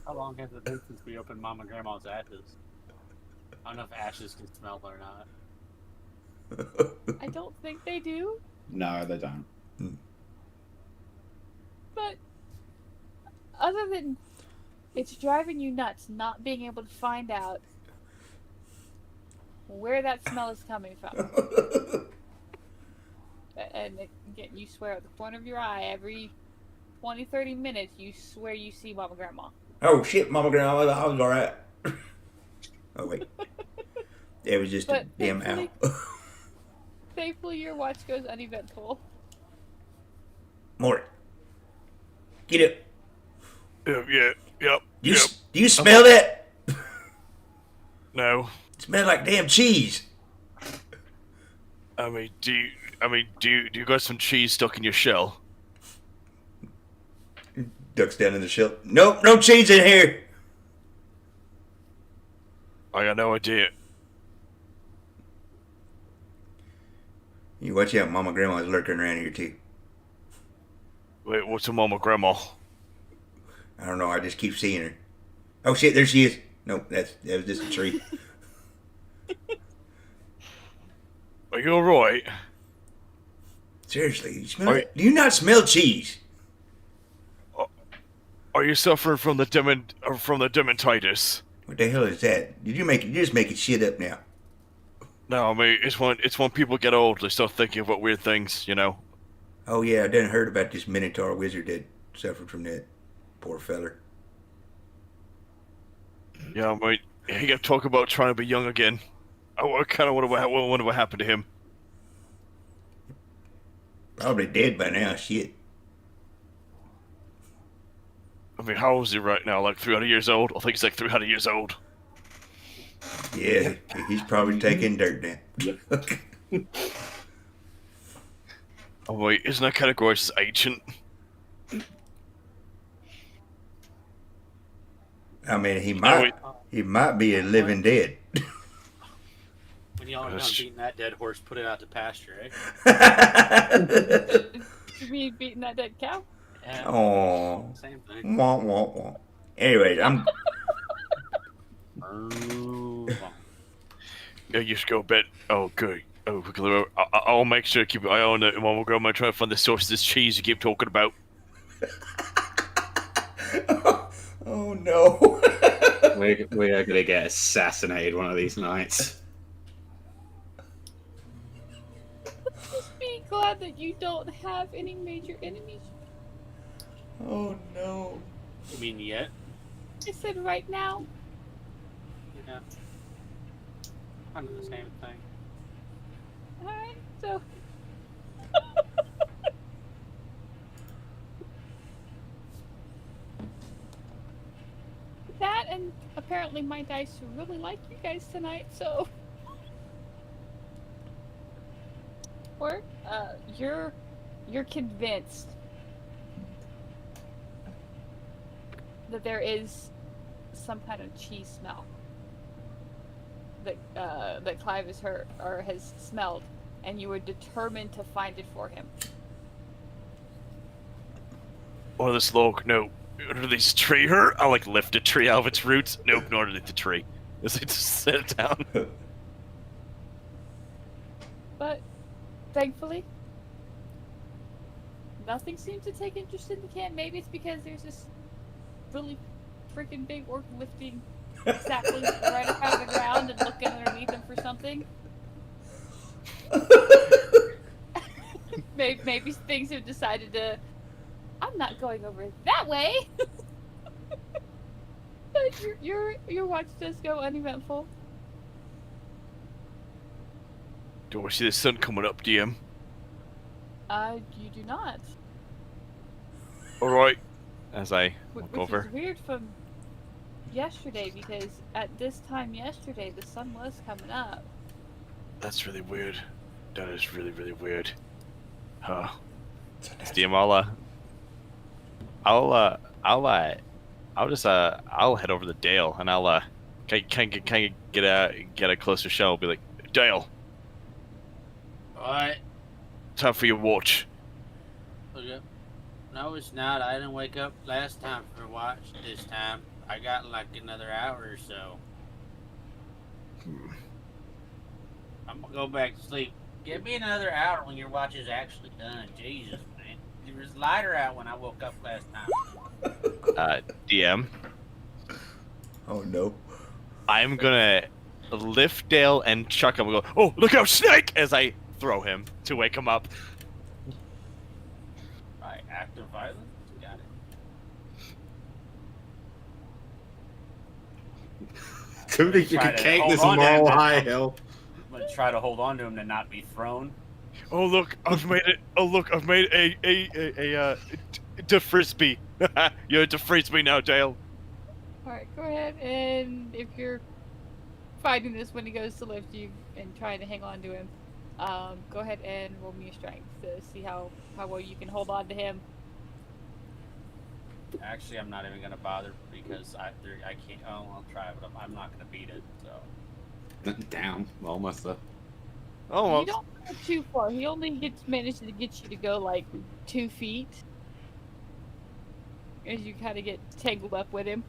How long long has it been since we opened Mama and Grandma's ashes? I don't know if ashes can smell or not. I don't think they do, No, they don't. but other than it's driving you nuts not being able to find out where that smell is coming from. And again, you swear at the corner of your eye every 20, 30 minutes, you swear you see Mama Grandma. Oh shit, Mama Grandma, I was alright. Oh wait. It was just a But damn owl. Thankfully, your watch goes uneventful. Mort. Get up. Yep. Do you smell that? No. It smells like damn cheese. I mean, do you got some cheese stuck in your shell? Ducks down in the shell. Nope, no cheese in here. I got no idea. You watch out, Mama Grandma's lurking around here too. Wait, what's a Mama Grandma? I don't know, I just keep seeing her. Oh shit, there she is. Nope, that was just a tree. Are you alright? Seriously, you smell it? Do you not smell cheese? Are you suffering from the dementitis? What the hell is that? You're just making shit up now. No, I mean it's when people get old they start thinking about weird things, you know. Oh yeah, I done heard about this Minotaur wizard that suffered from that. Poor feller. Yeah, I mean he kept talking about trying to be young again. I kind of wonder what happened to him. Probably dead by now, shit. I mean, how old is he right now? Like 300 years old? I think he's like 300 years old. Yeah, he's probably taking dirt now. Oh wait, isn't that categorized as ancient? I mean, he might be a living dead. When y'all are done beating that dead horse, put it out to pasture, eh? You mean beating that dead cow? Yeah, Oh. same thing. Wah, wah, wah. Anyways, Yeah, you should go to bed. Oh, good. Oh, I'll make sure to keep an eye on it. Mama Grandma trying to find the source of this cheese you keep talking about. oh no. We are gonna get assassinated one of these nights. Just be glad that you don't have any major enemies. Oh no. You mean yet? I said right now. Yeah. Kind of the same thing. Alright, so. That and apparently my dice really like you guys tonight, so. Or, you're convinced that there is some kind of cheese smell that Clive has heard or has smelled, and you were determined to find it for him. Or this log, no. Under this tree here? I like lift a tree out of its roots. Nope, not underneath the tree. Just set it down. But thankfully, nothing seems to take interest in the camp. Maybe it's because there's this really freaking big orc lifting saplings right up out of the ground and looking underneath them for something. Maybe things have decided to. I'm not going over that way. But your watch does go uneventful. Do I see the sun coming up, DM? You do not. Alright. As I Which walk over. is weird from yesterday, because at this time yesterday the sun was coming up. That's really weird. That is really, really weird. Huh. DM, I'll head over to Dale and I'll can get a closer shot. I'll be like, Dale, What? time for your watch. Okay. No, it's not. I didn't wake up last time for watch this time. I got like another hour or so. I'm gonna go back to sleep. Give me another hour when your watch is actually done. Jesus, man. There was lighter out when I woke up last time. DM, Oh no. I'm gonna lift Dale and chuck him and go, oh, look out, snake! As I throw him to wake him up. By act of violence? Got it. Don't think you Try can to cake hold this on to moral him. high hill. I'm gonna try to hold on to him to not be thrown. Oh look, I've made it. Oh look, I've made a frisbee. You're into frisbee now, Dale. Alright, go ahead, and if you're fighting this when he goes to lift you and trying to hang on to him, go ahead and roll me your strength to see how well you can hold on to him. Actually, I'm not even gonna bother because I can't. Oh, I'll try, but I'm not gonna beat it. So. Damn, almost there. Oh, You don't go too far. He only manages to get you to go like 2 feet as you kind of get tangled up with him.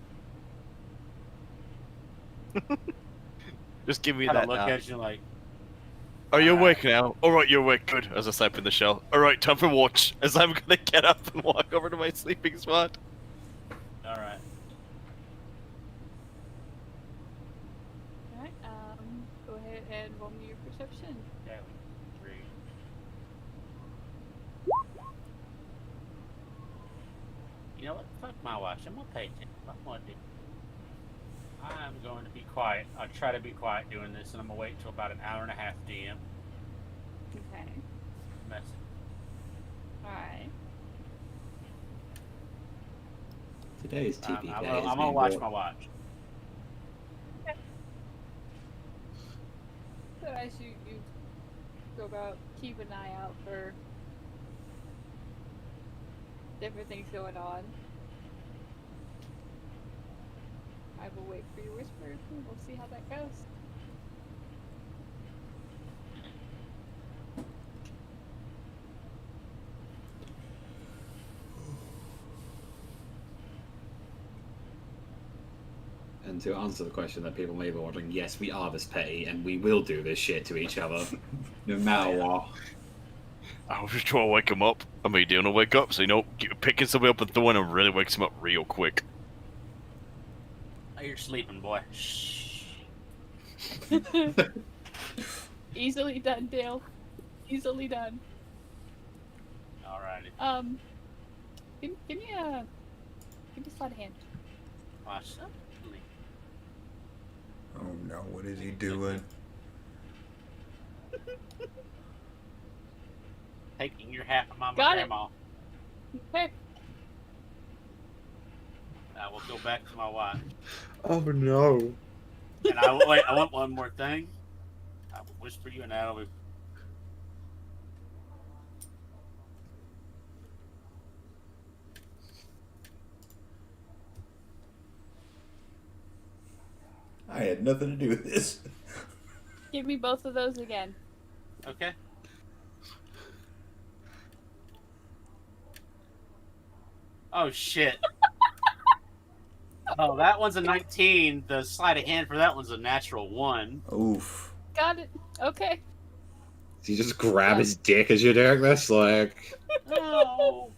just give me Kind of that. look Now. at you like. Are you awake now? All right, you're awake. Good. As I slap in the shell. All right, time for watch. As I'm gonna get up and walk over to my sleeping spot. All right. Alright, go ahead and roll me your perception. Yeah, 3. You know what? Fuck my watch. I'm gonna pay attention. I'm going to be quiet. I'll try to be quiet doing this, and I'm gonna wait till about an hour and a half DM. Okay. Message. Alright. Today's TV I'm day. gonna watch my watch. So as you go about, keep an eye out for different things going on. I will wait for your whisper and we'll see how that goes. And to answer the question that people may be wondering, yes, we are this petty, and we will do this shit to each other, no matter what. I was just trying to wake him up. I mean, doing a wake up, so picking somebody up and throwing him really wakes him up real quick. Oh, you're sleeping, boy. Shh. Easily done, Dale. Easily done. Alrighty. Give me a sleight of hand. Watch something. Oh no, what is he doing? Taking your hat from my Got it. grandma. Okay. I will go back to my watch. Oh no. And I will, wait, I want one more thing. I will whisper you, and that'll be. I had nothing to do with this. Give me both of those again. Okay. Oh shit. Oh, that one's a 19. The sleight of hand for that one's a natural 1. Oof. Got it. Okay. Do you just grab his dick as you're doing this? Like. No.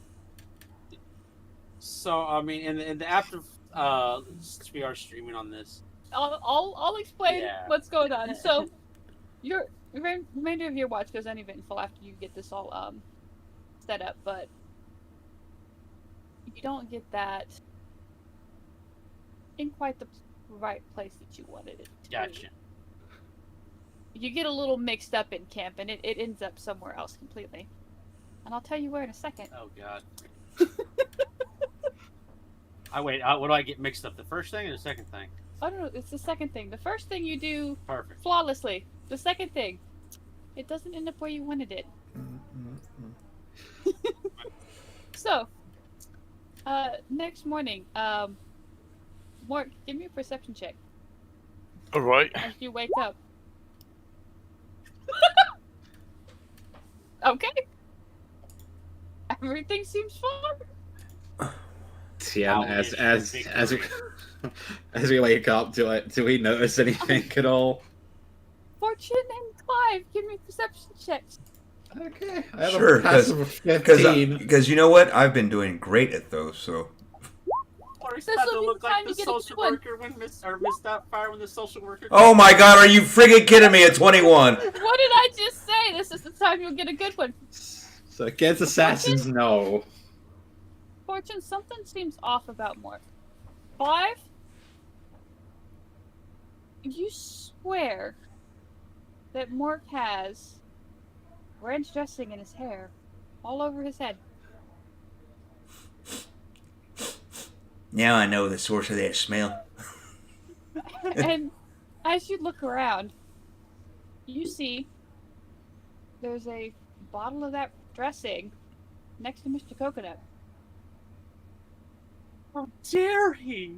So I mean, in the after since we are streaming on this. I'll explain Yeah. what's going on. So, your remainder of your watch goes uneventful after you get this all set up, but you don't get that in quite the right place that you wanted it to Gotcha. be. You get a little mixed up in camp, and it ends up somewhere else completely. And I'll tell you where in a second. Oh god. Wait. What do I get mixed up? The first thing or the second thing? Oh no, it's the second thing. The first thing you do Perfect. flawlessly. The second thing, it doesn't end up where you wanted it. So, next morning, Mark, give me a perception check All right. as you wake up. Okay. Everything seems fine. Yeah, as As we wake up, do we notice anything at all? Fortune and Clive, give me perception checks. Okay, I have Sure, a passive of 15. because you know what? I've been doing great at those, so. Or he's This about will to be look the time like the you get a good social one. worker when Miss Doubtfire when the social worker. Oh my god, are you friggin' kidding me at 21? What did I just say? This is the time you'll get a good one. So against assassins, no. Fortune, something seems off about Morph. Clive? You swear that Morph has ranch dressing in his hair all over his head. Now I know the source of that smell. And as you look around, you see there's a bottle of that dressing next to Mr. Coconut. How dare he?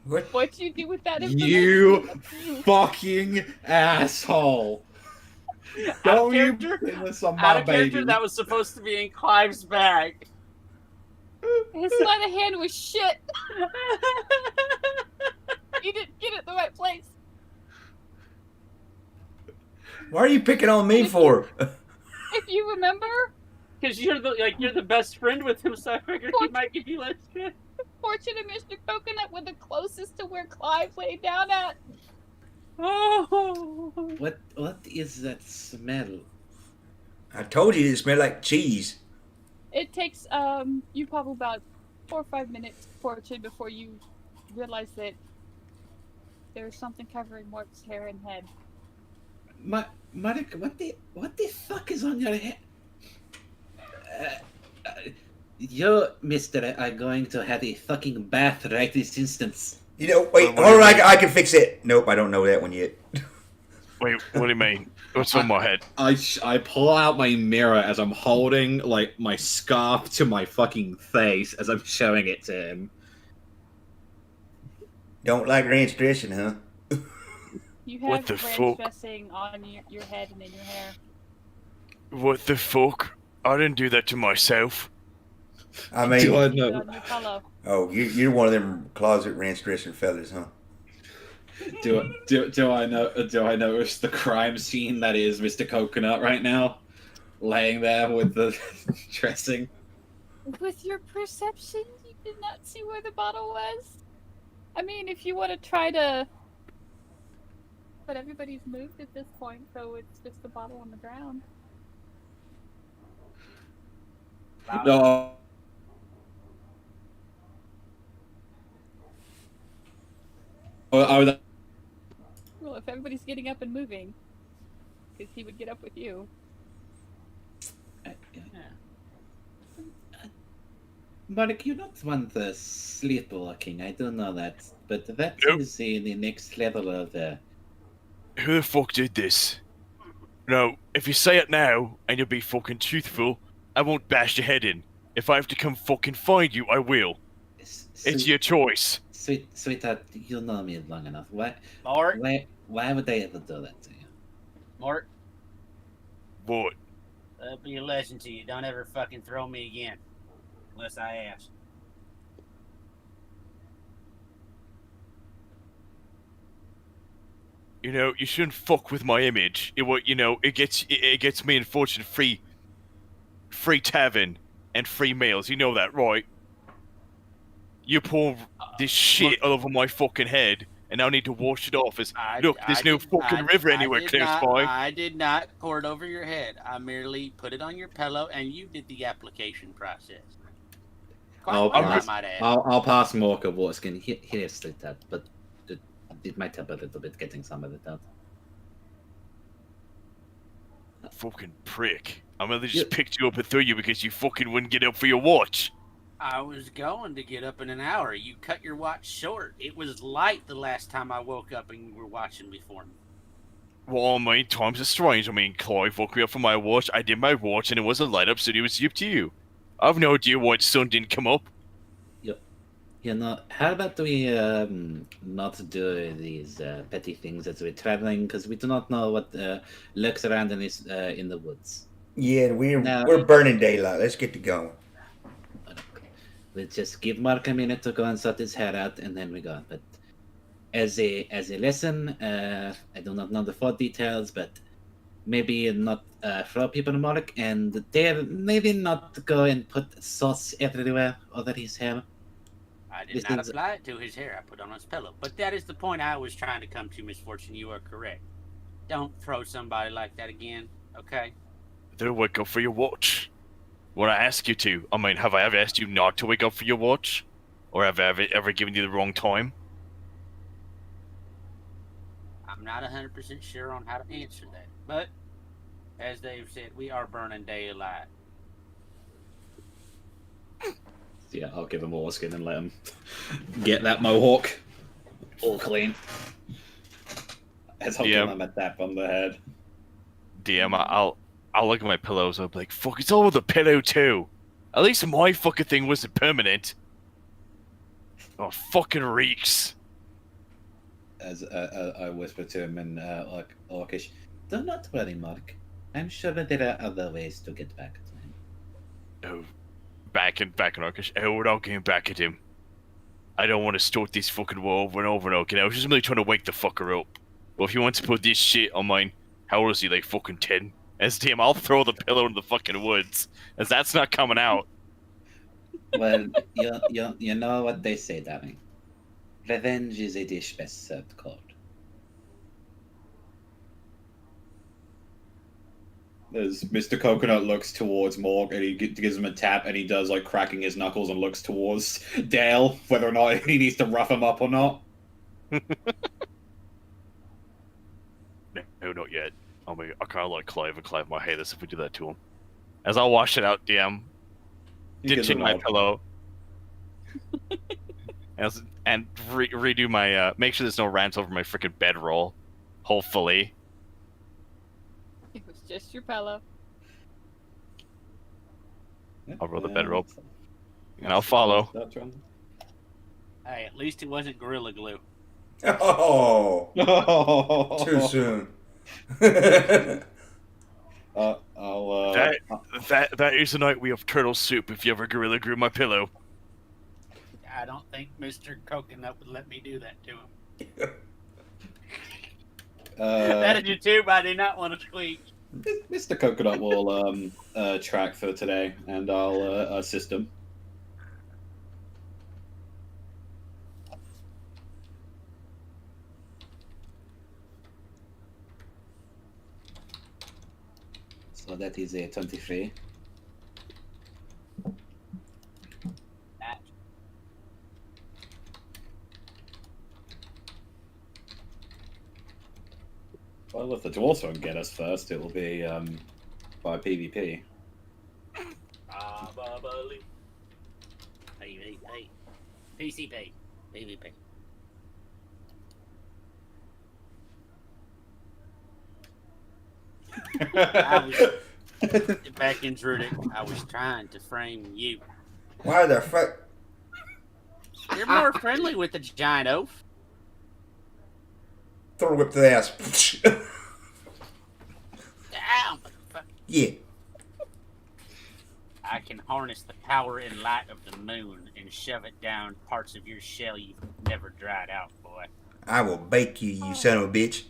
What? What'd you do with that information? You That's you. fucking asshole! Out Don't of you character, put this on out my of character, baby. that was supposed to be in Clive's bag. His sleight of hand was shit. You didn't get it in the right place. Why are you picking on me for? If you remember, Because you're the best friend with him, so I figured he might give you less shit. Fortune and Mr. Coconut were the closest to where Clive lay down at. Oh. What is that smell? I told you it smelled like cheese. It takes you probably about 4 or 5 minutes, Fortune, before you realize that there's something covering Mort's hair and head. Mark, what the fuck is on your head? You, mister, are going to have a fucking bath right this instant. You know, wait, What do hold you on, mean? I can fix it. Nope, I don't know that one yet. Wait, what do you mean? What's on my head? I pull out my mirror as I'm holding like my scarf to my fucking face as I'm showing it to him. Don't like ranch dressing, huh? You What have the ranch fuck? dressing on your head and in your hair. What the fuck? I didn't do that to myself. I Do mean, I Keep it know? on your pillow. oh, you're one of them closet ranch dressing fellas, huh? Do I know? Do I notice the crime scene that is Mr. Coconut right now, laying there with the dressing? With your perception, you did not see where the bottle was? I mean, if you want to try to... But everybody's moved at this point, so it's just the bottle on the ground. No. I was. Well, if everybody's getting up and moving, because he would get up with you. Mark, you're not one for sleepwalking, I do know that. But that Nope. is the next level of Who the fuck did this? No, if you say it now and you'll be fucking truthful, I won't bash your head in. If I have to come fucking find you, I will. It's your choice. Sweetheart, you know me long enough. Mort, Why would they ever do that to you? Mort, What? that'll be a lesson to you. Don't ever fucking throw me again. Unless I ask. You know, you shouldn't fuck with my image. It gets me and Fortune free tavern and free meals. You know that, right? You pour this shit all over my fucking head, and I need to wash it off. Look, there's no fucking river anywhere close by. I did not pour it over your head. I merely put it on your pillow, and you did the application process. Quite I'll well, I pass. might add. I'll pass Morka Warskin. Here's sweetheart, but it might help a little bit getting some of it out. Fucking prick. I'm gonna just Yeah. picked you up and threw you because you fucking wouldn't get up for your watch. I was going to get up in an hour. You cut your watch short. It was light the last time I woke up and you were watching before me. Well, I mean, times are strange. I mean, Clive woke me up for my watch. I did my watch, and it wasn't light up, so it was up to you. I've no idea why the sun didn't come up. You know, how about we not do these petty things as we're traveling, because we do not know what lurks around in in the woods. Yeah, Now- we're burning daylight. Let's get to going. We'll just give Mark a minute to go and sort his hair out, and then we go. But as a lesson, I do not know the full details, but maybe not throw people Mark, and there maybe not go and put sauce everywhere over his hair. I did This not is- apply it to his hair. I put on his pillow. But that is the point I was trying to come to, Misfortune. You are correct. Don't throw somebody like that again, okay? Don't wake up for your watch. When I ask you to, I mean, have I ever asked you not to wake up for your watch? Or have I ever given you the wrong time? I'm not 100% sure on how to answer that. But, as they've said, we are burning daylight. Yeah, I'll give him all skin and let him get that mohawk all clean. As I'll give him a tap on the head. DM, I'll look at my pillows. I'll be like, fuck, it's all with the pillow too. At least my fucking thing wasn't permanent. Oh, fucking reeks. As I whisper to him in like Orcish, Do not worry, Mark. I'm sure that there are other ways to get back to him. Oh, back in Orcish. Oh, we're not getting back at him. I don't want to start this fucking war over and over and over again. I was just really trying to wake the fucker up. Well, if you want to put this shit on mine, how old is he? Like fucking 10? As DM, I'll throw the pillow in the fucking woods, as that's not coming out. Well, you know what they say, darling. Revenge is a dish best served cold. as Mr. Coconut looks towards Morg and he gives him a tap and he does like cracking his knuckles and looks towards Dale, whether or not he needs to rough him up or not. No, not yet. I mean, I kind of like Clive, and Clive might hate us if we do that to him. As I'll wash it out, DM, He gives ditching a my nod. pillow, and redo my, make sure there's no rants over my freaking bedroll, hopefully. It was just your pillow. I'll roll the bedroll, and I'll follow. Hey, at least it wasn't Gorilla Glue. Oh, Oh, too soon. That is the night we have turtle soup if you ever gorilla grew my pillow. I don't think Mr. Coconut would let me do that to him. That is your tube. I do not want to squeak. Mr. Coconut will track for today, and I'll assist him. So that is a 23. Well, if the dwarves won't get us first, it will be by PvP. Probably. PvP. PCP. PvP. I was back in Druidic. I was trying to frame you. Why the fuck? You're more friendly with the giant oaf. Throw whip to the ass. Damn. Yeah. I can harness the power and light of the moon and shove it down parts of your shell you've never dried out, boy. I will bake you, you son of a bitch.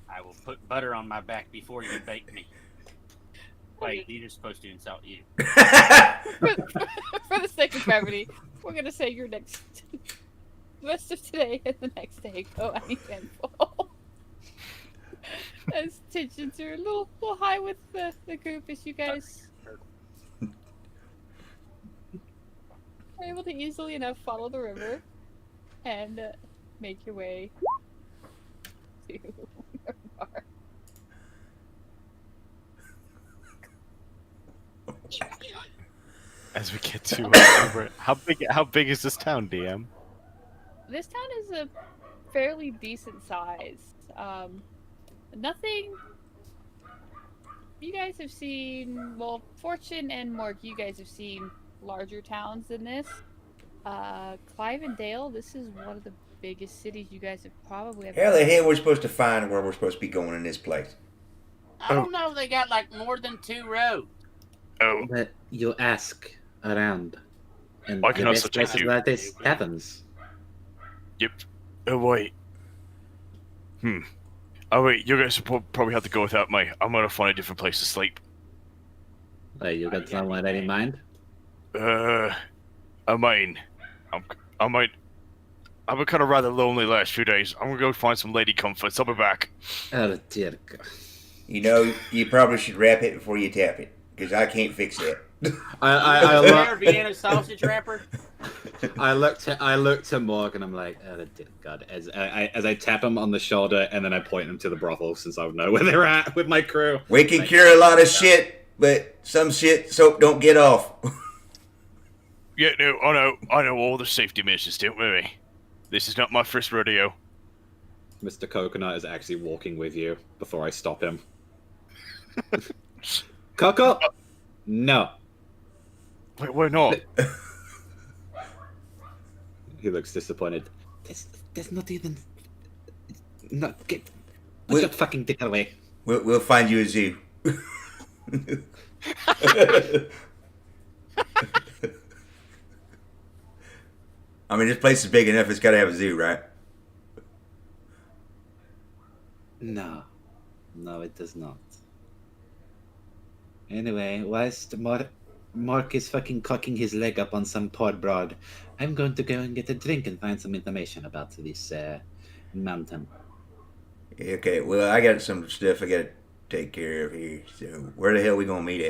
I will put butter on my back before you bake me. Wait, these are supposed to insult you. For the sake of brevity, we're gonna say your next rest of today and the next day go uneventful. As tensions are a little high with the group as you guys are able to easily enough follow the river and make your way to your bar. As we get to how big is this town, DM? This town is a fairly decent size. Nothing. You guys have seen, well, Fortune and Morg, you guys have seen larger towns than this. Clive and Dale, this is one of the biggest cities you guys have probably ever. How the hell we're supposed to find where we're supposed to be going in this place? I don't know. They got like more than 2 roads. Oh, But you ask around. And I the can also best take places you. like this, taverns. Yep. Oh wait. Oh wait, you guys will probably have to go without me. I'm gonna find a different place to sleep. You got someone that in mind? I mean, I might. I've been kind of rather lonely the last few days. I'm gonna go find some lady comforts. I'll be back. Oh dear God. You know, you probably should wrap it before you tap it, because I can't fix that. I Is there look, a Vienna sausage wrapper? I look to Morg and I'm like, oh dear God, as I tap him on the shoulder and then I point him to the brothel since I know where they're at with my crew. We can cure a lot of shit, but some shit soap don't get off. Yeah, no, I know all the safety measures. Don't worry. This is not my first rodeo. Mr. Coconut is actually walking with you before I stop him. Coco? No. Wait, why not? He looks disappointed. There's not even. No, put your fucking dick away. We'll find you a zoo. I mean, this place is big enough. It's got to have a zoo, right? No, it does not. Anyway, whilst Mark is fucking cocking his leg up on some poor broad, I'm going to go and get a drink and find some information about this mountain. Okay, well, I got some stuff I got to take care of here. So, where the hell we gonna meet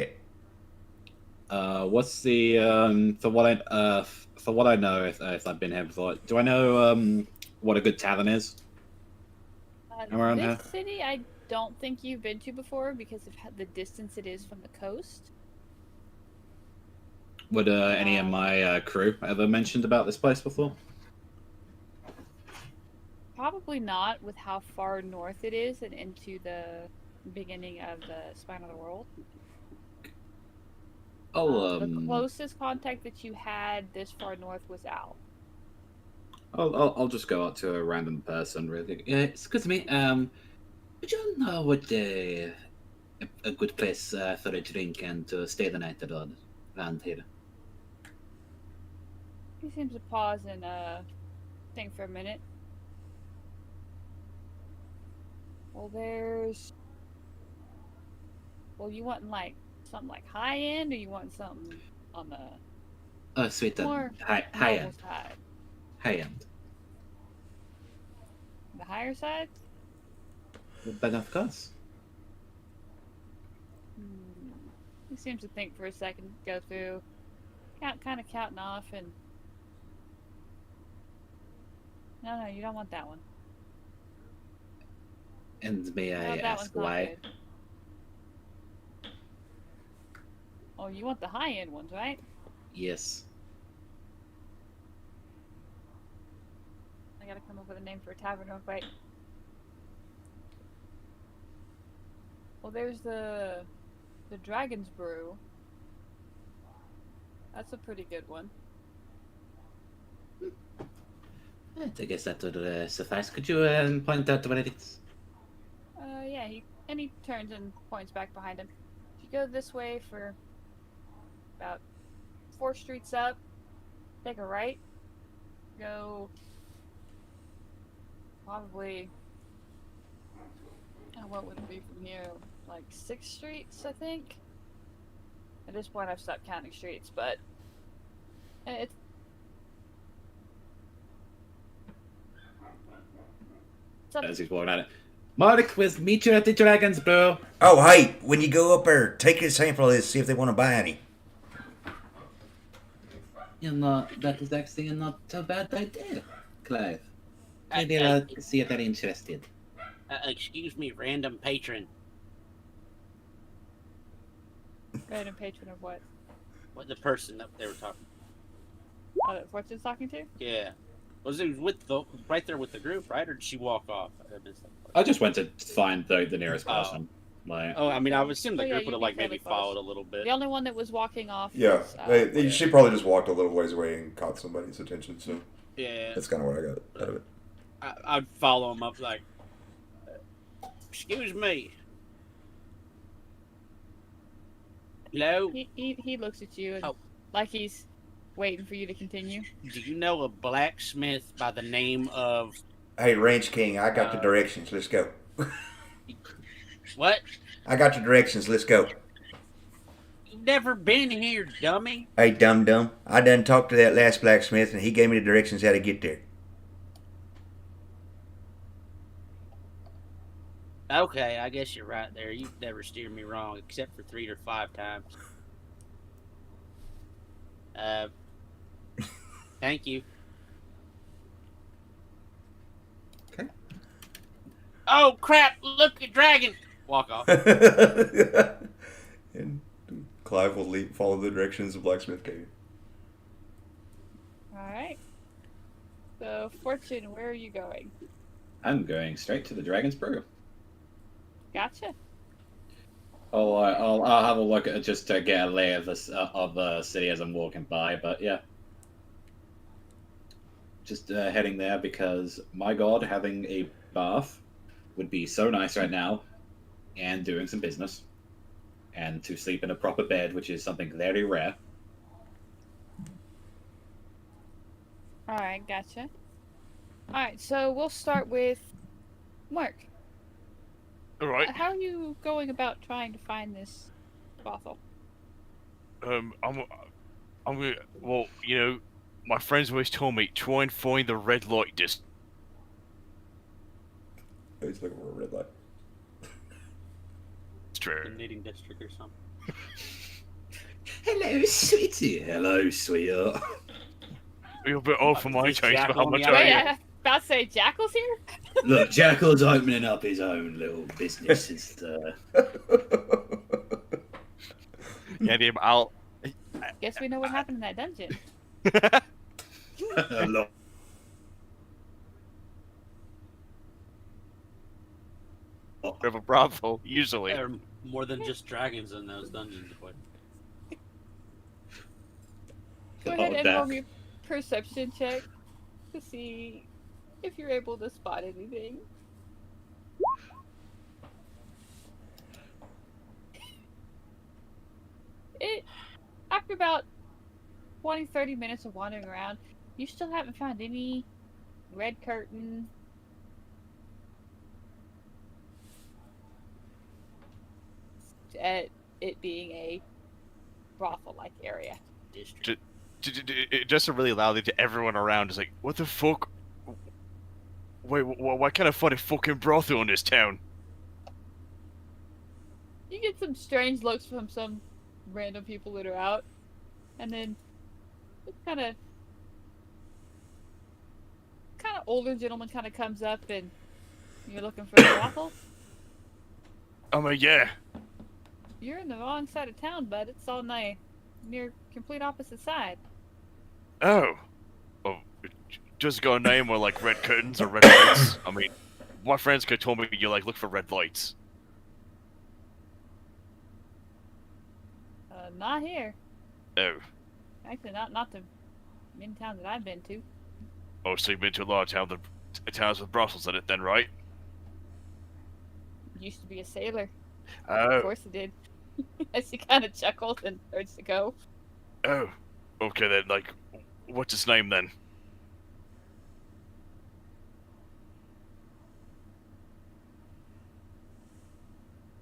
at? What's the for what I know, if I've been here before, do I know what a good tavern is? Around This here? city, I don't think you've been to before because of the distance it is from the coast. Would any of my crew ever mentioned about this place before? Probably not with how far north it is and into the beginning of the spine of the world. The closest contact that you had this far north was Al. I'll just go up to a random person, really. Excuse me, would you know what a good place for a drink and to stay the night around here? He seems to pause and think for a minute. Well, you want like something like high end, or you want something on the Sweet more high normal end. side? High end. The higher side? But of course. He seems to think for a second, go through, kind of counting off, and no, you don't want that one. And may I That ask one's not why? good. Oh, you want the high end ones, right? Yes. I gotta come up with a name for a tavern real quick. Well, there's the Dragon's Brew. That's a pretty good one. I guess that would suffice. Could you point out what it is? Yeah, he turns and points back behind him. If you go this way for about 4 streets up, take a right, go probably, what would it be from here? Like 6 streets, I think? At this point, I've stopped counting streets, but it's As he's walking at it. Mark, we'll meet you at the Dragon's Brew. Oh, hey, when you go up there, take a sample of this, see if they want to buy any. You know, that is actually not a bad idea, Clive. Maybe I'll see if they're interested. Excuse me, random patron. random patron of what? What the person that they were talking? That Fortune's talking to? Yeah. Was it right there with the group, right? Or did she walk off? I just went to find the nearest person. I mean, I would assume the Oh, yeah, group would you'd have be like fairly maybe close. followed a little bit. The only one that was walking off Yeah, was, she probably just walked a little ways away and caught somebody's attention, so Yeah. that's kind of what I got out of it. I'd follow him up like, excuse me. Hello? He looks at you and Oh. Like he's waiting for you to continue. Do you know a blacksmith by the name of Hey, Ranch King, I got the directions. Let's go. what? I got the directions. Let's go. You've never been here, dummy. Hey, dum. I done talked to that last blacksmith, and he gave me the directions how to get there. Okay, I guess you're right there. You've never steered me wrong, except for 3 or 5 times. Thank you. Okay. Oh crap! Look at dragon. Walk off. And Clive will follow the directions the blacksmith gave you. Alright. So, Fortune, where are you going? I'm going straight to the Dragon's Brew. Gotcha. I'll have a look at it just to get a lay of the city as I'm walking by. But yeah, just heading there because my God, having a bath would be so nice right now, and doing some business, and to sleep in a proper bed, which is something very rare. Alright, gotcha. Alright, so we'll start with Mark. All right. How are you going about trying to find this brothel? I'm gonna. Well, you know, my friends always told me try and find the red light district. Oh, he's looking for a red light. The knitting district or something. Hello, sweetie. Hello, sweetheart. You're a bit old for my Is taste, but Jackal I'm on gonna the tell Wait, you. I was about to say Jackal's here? Look, Jackal's opening up his own little business. It's Yeah, damn, I'll. Guess we know what happened in that dungeon. a lot. Of a brothel, usually. There are more than just dragons in those dungeons, but Go ahead and roll me a perception check to see if you're able to spot anything. After about 20, 30 minutes of wandering around, you still haven't found any red curtain. At it being a brothel-like area. district. Just really loudly to everyone around is like, what the fuck? Wait, why can't I find a fucking brothel in this town? You get some strange looks from some random people that are out, and then kind of older gentleman kind of comes up, and you're looking for a brothel. I mean, yeah. You're in the wrong side of town, bud. It's on the near complete opposite side. Oh. Well, just got a name with like red curtains or red lights. I mean, my friends could have told me you like look for red lights. Not here. Oh. Actually, not the many towns that I've been to. Oh, so you've been to a lot of towns with brothels in it then, right? Used to be a sailor. Oh. Of course it did. As he kind of chuckles and starts to go. Oh. Okay then, like, what's his name then?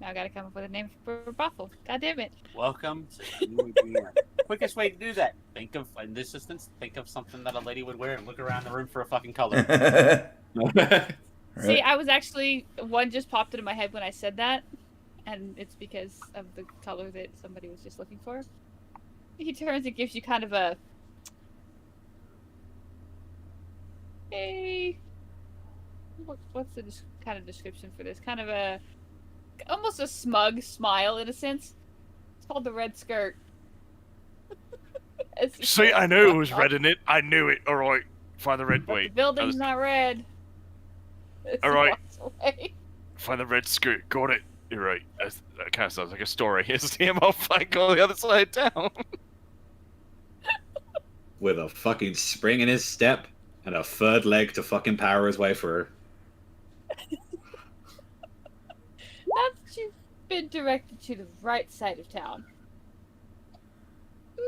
Now I gotta come up with a name for a brothel. God damn it. Welcome to the new GM. Quickest way to do that: think of, in this instance, think of something that a lady would wear and look around the room for a fucking color. See, I was actually, one just popped into my head when I said that, and it's because of the color that somebody was just looking for. He turns and gives you kind of a... What's the kind of description for this? Kind of a... almost a smug smile, in a sense. It's called the red skirt. See, I knew it was red in it. I knew it. Alright. Find the red But way. the building's not red. All right. Away. Find the red skirt. Got it. You're right. That kind of sounds like a story. It's him off fight on the other side of town. With a fucking spring in his step and a third leg to fucking power his way through. Now that you've been directed to the right side of town,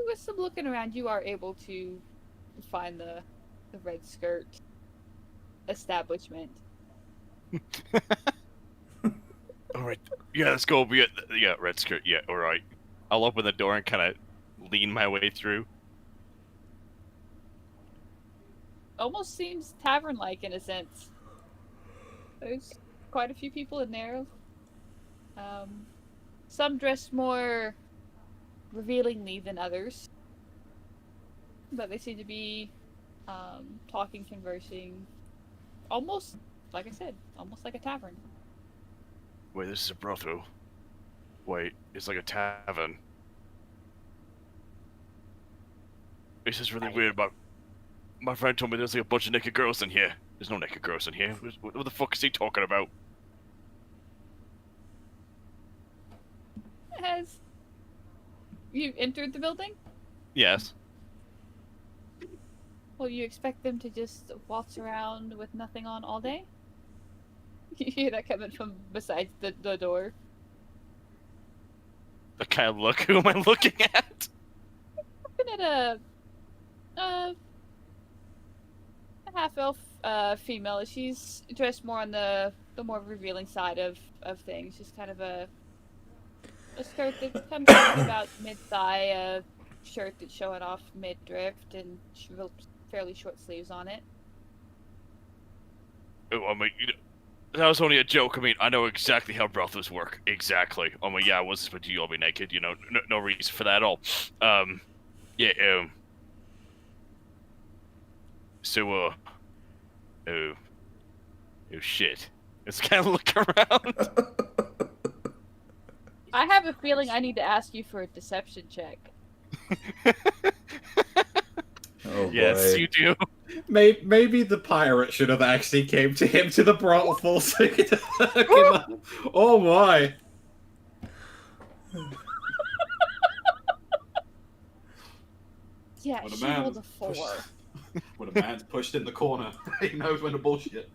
with some looking around, you are able to find the red skirt establishment. Alright. Yeah, let's go. Yeah, red skirt. Yeah, alright. I'll open the door and kind of lean my way through. Almost seems tavern-like in a sense. There's quite a few people in there. Some dressed more revealingly than others. But they seem to be talking, conversing. Almost, like I said, almost like a tavern. Wait, this is a brothel. Wait, it's like a tavern. This is really weird, but my friend told me there's like a bunch of naked girls in here. There's no naked girls in here. What the fuck is he talking about? Has you entered the building? Yes. Well, you expect them to just waltz around with nothing on all day? You hear that coming from besides the door. The kind of look. Who am I looking at? Looking at a half-elf female. She's dressed more on the more revealing side of things. Just kind of a skirt that comes down about mid-thigh, a shirt that's showing off mid-drift, and fairly short sleeves on it. Oh, I mean, that was only a joke. I mean, I know exactly how brothels work. Exactly. I mean, yeah, I wasn't supposed to all be naked. You know, no reason for that at all. Yeah. So, oh shit. Let's kind of look around. I have a feeling I need to ask you for a deception check. Oh, Yes, boy. you do. Maybe the pirate should have actually came to him to the brothel so he could hook him up. Oh my! Yeah, When a she man rolled a 4. When a man's pushed in the corner, he knows when to bullshit.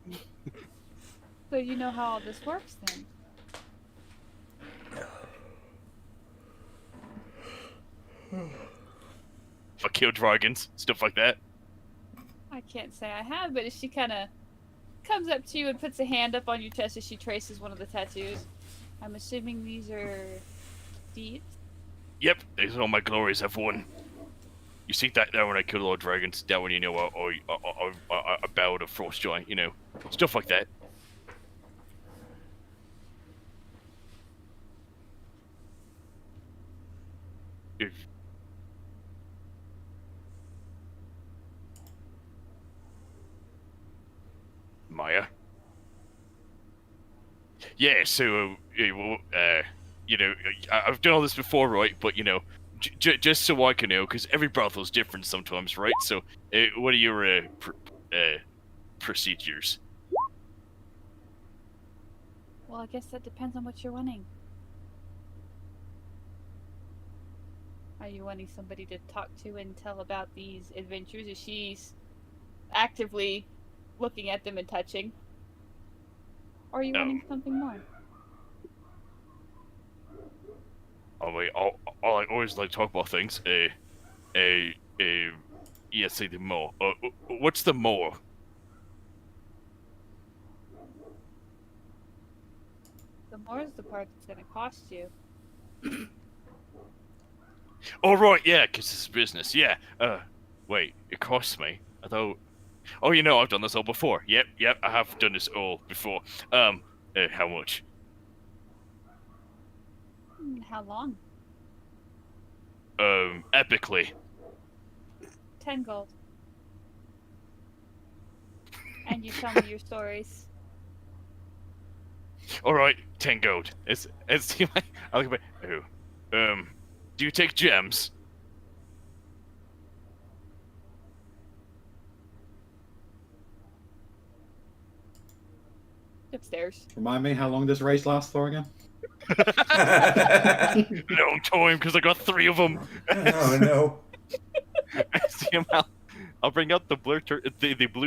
So you know how all this works then? I killed dragons, stuff like that. I can't say I have, but she kind of comes up to you and puts a hand up on your chest as she traces one of the tattoos. I'm assuming these are deeds? Yep, these are all my glories I've won. You see that there when I kill all dragons, that when you know I bowed of Frostjoy, you know, stuff like that. If Maya. Yeah, so you know, I've done all this before, right? But you know, just so I can know, because every brothel's different sometimes, right? So, what are your procedures? Well, I guess that depends on what you're wanting. Are you wanting somebody to talk to and tell about these adventures? Is she's actively looking at them and touching? Or are you wanting something more? I mean, I always like to talk about things. Yeah, say the more. What's the more? The more is the part that's gonna cost you. Oh, right, yeah, because it's business, yeah. Wait, it costs me? I thought... Oh, you know, I've done this all before. Yep, I have done this all before. How much? How long? Epically. 10 gold. And you tell me your stories. Alright, 10 gold. It's I look at my... Oh. Do you take gems? Upstairs. Remind me how long this race lasts for again? Long time, because I got 3 of them. Oh, no. See him out. I'll bring out the blue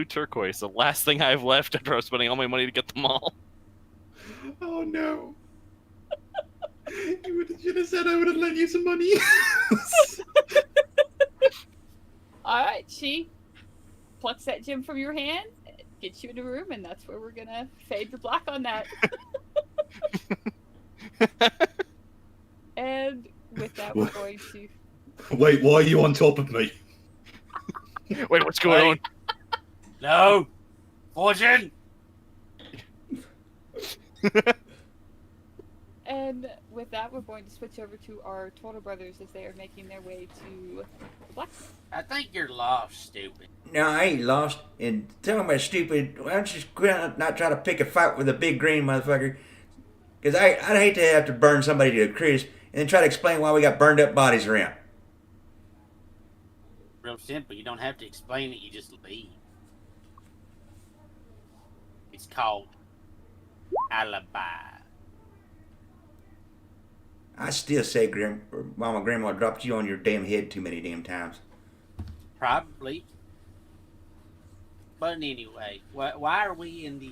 turquoise, the last thing I have left after I was spending all my money to get them all. Oh no. You should have said I would have lent you some money. Alright, she plucks that gem from your hand, gets you in a room, and that's where we're gonna fade to black on that. And with that, we're going to. Wait, why are you on top of me? Wait, what's going on? No! Fortune! And with that, we're going to switch over to our Turtle brothers as they are making their way to the blacksmith. I think you're lost, stupid. No, I ain't lost. And tell him I'm stupid. Why don't you just quit not try to pick a fight with a big green motherfucker? Because I'd hate to have to burn somebody to a crisp and then try to explain why we got burned up bodies around. Real simple. You don't have to explain it. You just leave. It's called alibi. I still say Grandma dropped you on your damn head too many damn times. Probably. But anyway, why are we in the...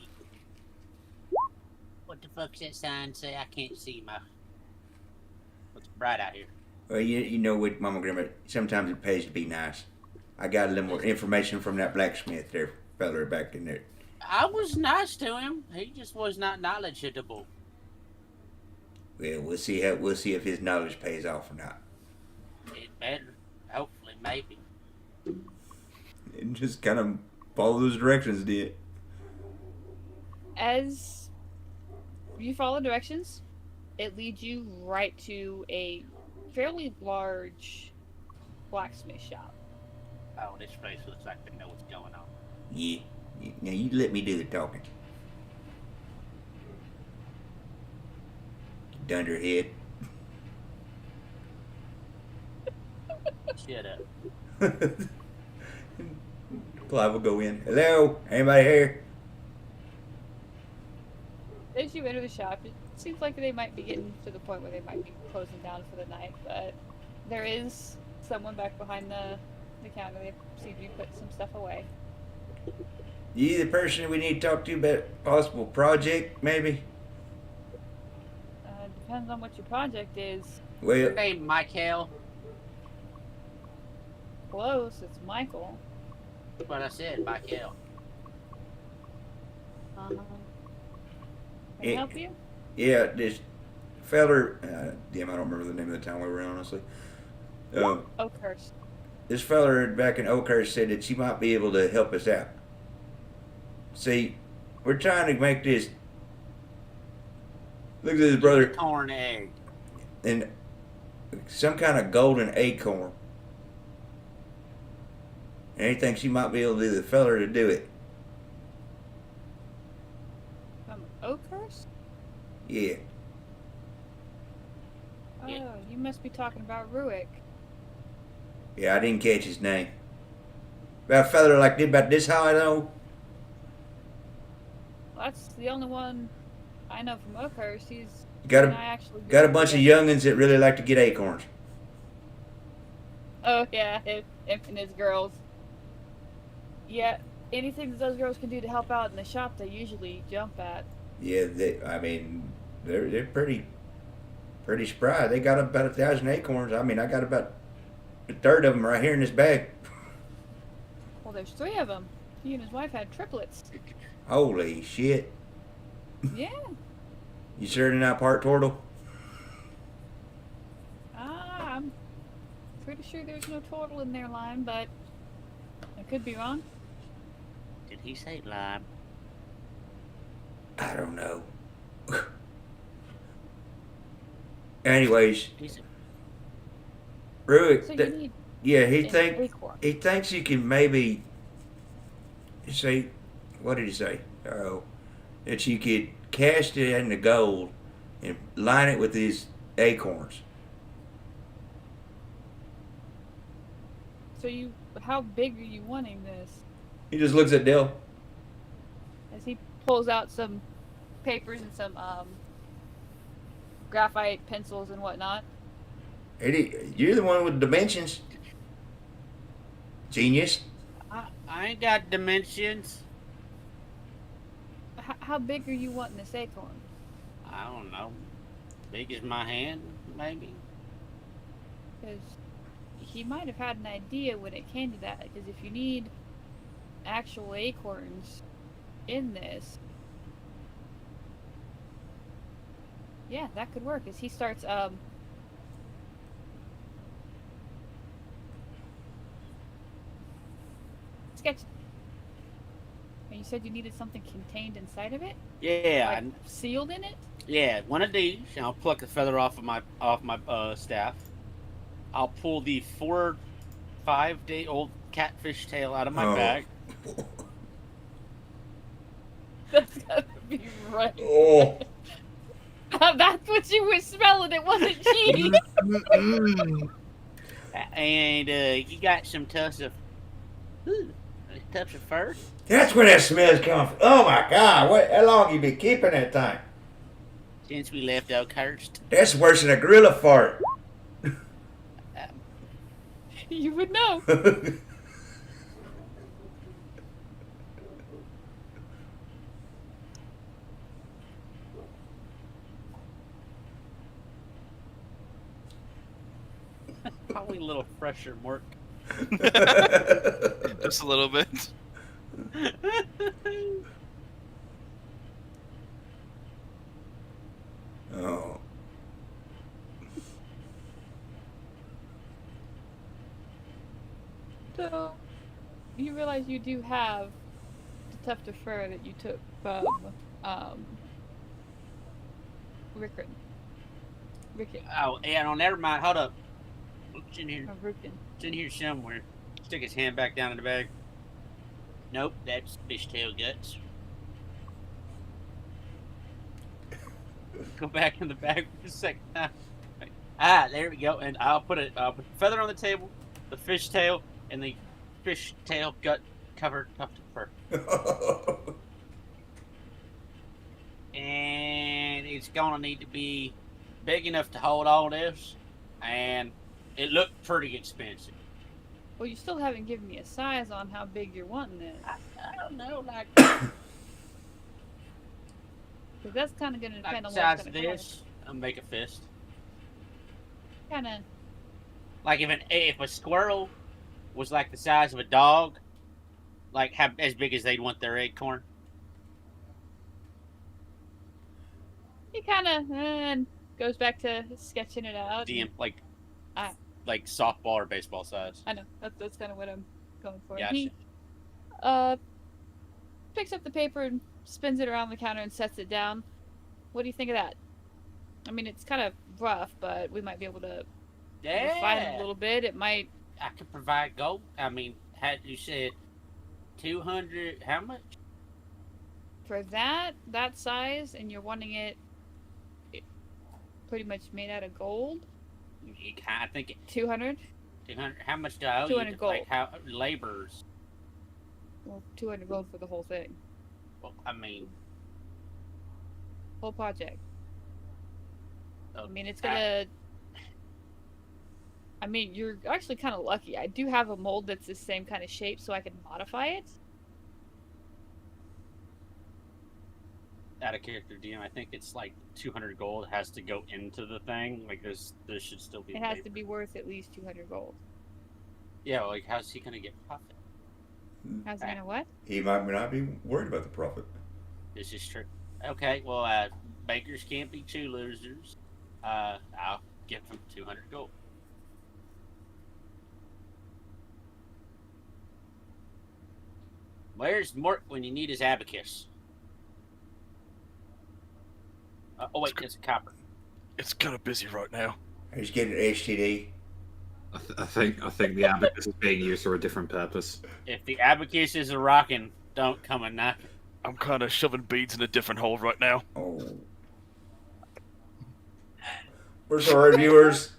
What the fuck's that sign say? I can't see my... It's bright out here. Well, you know what, Mama Grandma, sometimes it pays to be nice. I got a little more information from that blacksmith there, feller back in there. I was nice to him. He just was not knowledgeable. Well, we'll see if his knowledge pays off or not. It better. Hopefully, maybe. And just kind of follow those directions, did. As you follow directions, it leads you right to a fairly large blacksmith shop. Oh, this place looks like they know what's going on. Yeah. Now you let me do the talking. Dunderhead. Shut up. Clive will go in. Hello? Anybody here? As you enter the shop, it seems like they might be getting to the point where they might be closing down for the night, but there is someone back behind the counter. They seem to be putting some stuff away. You the person we need to talk to about possible project, maybe? Depends on what your project is. Well, Hey, Michael. Close, it's Michael. That's what I said, Michael. Can I Eh. help you? yeah, this feller, damn, I don't remember the name of the town we were in, honestly. Oakhurst. This feller back in Oakhurst said that she might be able to help us out. See, we're trying to make this. Look at this, brother. Corn egg. And some kind of golden acorn. And he thinks she might be able to do the feller to do it. From Oakhurst? Yeah. Oh, Yeah. you must be talking about Ruick. Yeah, I didn't catch his name. About a feller like did about this high though. That's the only one I know from Oakhurst. He's Got and a I actually got a bunch of youngins that really like to get acorns. Oh yeah, him and his girls. Yeah, anything that those girls can do to help out in the shop, they usually jump at. Yeah, they're pretty spry. They got about 1,000 acorns. I mean, I got about a third of them right here in this bag. Well, there's 3 of them. He and his wife had triplets. Holy shit! Yeah. You sure they're not part turtle? I'm pretty sure there's no turtle in their line, but I could be wrong. Did he say lime? I don't know. Anyways, He's a Ruick, So you need yeah, an acorn. he thinks you can maybe say, what did he say? Oh, that you could cast it in the gold and line it with these acorns. So how big are you wanting this? He just looks at Dell. As he pulls out some papers and some graphite pencils and whatnot. Eddie, you're the one with dimensions. Genius. I ain't got dimensions. How big are you wanting this acorn? I don't know. Big as my hand, maybe. Because he might have had an idea when it came to that, because if you need actual acorns in this, yeah, that could work. As he starts sketch. And you said you needed something contained inside of it, Yeah, like sealed in it. yeah. One of these, and I'll pluck the feather off my staff. I'll pull the 4-5-day-old catfish tail out of my bag. That's gotta be right. Oh. That's what you were smelling. It wasn't cheese. And you got some tufts of fur. That's where that smell's coming from. Oh my God! How long you been keeping that thing? Since we left Oakhurst. That's worse than a gorilla fart. You would know. Probably a little fresher, Mark. Just a little bit. Oh. So, you realize you do have the tuft of fur that you took from, Rickon. Oh, yeah, no, never mind. Hold up. It's in here. Rickon. It's in here somewhere. Stick his hand back down in the bag. Nope, that's fishtail guts. Go back in the bag for a second. There we go. And I'll put the feather on the table, the fishtail, and the fishtail gut covered tuft of fur. And it's gonna need to be big enough to hold all this, and it looked pretty expensive. Well, you still haven't given me a size on how big you're wanting it. I don't know, like Because that's kind of going to depend on size what's of going to this. I'll make a fist. Kind of. Like if a squirrel was like the size of a dog, like as big as they'd want their acorn. He kind of goes back to sketching it out. DM like Ah. like softball or baseball size. I know that's kind of what I'm going for. Gotcha. He picks up the paper and spins it around the counter and sets it down. What do you think of that? I mean, it's kind of rough, but we might be able to refine it a little bit. It might. I could provide gold. I mean, had you said 200? How much? For that size, and you're wanting it pretty much made out of gold. I think 200. 200. How much do I owe 200 you? gold. Like how laborers? Well, 200 gold for the whole thing, Well, I mean, whole project. oh, I mean, it's gonna. I mean, you're actually kind of lucky. I do have a mold that's the same kind of shape, so I can modify it. out of character DM, I think it's like 200 gold has to go into the thing. Like there should still be. It has to be worth at least 200 gold. Yeah, like how's he gonna get profit? How's it gonna what? He might not be worried about the profit. This is true. Okay, well, bakers can't be two losers. I'll give him 200 gold. Where's Mort when you need his abacus? Oh wait, it's a copper. It's kind of busy right now. He's getting an HTD. I think the abacus is being used for a different purpose. If the abacus is a rockin', don't come and knock it. I'm kind of shoving beads in a different hole right now. Oh. We're sorry, viewers.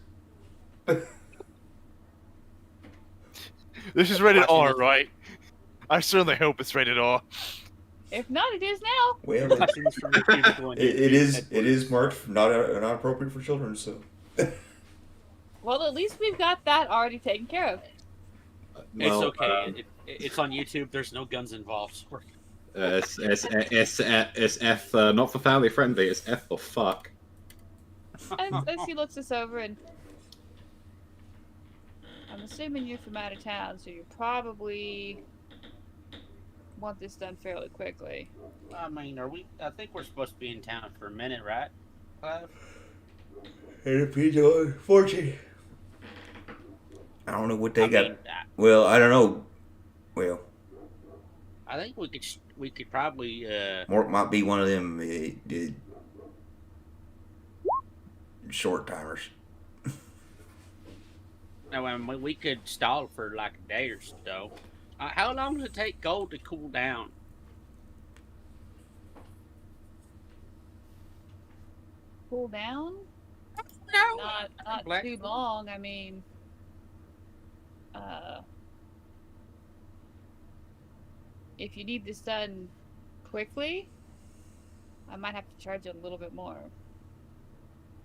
This is rated R, right? I certainly hope it's rated R. If not, it is now. Well, it is marked not appropriate for children. So. Well, at least we've got that already taken care of. It's okay. It's on YouTube. There's no guns involved. It's F, not for family friendly. It's F for fuck. As he looks this over and I'm assuming you're from out of town, so you probably want this done fairly quickly. I mean, I think we're supposed to be in town for a minute, right, Clive? And if he's on fortune, I don't know what they got. mean, Well, I don't know. Well, I think we could probably. Mark might be one of them short timers. No, I mean, we could stall for like a day or so. How long does it take gold to cool down? Cool down? No, Not Black- too long. I mean, if you need this done quickly, I might have to charge you a little bit more.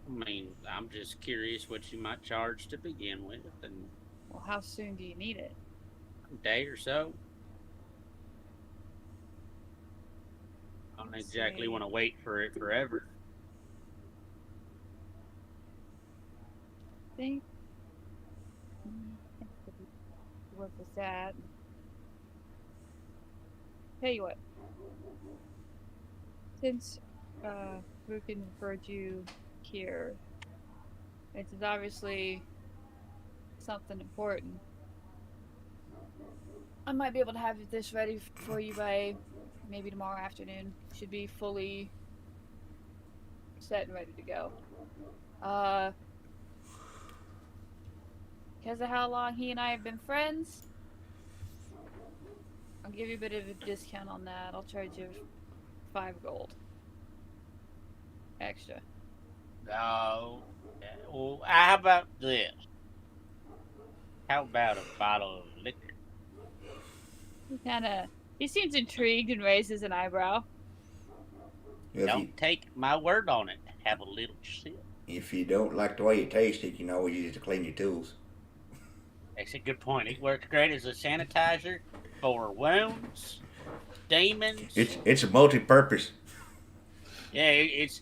I mean, I'm just curious what you might charge to begin with, and Well, how soon do you need it? a day or so. I don't exactly see. want to wait for it forever. I think. What was that? Tell you what. Since Rukin referred you here, it is obviously something important. I might be able to have this ready for you by maybe tomorrow afternoon. Should be fully set and ready to go. Because of how long he and I have been friends, I'll give you a bit of a discount on that. I'll charge you 5 gold extra. No. Well, how about this? How about a bottle of liquor? He seems intrigued and raises an eyebrow. Don't take my word on it. Have a little sip. If you don't like the way it tastes, you can always use it to clean your tools. That's a good point. It works great as a sanitizer for wounds, demons. It's a multi-purpose. Yeah, it's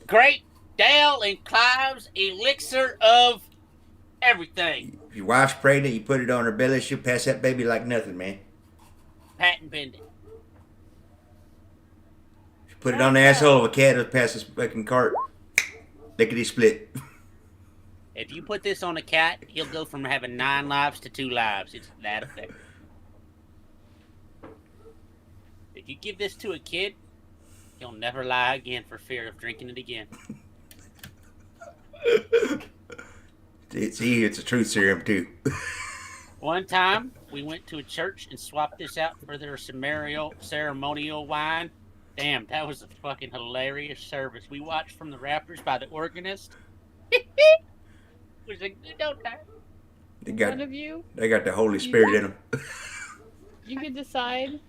great. Dale and Clive's elixir of everything. If your wife's pregnant, you put it on her belly, she'll pass that baby like nothing, man. Patent pending. If you put it on the asshole of a cat, it'll pass this fucking cart. Lickety split. If you put this on a cat, he'll go from having 9 lives to 2 lives. It's that effective. If you give this to a kid, he'll never lie again for fear of drinking it again. See, it's a truth serum too. One time, we went to a church and swapped this out for their ceremonial wine. Damn, that was a fucking hilarious service. We watched from the rafters by the organist. It was a good old time. One of you, They got the Holy Spirit in them. you can decide.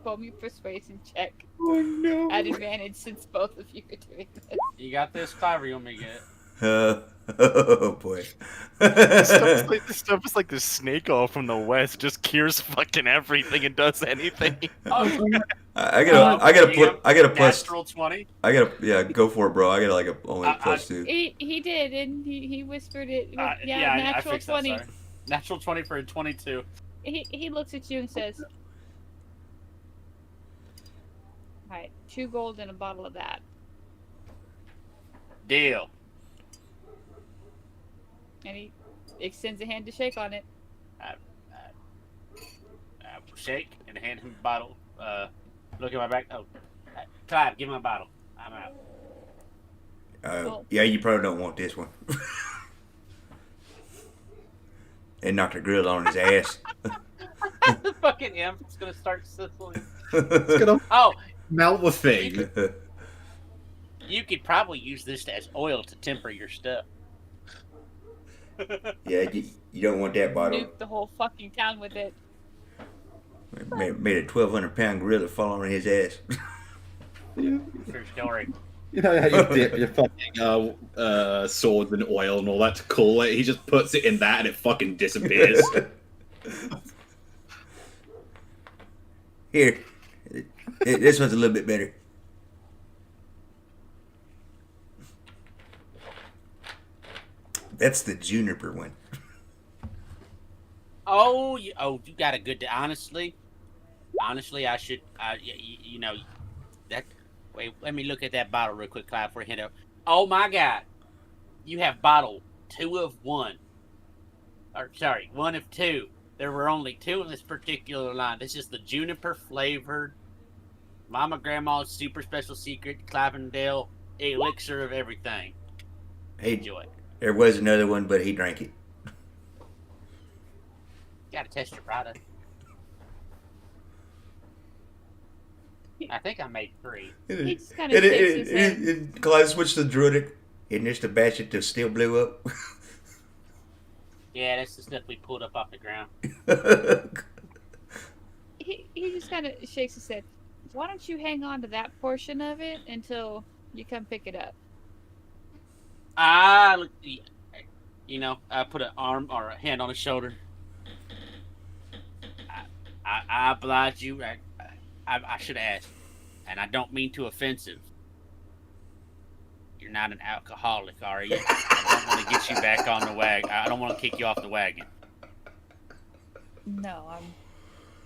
Roll me a persuasion check. Oh no! At advantage, since both of you are doing this. You got this, Clive, or you want me to get it? Oh boy! This stuff is like this snake oil from the west. Just cures fucking everything and does anything. I gotta plus. Natural 20. Go for it, bro. I got like only a plus 2. He did, and he whispered it. I Natural fixed 20. That, sorry. Natural 20 for a 22. He looks at you and says, "Alright, 2 gold and a bottle of that." Deal. And he extends a hand to shake on it. I shake and hand him a bottle. Look at my back. Oh, Clive, give him a bottle. I'm out. Cool. Yeah, you probably don't want this one. And knocked the grill on his ass. The fucking imp's gonna start sizzling. It's gonna Oh, melt the thing. you could probably use this as oil to temper your stuff. Yeah, you don't want that bottle. Nuke the whole fucking town with it. Made a 1,200-pound gorilla fall on his ass. True story. You know how you dip your fucking swords in oil and all that to cool it? He just puts it in that and it fucking disappears. Here, this one's a little bit better. That's the juniper one. Oh, you got a good. Honestly, I should. You know that. Wait, let me look at that bottle real quick, Clyde, for a hint. Oh my God, you have bottle 2 of 1. Or sorry, 1 of 2. There were only 2 in this particular line. This is the juniper flavored Mama Grandma's super special secret Clavendale elixir of everything. Hey, Enjoy. there was another one, but he drank it. Gotta test your product. I think I made 3. He just kind of shakes his head. Clyde switched to druidic, and just a batch it just still blew up. Yeah, that's the stuff we pulled up off the ground. He just kind of shakes his head. Why don't you hang on to that portion of it until you come pick it up? I put an arm or a hand on his shoulder. I oblige you. I should ask, and I don't mean to offensive. You're not an alcoholic, are you? I don't want to get you back on the wagon. I don't want to kick you off the wagon. No, I'm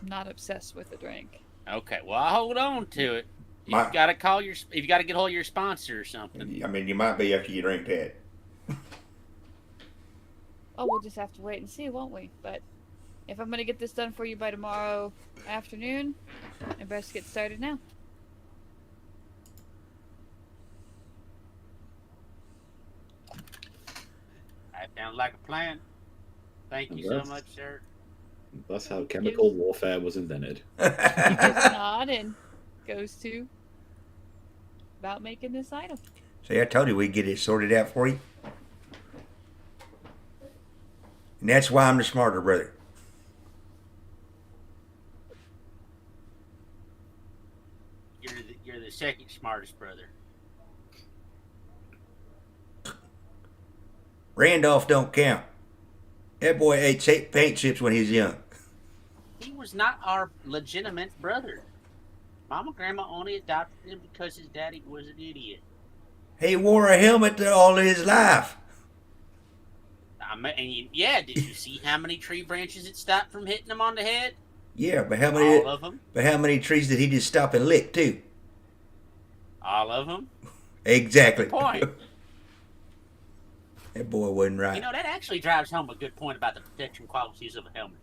not obsessed with the drink. Okay, well, I'll hold on to it. You've got to get hold of your sponsor or something. I mean, you might be after you drink that. Oh, we'll just have to wait and see, won't we? But if I'm going to get this done for you by tomorrow afternoon, I best get started now. That sounds like a plan. Thank you so much, sir. That's how chemical warfare was invented. He gives a nod and goes to about making this item. See, I told you we'd get it sorted out for you. And that's why I'm the smarter brother. You're the second smartest brother. Randolph don't count. That boy ate paint chips when he was young. He was not our legitimate brother. Mama Grandma only adopted him because his daddy was an idiot. He wore a helmet all his life. Did you see how many tree branches it stopped from hitting him on the head? Yeah, but how many? All of them. But how many trees did he just stop and lick too? All of them. Exactly. Good point. That boy wasn't right. You know, that actually drives home a good point about the protection qualities of a helmet.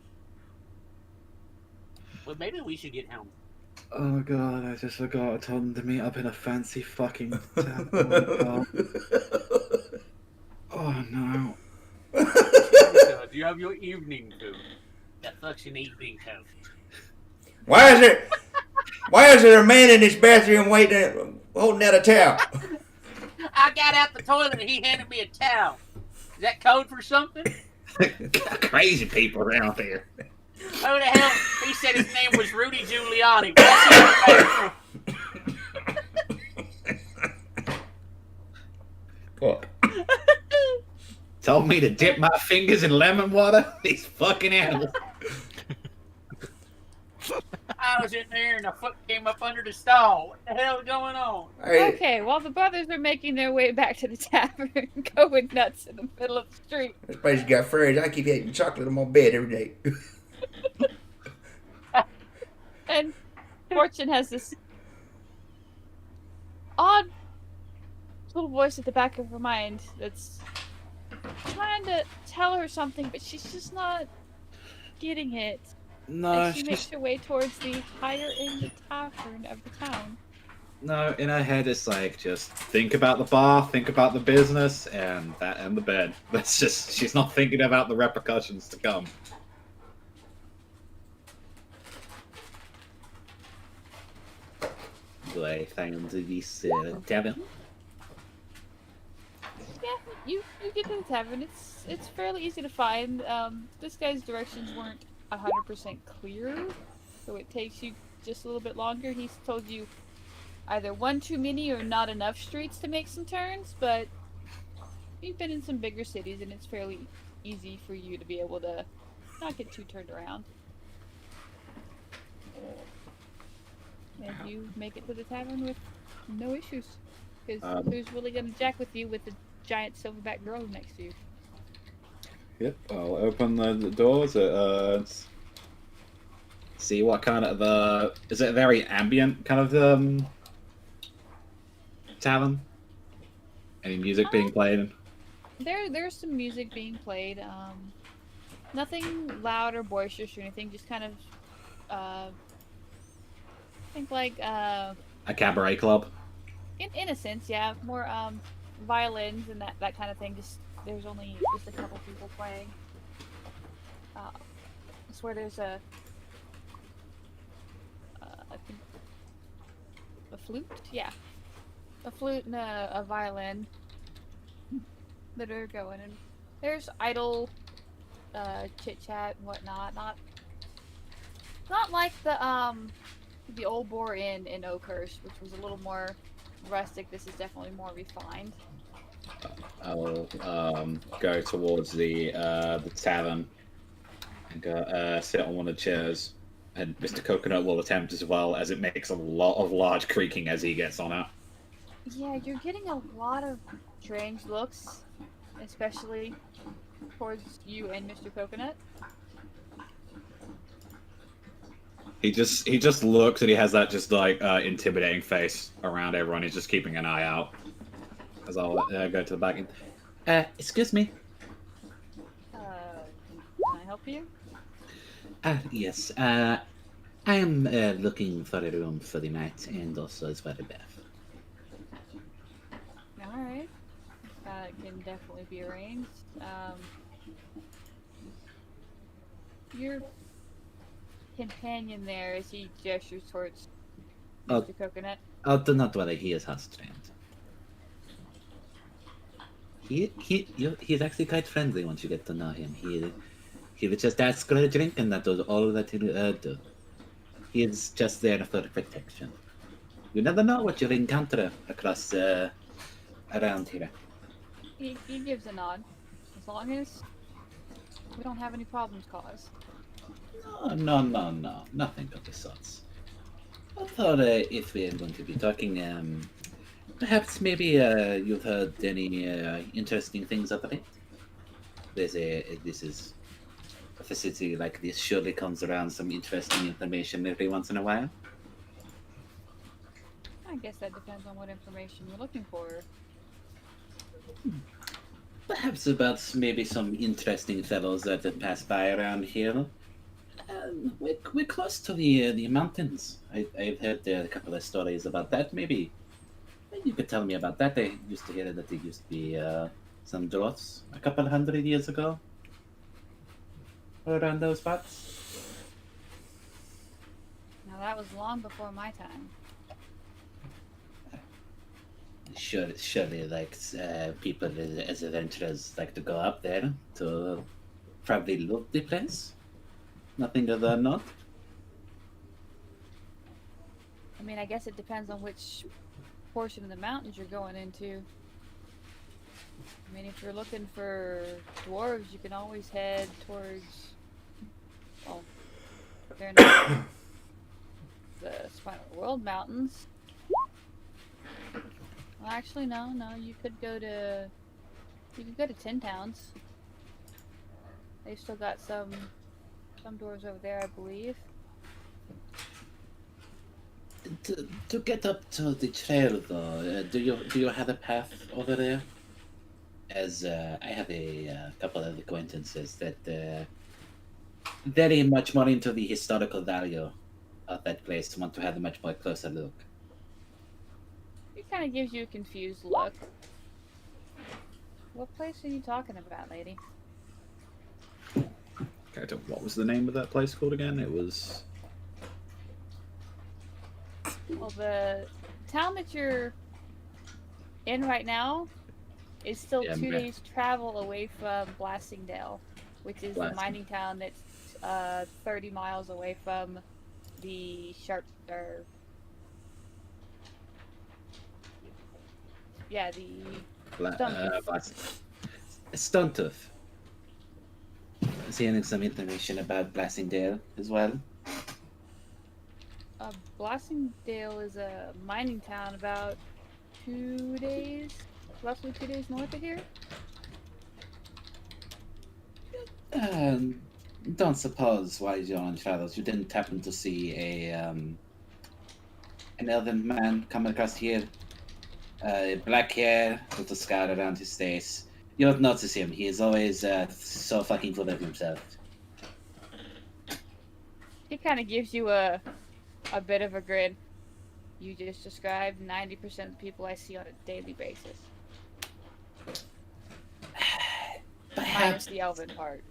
Well, maybe we should get helmets. Oh god, I just forgot I told him to meet up in a fancy fucking tavern. Oh, oh no. Do you have your evening coat? That fucks an evening coat. Why is there a man in this bathroom holding out a towel? I got out the toilet and he handed me a towel. Is that code for something? Crazy people around here. Who the hell? He said his name was Rudy Giuliani. What? Told me to dip my fingers in lemon water? These fucking animals. I was in there and a foot came up under the stall. What the hell is going on? Okay, while the brothers are making their way back to the tavern, going nuts in the middle of the street. This place got furries. I keep eating chocolate on my bed every day. And Fortune has this odd little voice at the back of her mind that's trying to tell her something, but she's just not getting it. No, And she makes her way towards the higher end tavern of the town. No, in her head it's like, just think about the bar, think about the business, and the bed. That's just, she's not thinking about the repercussions to come. Do I find this tavern? Yeah, you get to the tavern. It's fairly easy to find. This guy's directions weren't 100% clear, so it takes you just a little bit longer. He's told you either one too many or not enough streets to make some turns, but you've been in some bigger cities and it's fairly easy for you to be able to not get too turned around. And you make it to the tavern with no issues, because who's really going to jack with you with the giant silverback girl next to you? Yep, I'll open the doors. See what kind of is it a very ambient kind of tavern? Any music being played? There's some music being played. Nothing loud or boisterous or anything. Just kind of think like A cabaret club? in a sense, yeah, more violins and that kind of thing. Just there's only just a couple people playing. I swear there's I think a flute, yeah, a flute and a violin that are going, and there's idle chit chat and whatnot. Not like the Old Boar Inn in Oakhurst, which was a little more rustic. This is definitely more refined. I'll go towards the tavern and go sit on one of the chairs. And Mr. Coconut will attempt as well, as it makes a lot of large creaking as he gets on it. Yeah, you're getting a lot of strange looks, especially towards you and Mr. Coconut. He just looks and he has that just like intimidating face around everyone. He's just keeping an eye out. As I'll go to the back end. Excuse me. Can I help you? Yes. I am looking for a room for the night and also as well a bath. Alright. That can definitely be arranged. Your companion there, as he gestures towards Mr. Coconut. Oh, do not worry, he is house-trained. He's actually quite friendly once you get to know him. He would just ask for a drink and that was all that he'll do. He is just there for protection. You never know what you'll encounter across around here. He gives a nod. As long as we don't have any problems caused. No, nothing of the sorts. I thought if we're going to be talking, perhaps maybe you've heard any interesting things of it. This is a facility like this surely comes around some interesting information every once in a while. I guess that depends on what information you're looking for. Perhaps about maybe some interesting fellows that have passed by around here. We're close to the mountains. I've heard a couple of stories about that. Maybe you could tell me about that. I used to hear that there used to be some dwarfs a couple 100 years ago around those parts. Now that was long before my time. Surely, like people as adventurers like to go up there to probably loot the place. Nothing of that, not. I mean, I guess it depends on which portion of the mountains you're going into. I mean, if you're looking for dwarves, you can always head towards, well, they're not the Spiral World Mountains. Well, actually, no, you could go to Tin Towns. They've still got some doors over there, I believe. To get up to the trail, though, do you have a path over there? As I have a couple of acquaintances that very much more into the historical value of that place, want to have a much more closer look. It kind of gives you a confused look. What place are you talking about, lady? Okay, what was the name of that place called again? It was... Well, the town that you're in right now is still 2 days travel away from Blastingdale, which is the mining town that's 30 miles away from the Stuntuff. Seeing some information about Blastingdale as well. Blastingdale is a mining town about roughly 2 days north of here. Don't suppose while you're on travels you didn't happen to see an elven man coming across here, black hair with a scar around his face. You don't notice him. He is always so fucking full of himself. He kind of gives you a bit of a grin. You just described 90% of the people I see on a daily basis. Minus Perhaps, the elven part.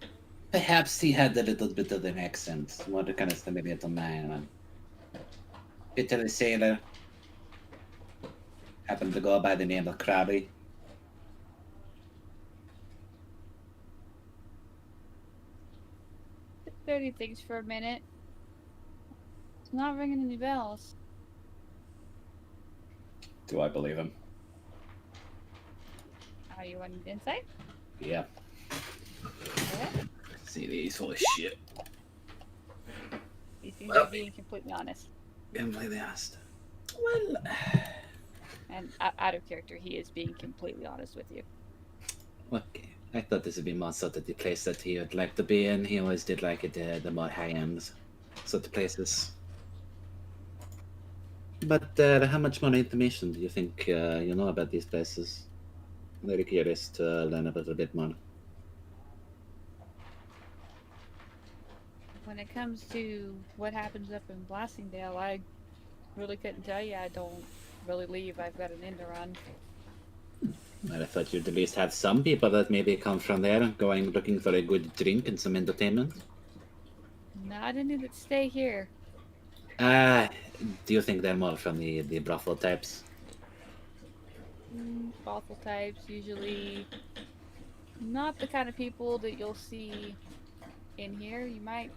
perhaps he had a little bit of an accent, more the kind of familiar to mine. Bit of a sailor. Happened to go by the name of Krabby. Dirty things for a minute. It's not ringing any bells. Do I believe him? Are you on insight? Yeah. Okay. See, he's full of shit. He seems to be being completely honest. Completely honest. Well, And out of character, he is being completely honest with you. okay. I thought this would be more sort of the place that he would like to be in. He always did like it, the more high-end sort of places. But how much more information do you think you know about these places? I'm very curious to learn a little bit more. When it comes to what happens up in Blastingdale, I really couldn't tell you. I don't really leave. I've got an end to run. Well, I thought you'd at least have some people that maybe come from there, going looking for a good drink and some entertainment. Not any that stay here. Do you think they're more from the brothel types? Awful types, usually not the kind of people that you'll see in here. You might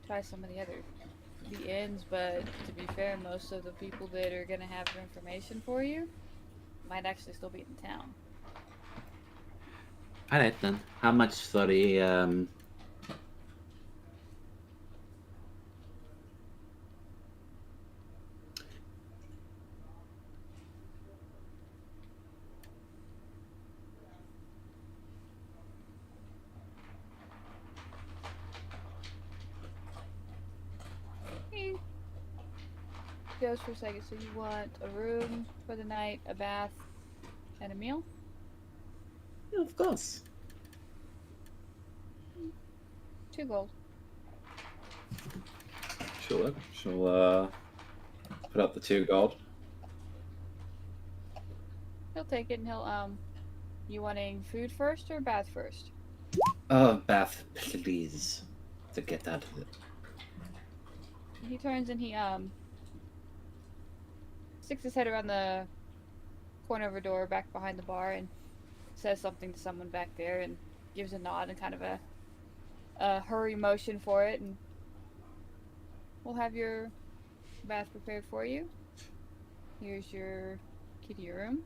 try some of the inns, but to be fair, most of the people that are gonna have information for you might actually still be in town. Alright then. How much for the Goes for a second. So you want a room for the night, a bath, and a meal? Yeah, of course. 2 gold. She'll put up the 2 gold. He'll take it and he'll you wanting food first or bath first? Oh, bath, please. To get out of it. He turns and he sticks his head around the corner of a door back behind the bar and says something to someone back there and gives a nod and kind of a hurry motion for it, and we'll have your bath prepared for you. Here's your key to your room.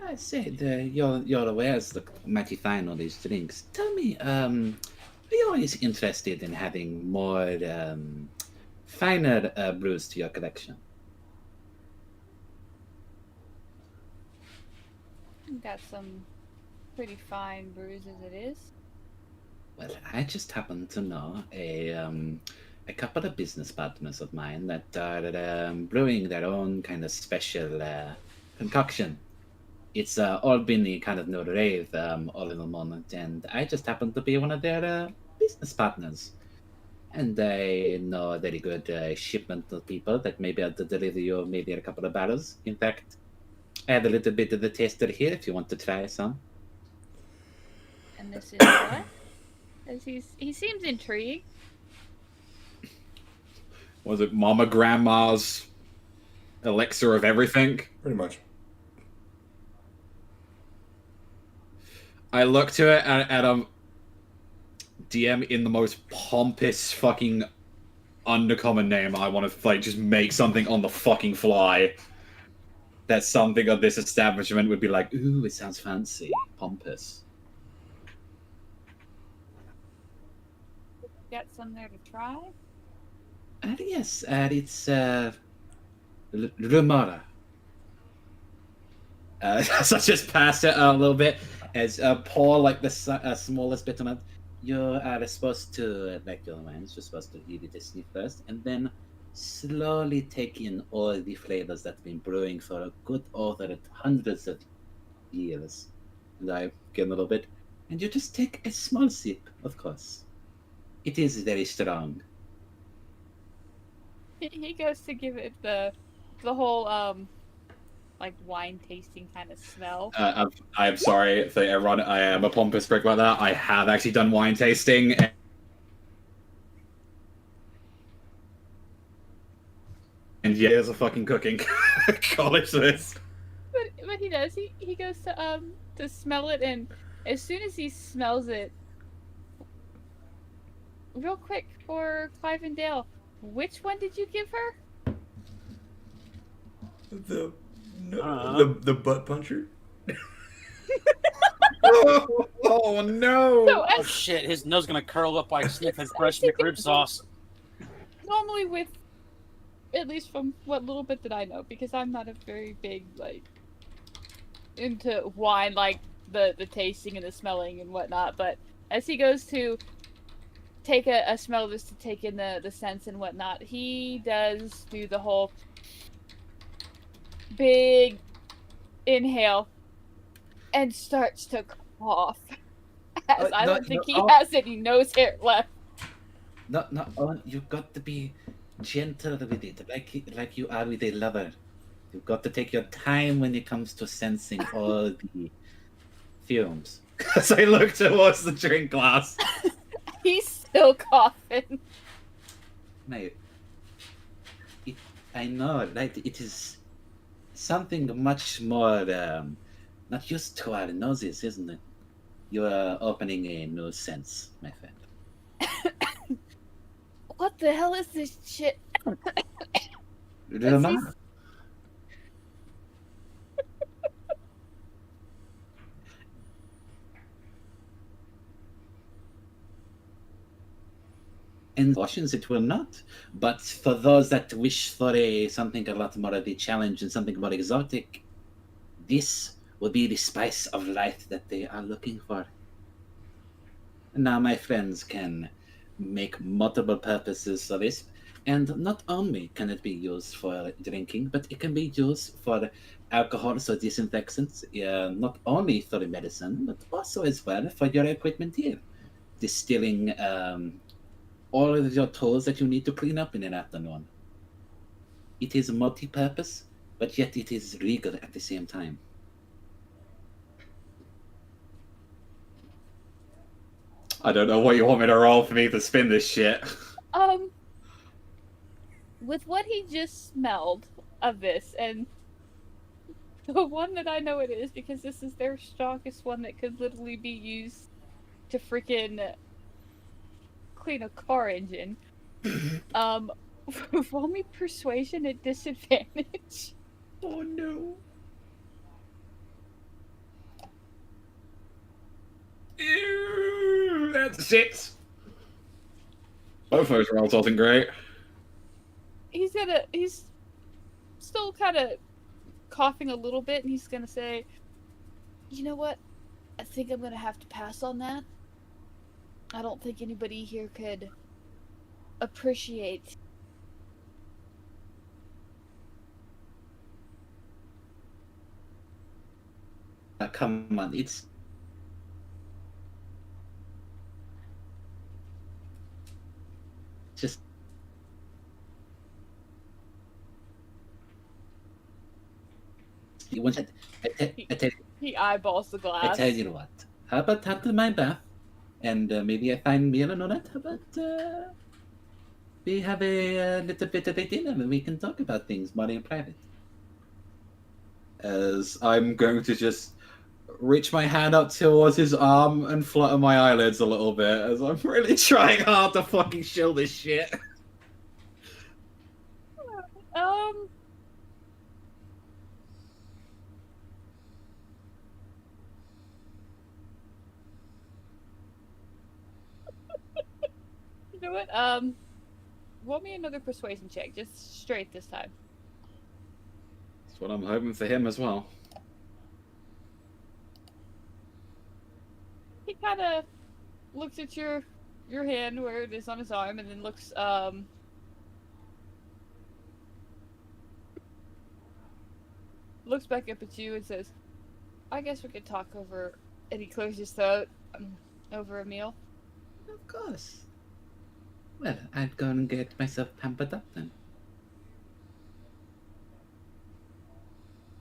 I said, you're aware as the mighty fine all these drinks. Tell me, are you always interested in having more finer brews to your collection? We've got some pretty fine brews as it is. Well, I just happen to know a couple of business partners of mine that are brewing their own kind of special concoction. It's all been the kind of no rave all in the moment, and I just happen to be one of their business partners. And I know a very good shipment of people that may be able to deliver you maybe a couple of barrels. In fact, I have a little bit of the taster here if you want to try some. And this is what? As he seems intrigued. Was it Mama Grandma's elixir of everything? Pretty much. I look to it and DM in the most pompous fucking undercommon name. I want to like just make something on the fucking fly. That something of this establishment would be like, Ooh, it sounds fancy. Pompous. Got some there to try. Yes, it's Rumora. so I just passed it a little bit. As pour like the smallest bit amount. You are supposed to, like your minds, you're supposed to eat it a sniff first, and then slowly take in all the flavors that have been brewing for a good over hundreds of years. And I get a little bit, and you just take a small sip, of course. It is very strong. He goes to give it the whole like wine tasting kind of smell. I'm sorry for everyone. I am a pompous prick like that. I have actually done wine tasting. And yeah, there's a fucking cooking college this. But he does. He goes to smell it, and as soon as he smells it, real quick for Clive and Dale, which one did you give her? The butt puncher. Oh no! So Oh shit, his nose gonna curl up like sniff his fresh McRib sauce. Normally with, at least from what little bit that I know, because I'm not a very big, like, into wine, like the tasting and the smelling and whatnot, but as he goes to take a smell just to take in the scents and whatnot, he does do the whole big inhale and starts to cough. As I don't think he has any nose hair left. No, you've got to be gentle with it, like you are with a lover. You've got to take your time when it comes to sensing all the fumes. As I look towards the drink glass. He's still coughing. Mate, I know, right? It is something much more not used to our noses, isn't it? You are opening a new sense, my friend. What the hell is this shit? Remember? In Washington, it will not. But for those that wish for something a lot more of a challenge and something more exotic, this will be the spice of life that they are looking for. Now, my friends can make multiple purposes of this, and not only can it be used for drinking, but it can be used for alcohol, so disinfectants, not only for medicine, but also as well for your equipment here. Distilling all of your tools that you need to clean up in an afternoon. It is multi-purpose, but yet it is regal at the same time. I don't know what you want me to roll for me to spin this shit. With what he just smelled of this, and the one that I know it is because this is their strongest one that could literally be used to freaking clean a car engine. Roll me persuasion at disadvantage. Oh no. Ew, that's a 6. Both those rolls wasn't great. He's still kind of coughing a little bit, and he's gonna say, "You know what? I think I'm gonna have to pass on that. I don't think anybody here could appreciate." Come on, it's just He eyeballs the glass. I tell you what. How about after my bath, and maybe a fine meal and all that? How about we have a little bit of a dinner and we can talk about things more in private? As I'm going to just reach my hand up towards his arm and flutter my eyelids a little bit, as I'm really trying hard to fucking shill this shit. You know what? Roll me another persuasion check, just straight this time. That's what I'm hoping for him as well. looks at your hand where it is on his arm, and then looks looks back up at you and says, "I guess we could talk over." And he clears his throat over a meal. Of course. Well, I'd go and get myself pampered up then.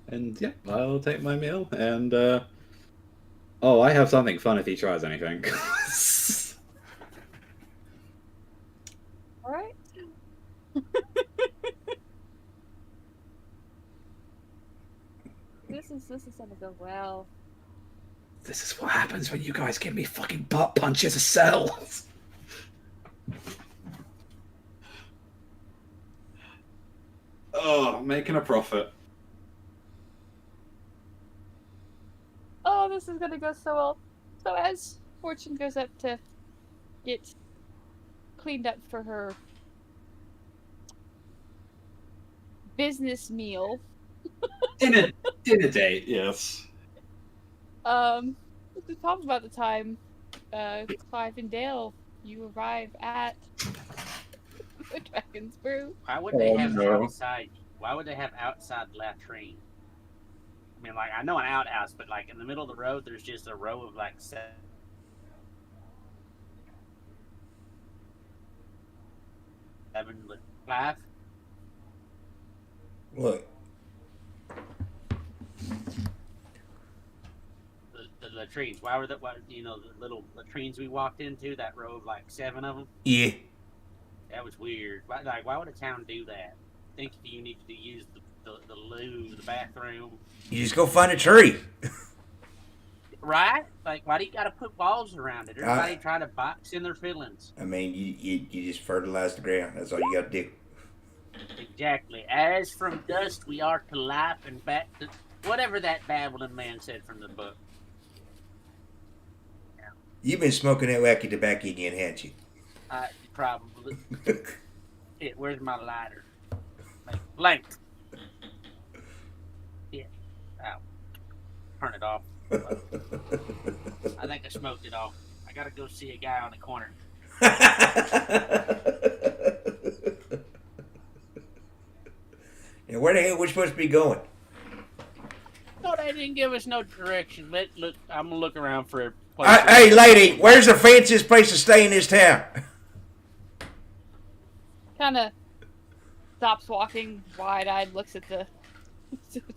And yeah, I'll take my meal. And I have something fun if he tries anything. All right. This is gonna go well. This is what happens when you guys give me fucking butt punches a cell. Oh, making a profit. Oh, this is gonna go so well. So as Fortune goes up to get cleaned up for her business meal, Dinner date, yes. this is probably about the time Clive and Dale, you arrive at the Dragon's Brew. Why would they have no. outside? Why would they have outside latrine? I mean, like, I know an outhouse, but like in the middle of the road, there's just a row of like 5. Look, The latrines. Why were the little latrines we walked into? That row of like 7 of them. yeah. That was weird. Why would a town do that? Think if you needed to use the loo, the bathroom, You just go find a tree. right? Like, why do you got to put walls around it? Everybody try to box in their feelings. I mean, you just fertilize the ground. That's all you got to do. Exactly. As from dust we are to life and back to whatever that babbling man said from the book. You've been smoking that wacky tobacco again, haven't you? Probably. Where's my lighter? Like, blank. Yeah. Ow. Turn it off. I think I smoked it off. I gotta go see a guy on the corner. And where the hell are we supposed to be going? No, they didn't give us no direction. Look, I'm gonna look around for a place. Hey, lady, where's the fanciest place to stay in this town? Kind of stops walking, wide-eyed, looks at the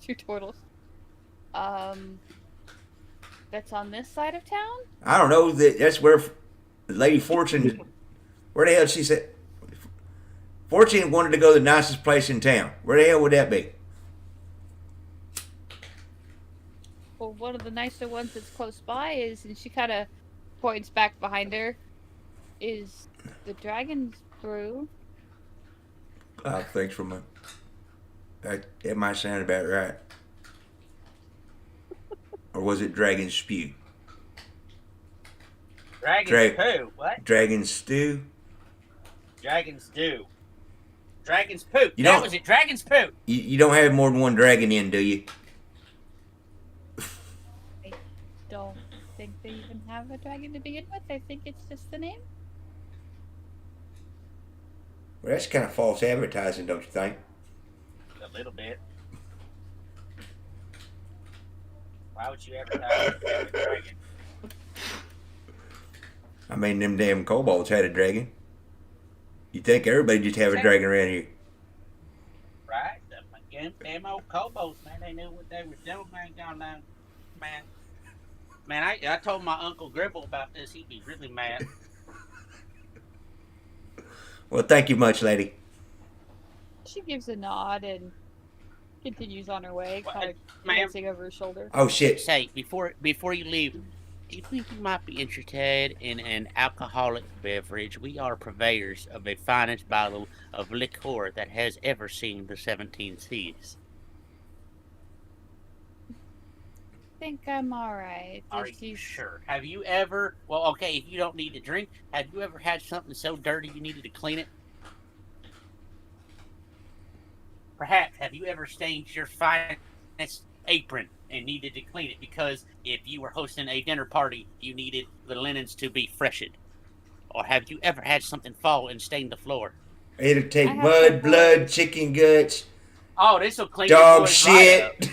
2 turtles. That's on this side of town? I don't know. That's where Lady Fortune. Where the hell she said? Fortune wanted to go to the nicest place in town. Where the hell would that be? Well, one of the nicer ones that's close by is, and she kind of points back behind her, is the Dragon's Brew. Thanks for my. That might sound about right. Or was it Dragon Spew? Dragon's poo. What? Dragon Stew? Dragon's stew. Dragon's poop. You That don't- was it. Dragon's poop. You don't have more than one dragon in, do you? I don't think they even have a dragon to begin with. I think it's just the name. Well, that's kind of false advertising, don't you think? A little bit. Why would you advertise a dragon? I mean, them damn kobolds had a dragon. You'd think everybody just have a dragon around here. Right? Them old kobolds, man, they knew what they were doing, man. Man, I told my Uncle Gribble about this. He'd be really mad. Well, thank you much, lady. She gives a nod and continues on her way, Well, kind of ma'am. glancing over her shoulder. Oh, shit. Say, before you leave, do you think you might be interested in an alcoholic beverage? We are purveyors of a finest bottle of liqueur that has ever seen the 17 seas. I think I'm alright. Are If you you- sure? Have you ever, well, okay, if you don't need to drink, have you ever had something so dirty you needed to clean it? Perhaps, have you ever stained your finest apron and needed to clean it because if you were hosting a dinner party, you needed the linens to be freshened? Or have you ever had something fall and stain the floor? It'll take I have mud, some blood, chicken guts, Oh, this will clean your dog boys right up. shit.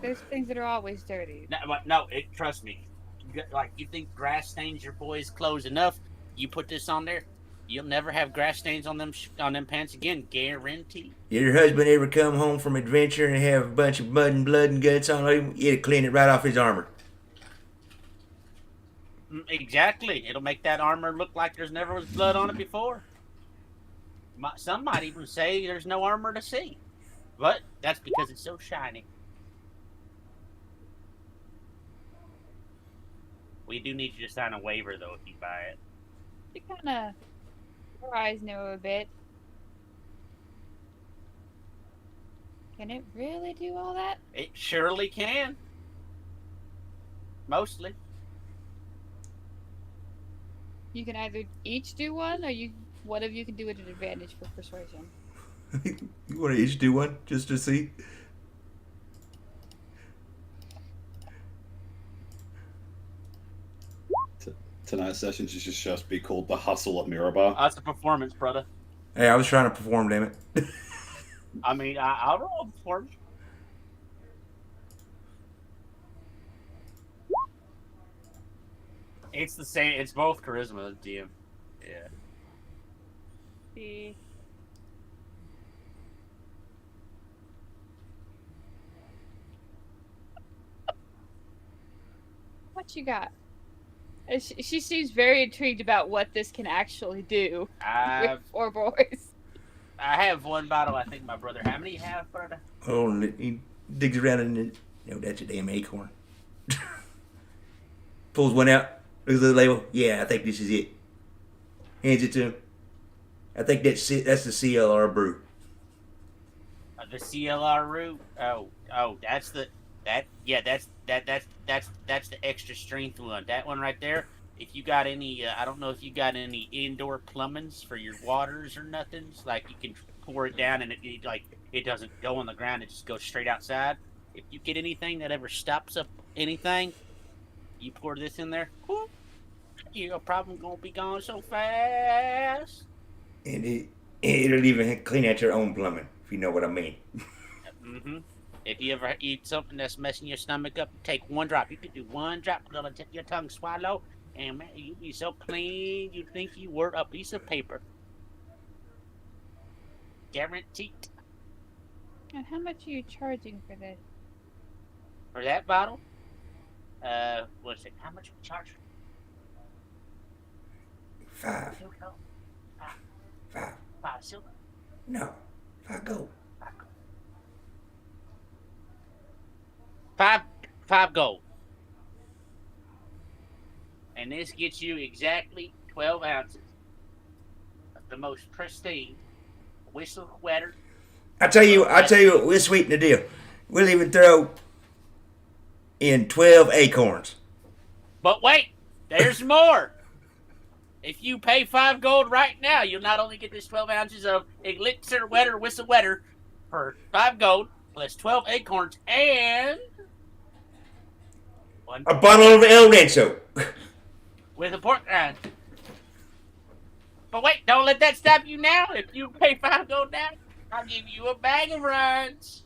There's things that are always dirty. No, trust me. You think grass stains your boys' clothes enough? You put this on there, you'll never have grass stains on them pants again, guaranteed. Did your husband ever come home from adventure and have a bunch of mud and blood and guts on him? It'll clean it right off his armor. Exactly. It'll make that armor look like there's never was blood on it before. Some might even say there's no armor to see. But that's because it's so shiny. We do need you to sign a waiver, though, if you buy it. You kind of, your eyes narrow a bit. Can it really do all that? It surely can. Mostly. You can either each do one, or one of you can do it at advantage for persuasion. You want to each do one just to see? Tonight's session should just be called The Hustle at Mirabar. That's a performance, brother. Hey, I was trying to perform, damn it. I mean, I'll roll a performance. It's the same. It's both charisma, DM. Yeah. See. What you got? She seems very intrigued about what this can actually do with 4 boys. I have one bottle. I think my brother. How many you have, brother? Oh, he digs around in it. No, that's a damn acorn. Pulls one out. Looks at the label. Yeah, I think this is it. Hands it to him. I think that's the CLR brew. The CLR root. Oh, that's the extra strength one. That one right there. If you got any, I don't know if you got any indoor plumbings for your waters or nothing. Like you can pour it down and it doesn't go on the ground. It just goes straight outside. If you get anything that ever stops up anything, you pour this in there. Whoop, your problem gonna be gone so fast. And it'll even clean out your own plumbing, if you know what I mean. Mm-hmm. If you ever eat something that's messing your stomach up, take one drop. You could do one drop, put it on your tongue, swallow, and man, you be so clean, you think you were a piece of paper. Guaranteed. And how much are you charging for this? For that bottle? What's it? How much we charge? 5. Silver? 5. 5 silver? No. 5 gold. 5 gold. And this gets you exactly 12 ounces of the most pristine whistle wetter. I tell you what, we'll sweeten the deal. We'll even throw in 12 acorns. But wait, there's more. If you pay 5 gold right now, you'll not only get this 12 ounces of elixir wetter whistle wetter for 5 gold, plus 12 acorns, and A bottle of El Rancho. with a pork rind. But wait, don't let that stop you now. If you pay 5 gold now, I'll give you a bag of rinds.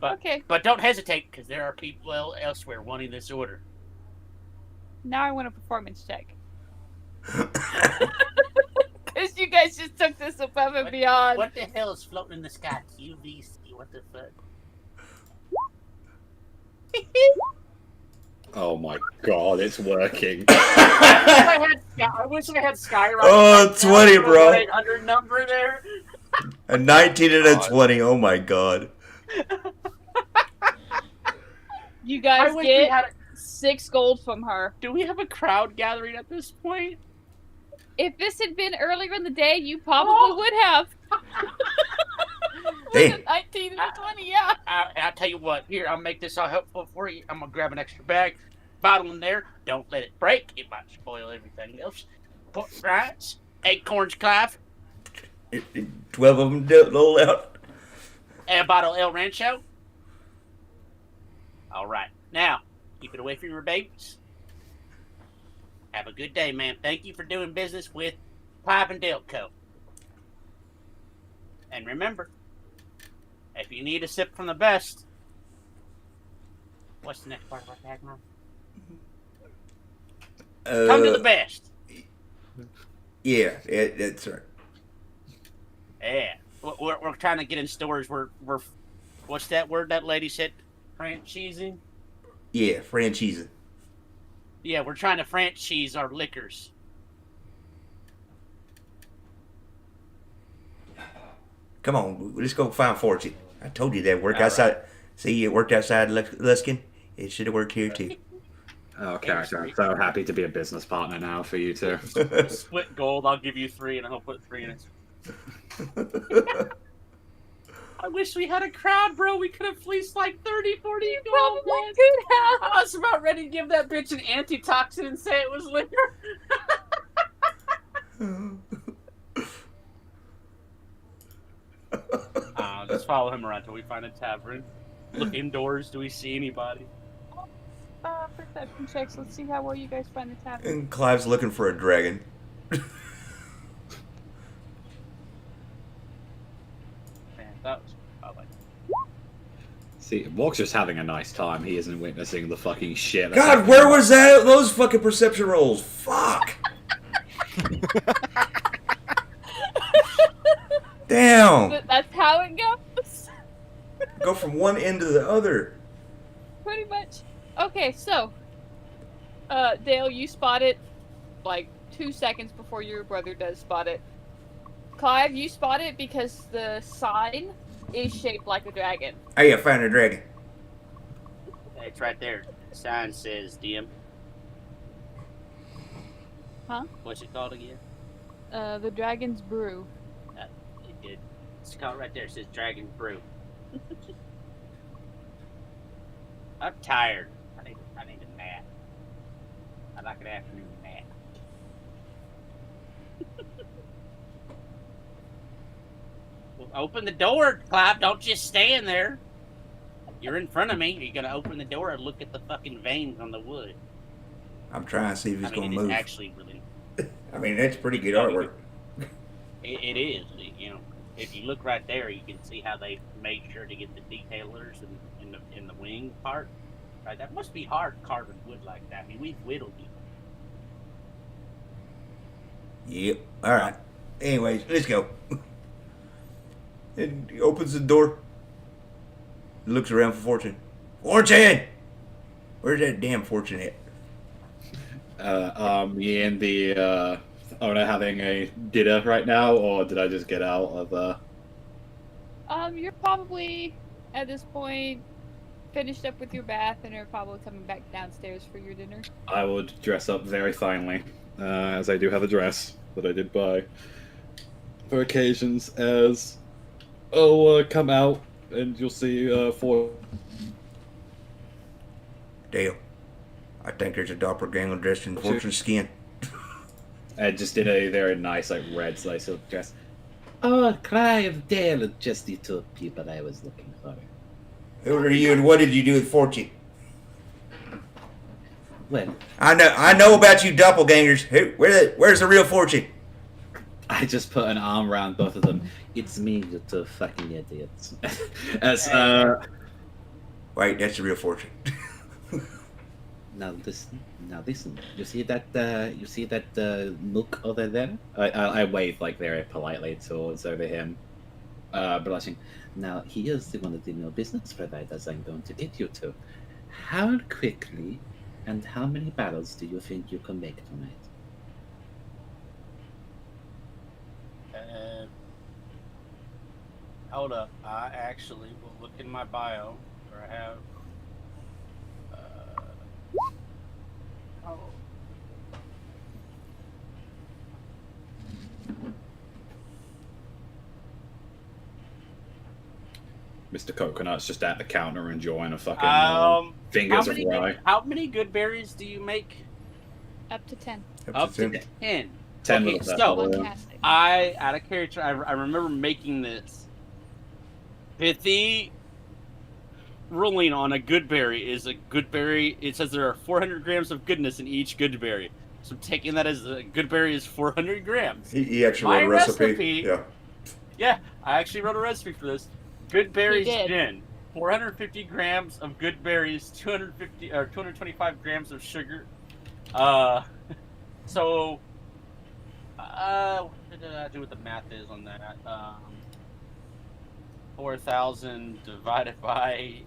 Okay. But don't hesitate, because there are people elsewhere wanting this order. Now I want a performance check. Because you guys just took this above and beyond. What the hell is floating in the sky? QVC, what the fuck? Oh my god, it's working. I wish I had Skyrocket. Oh, 20, bro. 800 number there. A 19 and a 20. Oh my god. You guys I wish we get had 6 gold from her. Do we have a crowd gathering at this point? If this had been earlier in the day, you probably would have. Damn. 19 and a 20, yeah. I'll tell you what. Here, I'll make this all helpful for you. I'm going to grab an extra bag. Bottle in there. Don't let it break. It might spoil everything else. Pork rinds. Acorns, Clive. 12 of them roll out. A bottle El Rancho. All right. Now, keep it away from your babies. Have a good day, man. Thank you for doing business with Clive and Dale Co. And remember, if you need a sip from the best, what's the next part of our tagline? Come to the best. Yeah, that's right. Yeah. We're trying to get in stores. We're what's that word that lady said? Franchising? Yeah, franchise. Yeah, we're trying to franchise our liquors. Come on, let's go find Fortune. I told you that worked All outside. See, it worked outside Luskin. It should have worked here too. Oh, character. I'm so happy to be a business partner now for you two. Split gold. I'll give you 3, and I'll put 3 in it. I wish we had a crowd, bro. We could have fleeced like 30, 40 gold. Probably could have. I was about ready to give that bitch an antitoxin and say it was liquor. Just follow him around till we find a tavern. Look indoors. Do we see anybody? Perception checks. Let's see how well you guys find the tavern. And Clive's looking for a dragon. Man, that was like. See, Walk's just having a nice time. He isn't witnessing the fucking shit. God, where was that? Those fucking perception rolls. Fuck. Damn. That's how it goes. Go from one end to the other. Pretty much. Okay, so, Dale, you spot it like 2 seconds before your brother does spot it. Clive, you spot it because the sign is shaped like a dragon. Hey, I found a dragon. It's right there. The sign says DM. Huh? What's it called again? The Dragon's Brew. It's called right there. It says Dragon Brew. I'm tired. I need a nap. I like an afternoon nap. Well, open the door, Clive. Don't just stand there. You're in front of me. You're gonna open the door and look at the fucking veins on the wood. I'm trying to see if he's going to It move. is actually really. I mean, that's pretty good artwork. It is. You know, if you look right there, you can see how they made sure to get the detailers in the wing part. Right, that must be hard carving wood like that. I mean, we've whittled it. Yep. All right. Anyways, let's go. And he opens the door. Looks around for Fortune. Fortune! Where's that damn Fortune at? Me and the owner having a dinner right now, or did I just get out of You're probably, at this point, finished up with your bath and are probably coming back downstairs for your dinner. I would dress up very finely, as I do have a dress that I did buy for occasions, as I'll come out and you'll see for Dale, I think there's a doppelganger dressed in Fortune's skin. I just did a very nice, like, red slice silk dress. Oh, Clive, Dale, just the two people I was looking for. Who are you and what did you do with Fortune? Well, I know about you doppelgangers. Where's the real Fortune? I just put an arm around both of them. it's me, you two fucking idiots. As Wait, that's the real Fortune. Now listen. You see that nook over there? I wave like very politely towards over him, blushing. Now here's one of the new business providers I'm going to get you to. How quickly and how many barrels do you think you can make tonight? Hold up. I actually will look in my bio where I have. Mr. Coconut's just at the counter enjoying a fucking fingers of rye. How many good berries do you make? Up to 10. Up to 10. 10 Okay, little so pepper. Fantastic. I, out of character, I remember making this. pithy ruling on a good berry is a good berry. It says there are 400 grams of goodness in each good berry. So I'm taking that as a good berry is 400 grams. He actually My wrote a recipe. Yeah. Yeah, I actually wrote a recipe for this. Good berries did. gin. 450 grams of good berries, 250 or 225 grams of sugar. So what did I do with the math is on that? 4,000 divided by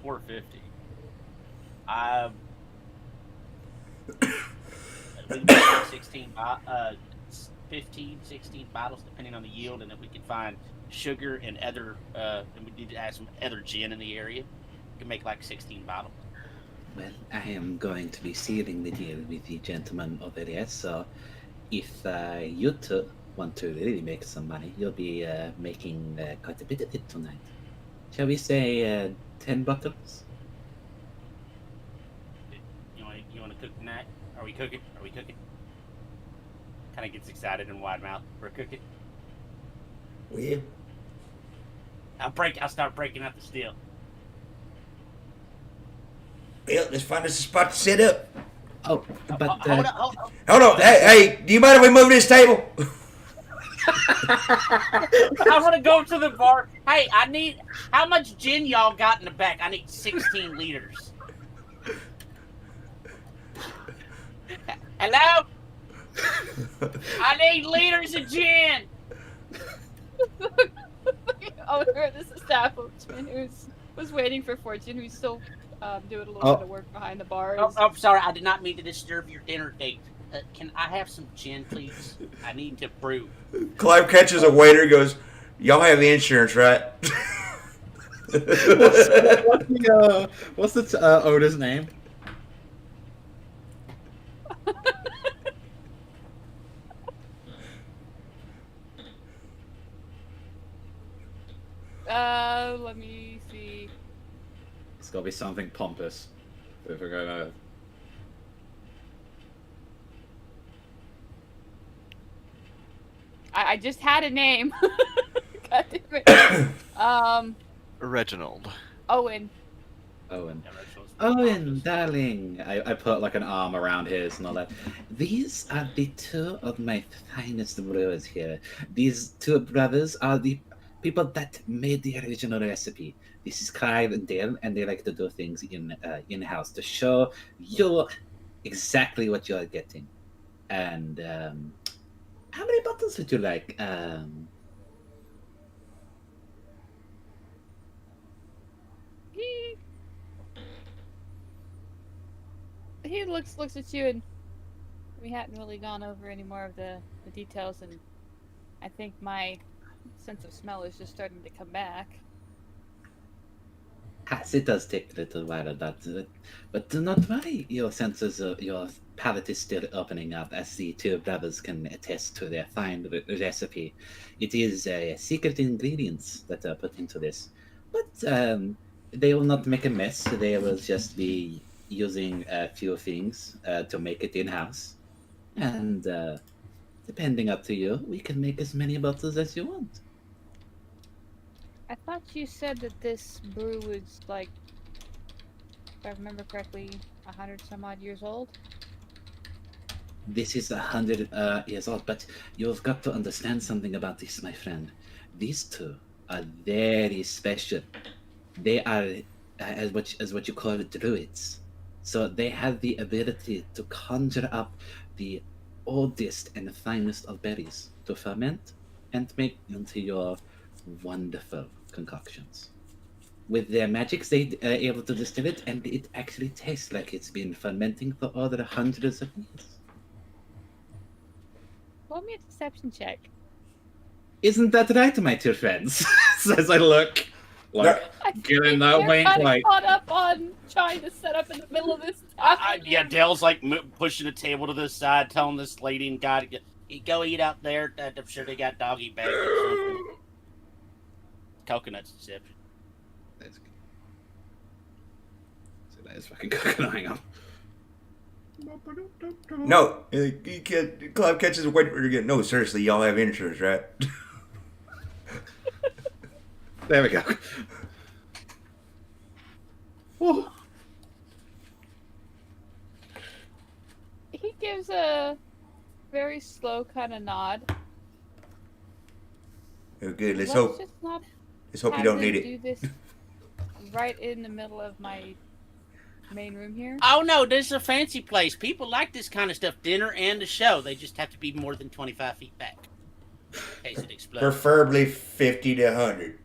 450. We can make 16 bottles, depending on the yield, and if we can find sugar and other, and we need to add some other gin in the area, we can make like 16 bottles. Well, I am going to be sealing the deal with the gentleman over there, so if you two want to really make some money, you'll be making quite a bit of it tonight. Shall we say 10 bottles? You want to cook tonight? Are we cooking? Kind of gets excited and wide mouth. We're cooking. Well, I'll start breaking out the steel. well, let's find us a spot to set up. Oh, but Hold on. Hold on. Hey, do you mind if we move this table? I want to go to the bar. Hey, how much gin y'all got in the back? I need 16 liters. Hello? I need liters of gin. Oh, this is establishment who was waiting for Fortune, who's still doing a little bit of work behind the bars. Oh, sorry. I did not mean to disturb your dinner date. Can I have some gin, please? I need to brew. Clive catches a waiter and goes, y'all have the insurance, right? What's the owner's name? Let me see. It's got to be something pompous. If we're gonna. I just had a name. God damn it. Reginald. Owen. Owen, darling. I put like an arm around his and all that. These are the two of my finest brewers here. These two brothers are the people that made the original recipe. This is Clive and Dale, and they like to do things in-house to show you exactly what you're getting. And how many bottles would you like? He looks at you, and we hadn't really gone over any more of the details, and I think my sense of smell is just starting to come back. Yes, it does take a little while of that, but do not worry. Your senses, your palate is still opening up, as the two brothers can attest to their fine recipe. It is secret ingredients that are put into this, but they will not make a mess. They will just be using a few things to make it in-house, and depending up to you, we can make as many bottles as you want. I thought you said that this brew was, like, if I remember correctly, 100 some odd years old? This is 100 years old, but you've got to understand something about this, my friend. These two are very special. They are as what you call druids. So they have the ability to conjure up the oldest and finest of berries to ferment and make into your wonderful concoctions. With their magics, they are able to distill it, and it actually tastes like it's been fermenting for over hundreds of years. Roll me a deception check. Isn't that right, my two friends? As I look, like, getting that They're wink, kinda like. caught up on trying to set up in the middle of this town. Yeah, Dale's like pushing the table to the side, telling this lady and guy to go eat out there. I'm sure they got doggy bags or something. Coconut's deception. That's good. So that is fucking coconut. Hang on. No, Clive catches a waiter again. No, seriously, y'all have insurance, right? There we go. Whew. He gives a very slow kind of nod. Oh, good. Let's hope just not you have don't them need it. do this right in the middle of my main room here. Oh no, this is a fancy place. People like this kind of stuff. Dinner and a show. They just have to be more than 25 feet back. In case it explodes. Preferably 50 to 100.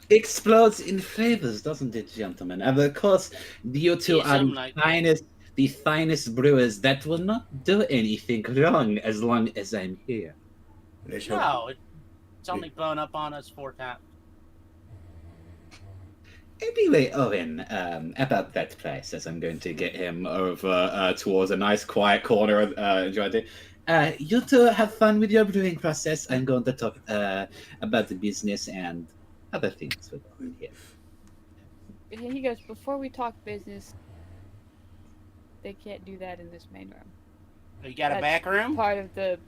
Explodes in flavors, doesn't it, gentlemen? And of course, you two Yeah, are something like that. the finest brewers that will not do anything wrong as long as I'm here. Let's hope. No, it's only blown up on us 4 times. Anyway, Owen, about that price, as I'm going to get him Over towards a nice quiet corner. Enjoy it. you two have fun with your brewing process. I'm going to talk about the business and other things with Owen here. And he goes, before we talk business, they can't do that in this main room. You got a That's back room? Part of the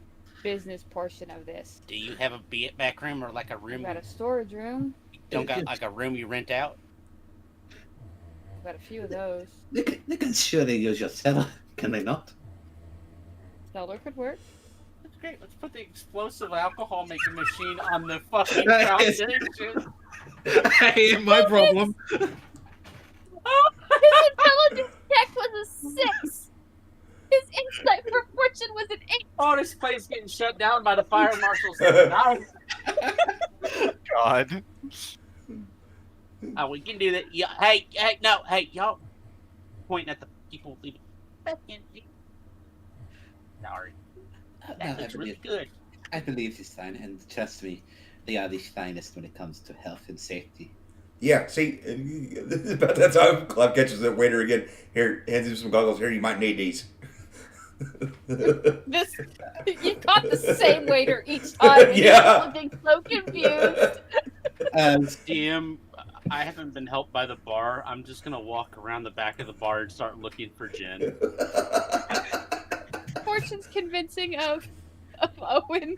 business portion of this. Do you have a back room or like a We've room? got a storage room. Don't got like a room you rent out? We've got a few of those. They can surely use your cellar, can they not? Cellar could work. That's great. Let's put the explosive alcohol making machine on the fucking That is- foundation. Hey, my problem. His intelligence check was a 6. His insight for fortune was an 8. Oh, this place getting shut down by the fire marshals. Nice. God. Oh, we can do that. Yeah. Hey, no, hey, y'all. Pointing at the people leaving. Sorry. That looks really good. I believe this fine, and trust me, they are the finest when it comes to health and safety. Yeah, see, about that time, Clive catches the waiter again. Here, hands him some goggles. Here, you might need these. This, you've got the same waiter each time. And Yeah. He's looking so confused. DM, I haven't been helped by the bar. I'm just gonna walk around the back of the bar and start looking for gin. Fortune's convincing of Owen.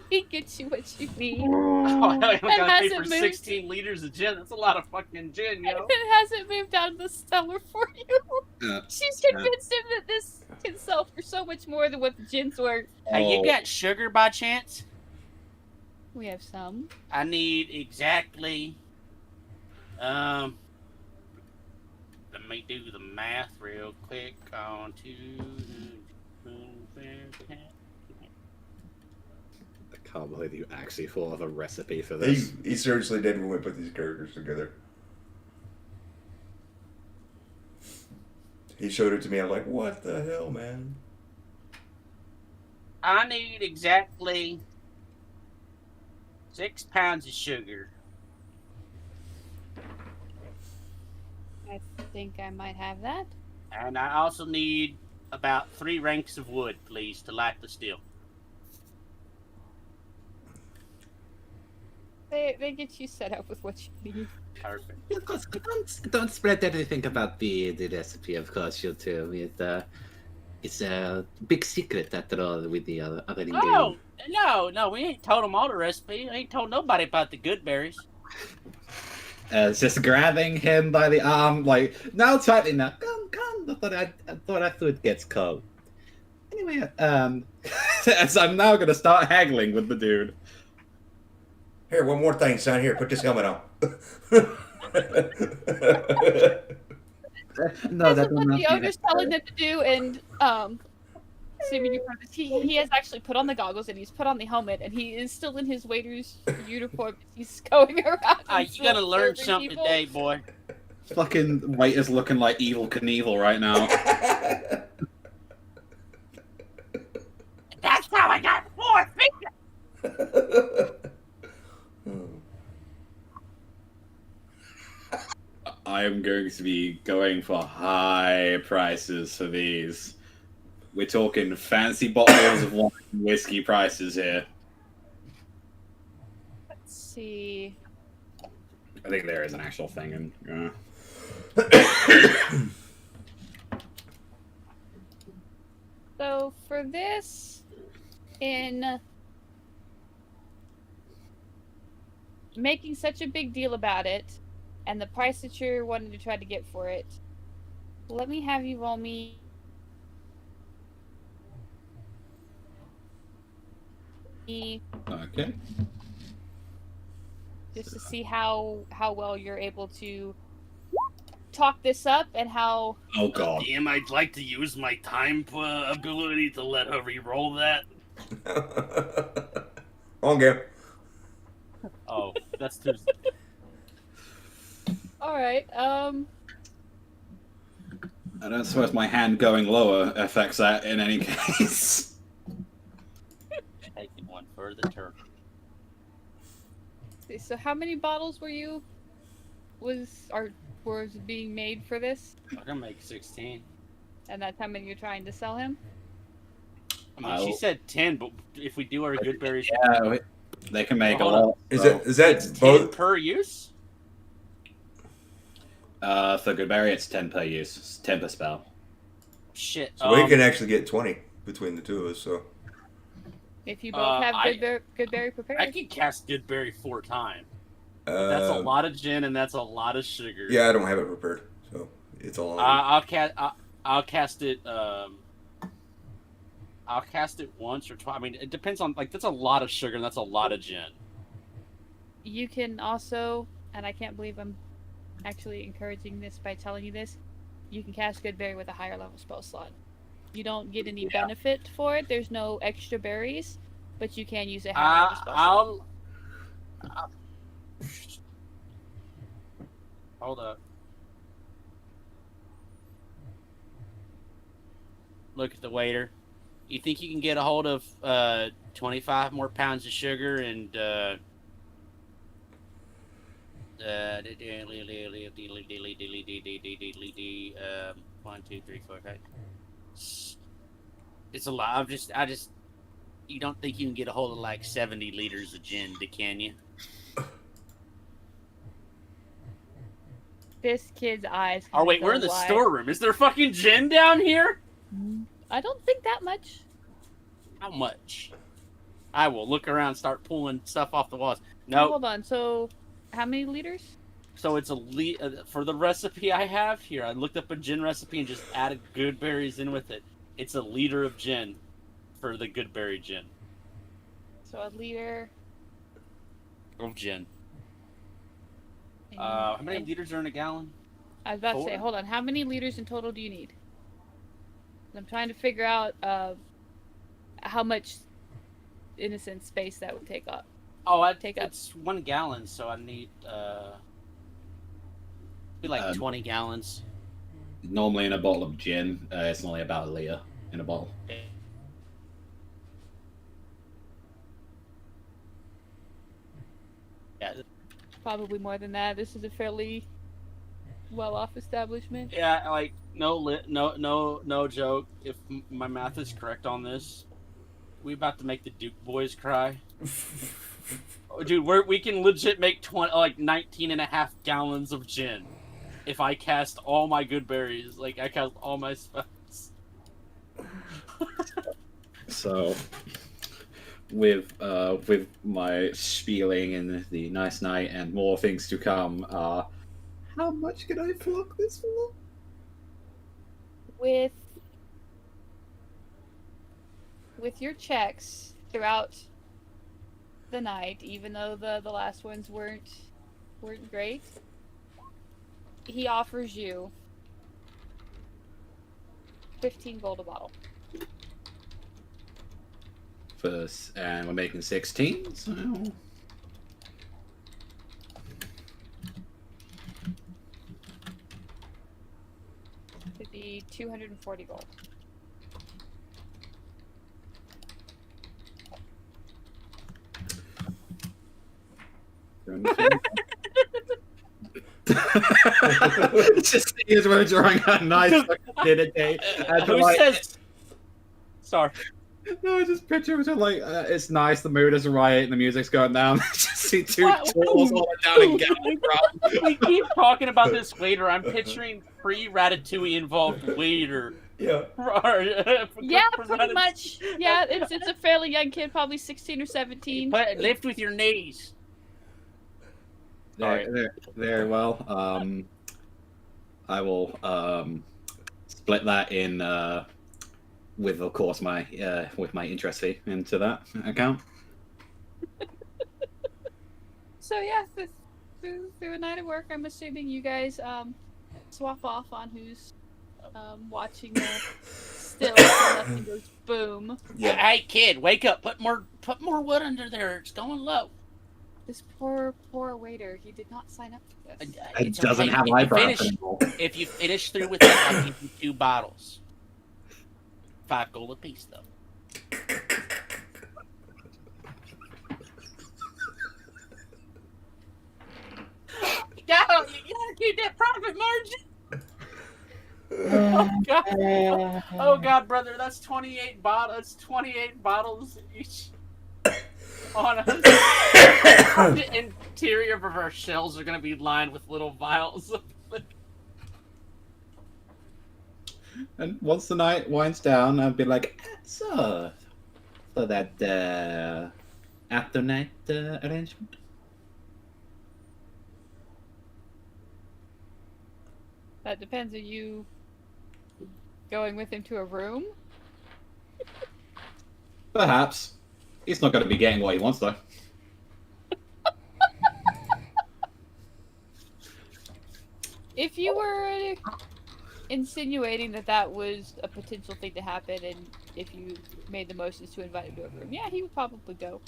He gets you what you need. Oh, I gotta pay hasn't for moved. 16 liters of gin. That's a lot of fucking gin, yo. It hasn't moved out of the cellar for you. She's convinced him that this can sell for so much more than what the gin's worth. Hey, you got sugar by chance? We have some. I need exactly. Let me do the math real quick on 2. I can't believe you actually thought of a recipe for this. He seriously did when we put these characters together. He showed it to me. I'm like, what the hell, man? I need exactly 6 pounds of sugar. I think I might have that. And I also need about 3 ranks of wood, please, to light the steel. They get you set up with what you need. Perfect. Of course, don't spread anything about the recipe, of course, you two. It's a big secret after all with the other ingredients. Oh, no, we ain't told them all the recipe. I ain't told nobody about the good berries. It's just grabbing him by the arm, like, now tightly now. Come. I thought after it gets cold. Anyway, as I'm now gonna start haggling with the dude. Here, one more thing, son. Here, put this helmet on. No, That's that will what not the be owner's necessary. telling them to do, and assuming you purpose, he has actually put on the goggles and he's put on the helmet, and he is still in his waiter's uniform. He's going around. and You're gonna learn serving something people. today, boy. Fucking waiter's looking like Evil Knievel right now. That's how I got 4 fingers. I am going to be going for high prices for these. We're talking fancy bottles of wine and whiskey prices here. Let's see. I think there is an actual thing in. So for this, in making such a big deal about it, and the price that you're wanting to try to get for it, let me have you roll me. Okay. Just to see how well you're able to talk this up and how. Oh god. Damn, I'd like to use my time ability to let her re-roll that. On game. Oh, that's too. All right. I don't suppose my hand going lower affects that in any case. Taking one for the turn. So how many bottles was being made for this? I'm gonna make 16. And that's how many you're trying to sell him? I mean, she said 10, but if we do our good berries, Yeah, they can make Hold a lot. Is so- that it's 10 both? per use. For Goodberry, it's 10 per use. It's 10 per spell. Shit. So we can actually get 20 between the two of us. So If you both have good berry prepared. I can cast good berry 4 times. That's a lot of gin and that's a lot of sugar. Yeah, I don't have it prepared, so it's all. I'll cast it. I'll cast it once or twice. I mean, it depends on that's a lot of sugar and that's a lot of gin. You can also, and I can't believe I'm actually encouraging this by telling you this, you can cast good berry with a higher level spell slot. You don't get any benefit for it. There's no extra berries, but you can use a higher level spell slot. Hold up. Look at the waiter. You think you can get a hold of 25 more pounds of sugar and 1, 2, 3, 4, 5. It's a lot. I just. You don't think you can get a hold of like 70 liters of gin, can you? This kid's eyes. Oh wait, we're in the storeroom. Is there fucking gin down here? I don't think that much. How much? I will look around, start pulling stuff off the walls. No. Hold on. So, how many liters? So it's for the recipe I have here. I looked up a gin recipe and just added good berries in with it. It's a liter of gin for the good berry gin. So a liter of gin. How many liters are in a gallon? I was about 4? to say, hold on. How many liters in total do you need? I'm trying to figure out how much, in a sense, space that would take up. Oh, it's 1 gallon, so I need be like 20 gallons. Normally in a bottle of gin, it's only about a liter in a bottle. Yeah. Probably more than that. This is a fairly well-off establishment. Yeah, like no joke. If my math is correct on this, we about to make the Duke boys cry. Oh, dude, we can legit make 19 and a half gallons of gin if I cast all my good berries. Like I cast all my spells. So, with my spieling and the nice night and more things to come, how much can I flog this for? With your checks throughout the night, even though the last ones weren't great, he offers you 15 gold a bottle. First, and we're making 16. So... It'd be 240 gold. Just is we're drawing a nice dinner date. Who says? Sorry. No, I just picture it like it's nice. The mood is right, and the music's going down. Just see two tools all down and getting We keep talking about this waiter. I'm picturing pre-Ratatouille involved waiter. Yeah. Yeah, pretty much. Yeah, it's a fairly young kid, probably 16 or 17. But lift with your knees. Very well. I will split that in with, of course, my with my interest fee into that account. So yeah, through a night of work, I'm assuming you guys swap off on who's watching still. So nothing goes boom. Yeah. Hey kid, wake up! Put more wood under there. It's going low. This poor waiter. He did not sign up for this. It It's doesn't okay. have If you eyebrows finish- anymore. If you finish through with that, I'll give you 2 bottles. 5 gold apiece, though. You gotta keep that profit margin. Oh god! Oh god, brother, that's 28 bottles. That's 28 bottles each. On us. The interior of our shells are gonna be lined with little vials of liquor. And once the night winds down, I'll be like, so that after night arrangement. That depends. Are you going with him to a room? Perhaps. He's not going to be getting what he wants, though. If you were insinuating that was a potential thing to happen, and if you made the motions to invite him to a room, yeah, he would probably go.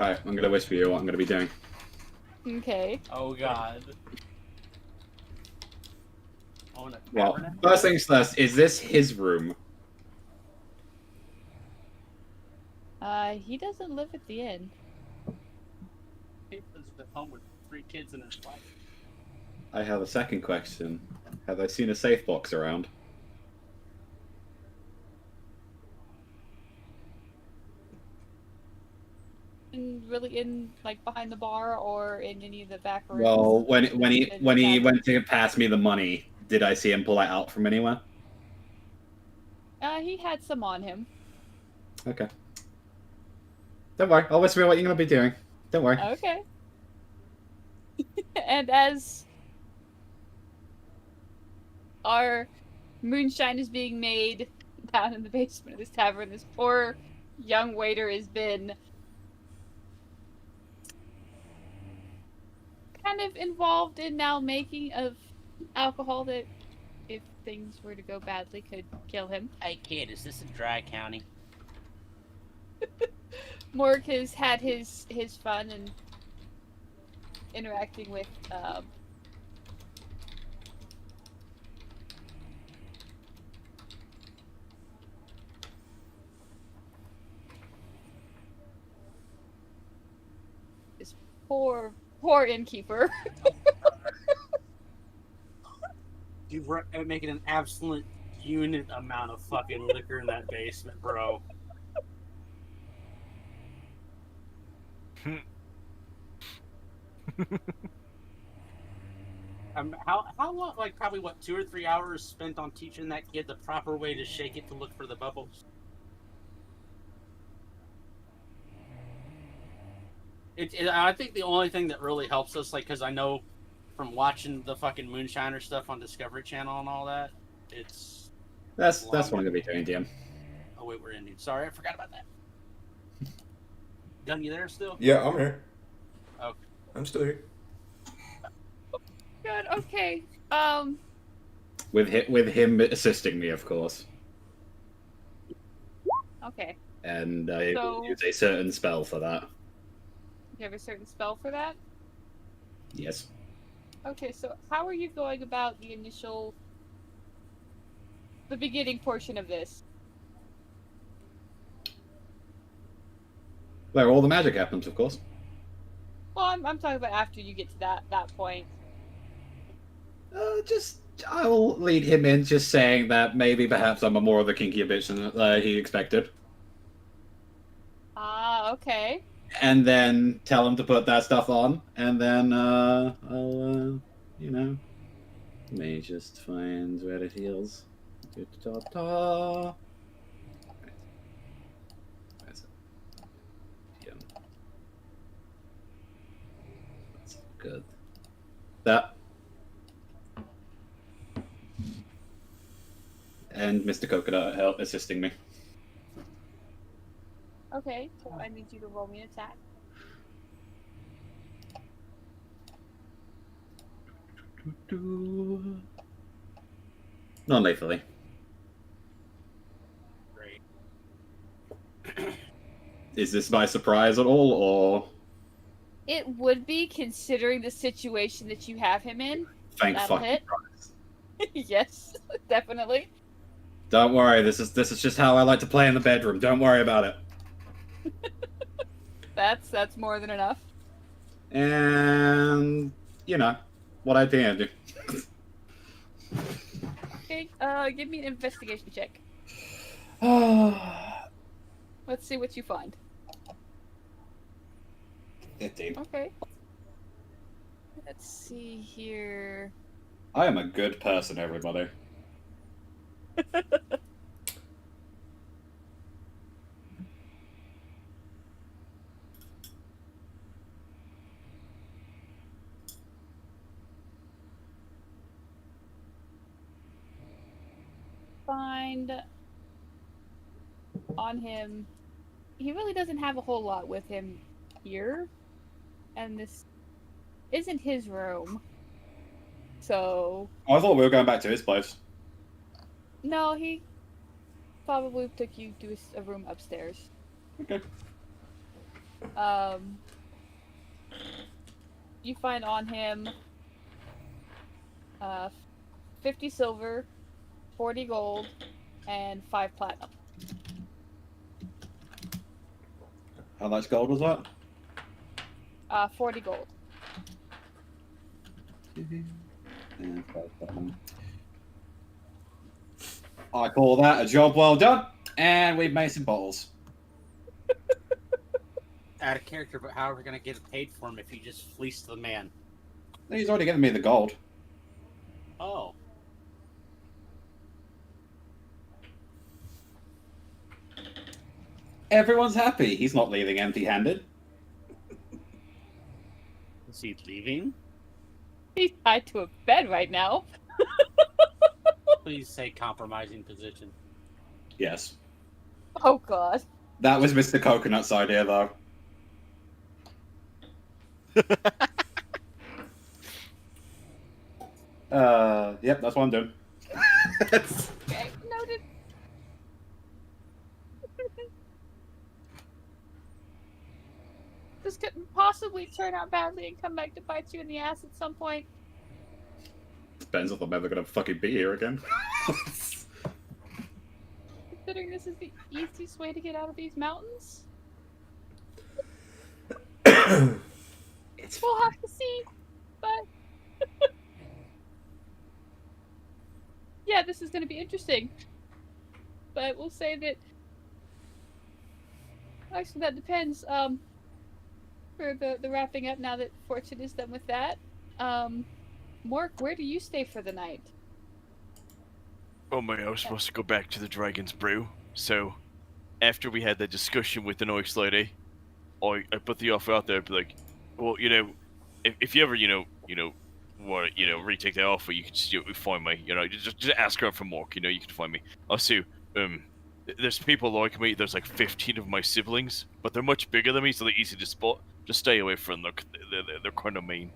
Alright, I'm going to whisper you what I'm going to be doing. Okay. Oh god. Oh, no. Well, first things first, is this his room? He doesn't live at the inn. He lives at home with 3 kids and his wife. I have a second question. Have I seen a safe box around? Really in like behind the bar or in any of the back rooms? Well, when he went to pass me the money, did I see him pull it out from anywhere? He had some on him. Okay. Don't worry, I'll whisper what you're going to be doing. Don't worry. Okay. And as our moonshine is being made down in the basement of this tavern, this poor young waiter has been kind of involved in now making of alcohol that, if things were to go badly, could kill him. Hey kid, is this a dry county? Morg has had his fun and interacting with this poor innkeeper. You're making an absolute unit amount of fucking liquor in that basement, bro. How long? Like probably what 2 or 3 hours spent on teaching that kid the proper way to shake it to look for the bubbles. I think the only thing that really helps us, like, because I know from watching the fucking Moonshiner stuff on Discovery Channel and all that, it's That's what I'm going to be doing, DM. Oh wait, we're ending. Sorry, I forgot about that. Gun, you there still? Yeah, I'm here. Okay. I'm still here. Good. Okay. With him assisting me, of course. Okay. And I So- will use a certain spell for that. You have a certain spell for that? Yes. Okay, so how are you going about the beginning portion of this? Where all the magic happens, of course. Well, I'm talking about after you get to that point. I will lead him in, just saying that maybe perhaps I'm a more of a kinkier bitch than he expected. Ah, okay. And then tell him to put that stuff on, and then I'll, may just find where it heals. Da-da-da. Where's it? Yeah. Good. That. And Mr. Coconut help assisting me. Okay, so I need you to roll me an attack. Non-lethally. Great. Is this by surprise at all, or It would be, considering the situation that you have him in. thank That'll fucking hit. Christ? Yes, definitely. Don't worry, this is just how I like to play in the bedroom. Don't worry about it. That's more than enough. And you know what I can do. Okay, give me an investigation check. Let's see what you find. 15. Okay. Let's see here. I am a good person, everybody. Find on him. He really doesn't have a whole lot with him here, and this isn't his room. So I thought we were going back to his place. no, he probably took you to a room upstairs. Okay. You find on him 50 silver, 40 gold, and 5 platinum. How much gold was that? 40 gold. And 5 platinum. I call that a job well done, and we've made some bottles. Out of character, but how are we going to get paid for him if you just fleeced the man? He's already given me the gold. Oh. Everyone's happy. He's not leaving empty-handed. Is he leaving? He's tied to a bed right now. Please say compromising position. Yes. Oh god. That was Mr. Coconut's idea, though. Yep, that's what I'm doing. Okay, noted. This could possibly turn out badly and come back to bite you in the ass at some point. Depends if I'm ever gonna fucking be here again. Considering this is the easiest way to get out of these mountains. We'll have to see, but yeah, this is going to be interesting. But we'll say that actually that depends. For the wrapping up now that Fortune is done with that. Mork, where do you stay for the night? Oh my, I was supposed to go back to the Dragon's Brew. So, after we had that discussion with the nice lady, I put the offer out there, be like, well, you know, if you ever, want to, retake that offer, you can just find me. Just ask her for Mork. You can find me. Also, there's people like me. There's like 15 of my siblings, but they're much bigger than me, so they're easy to spot. Just stay away from them. They're kind of mean.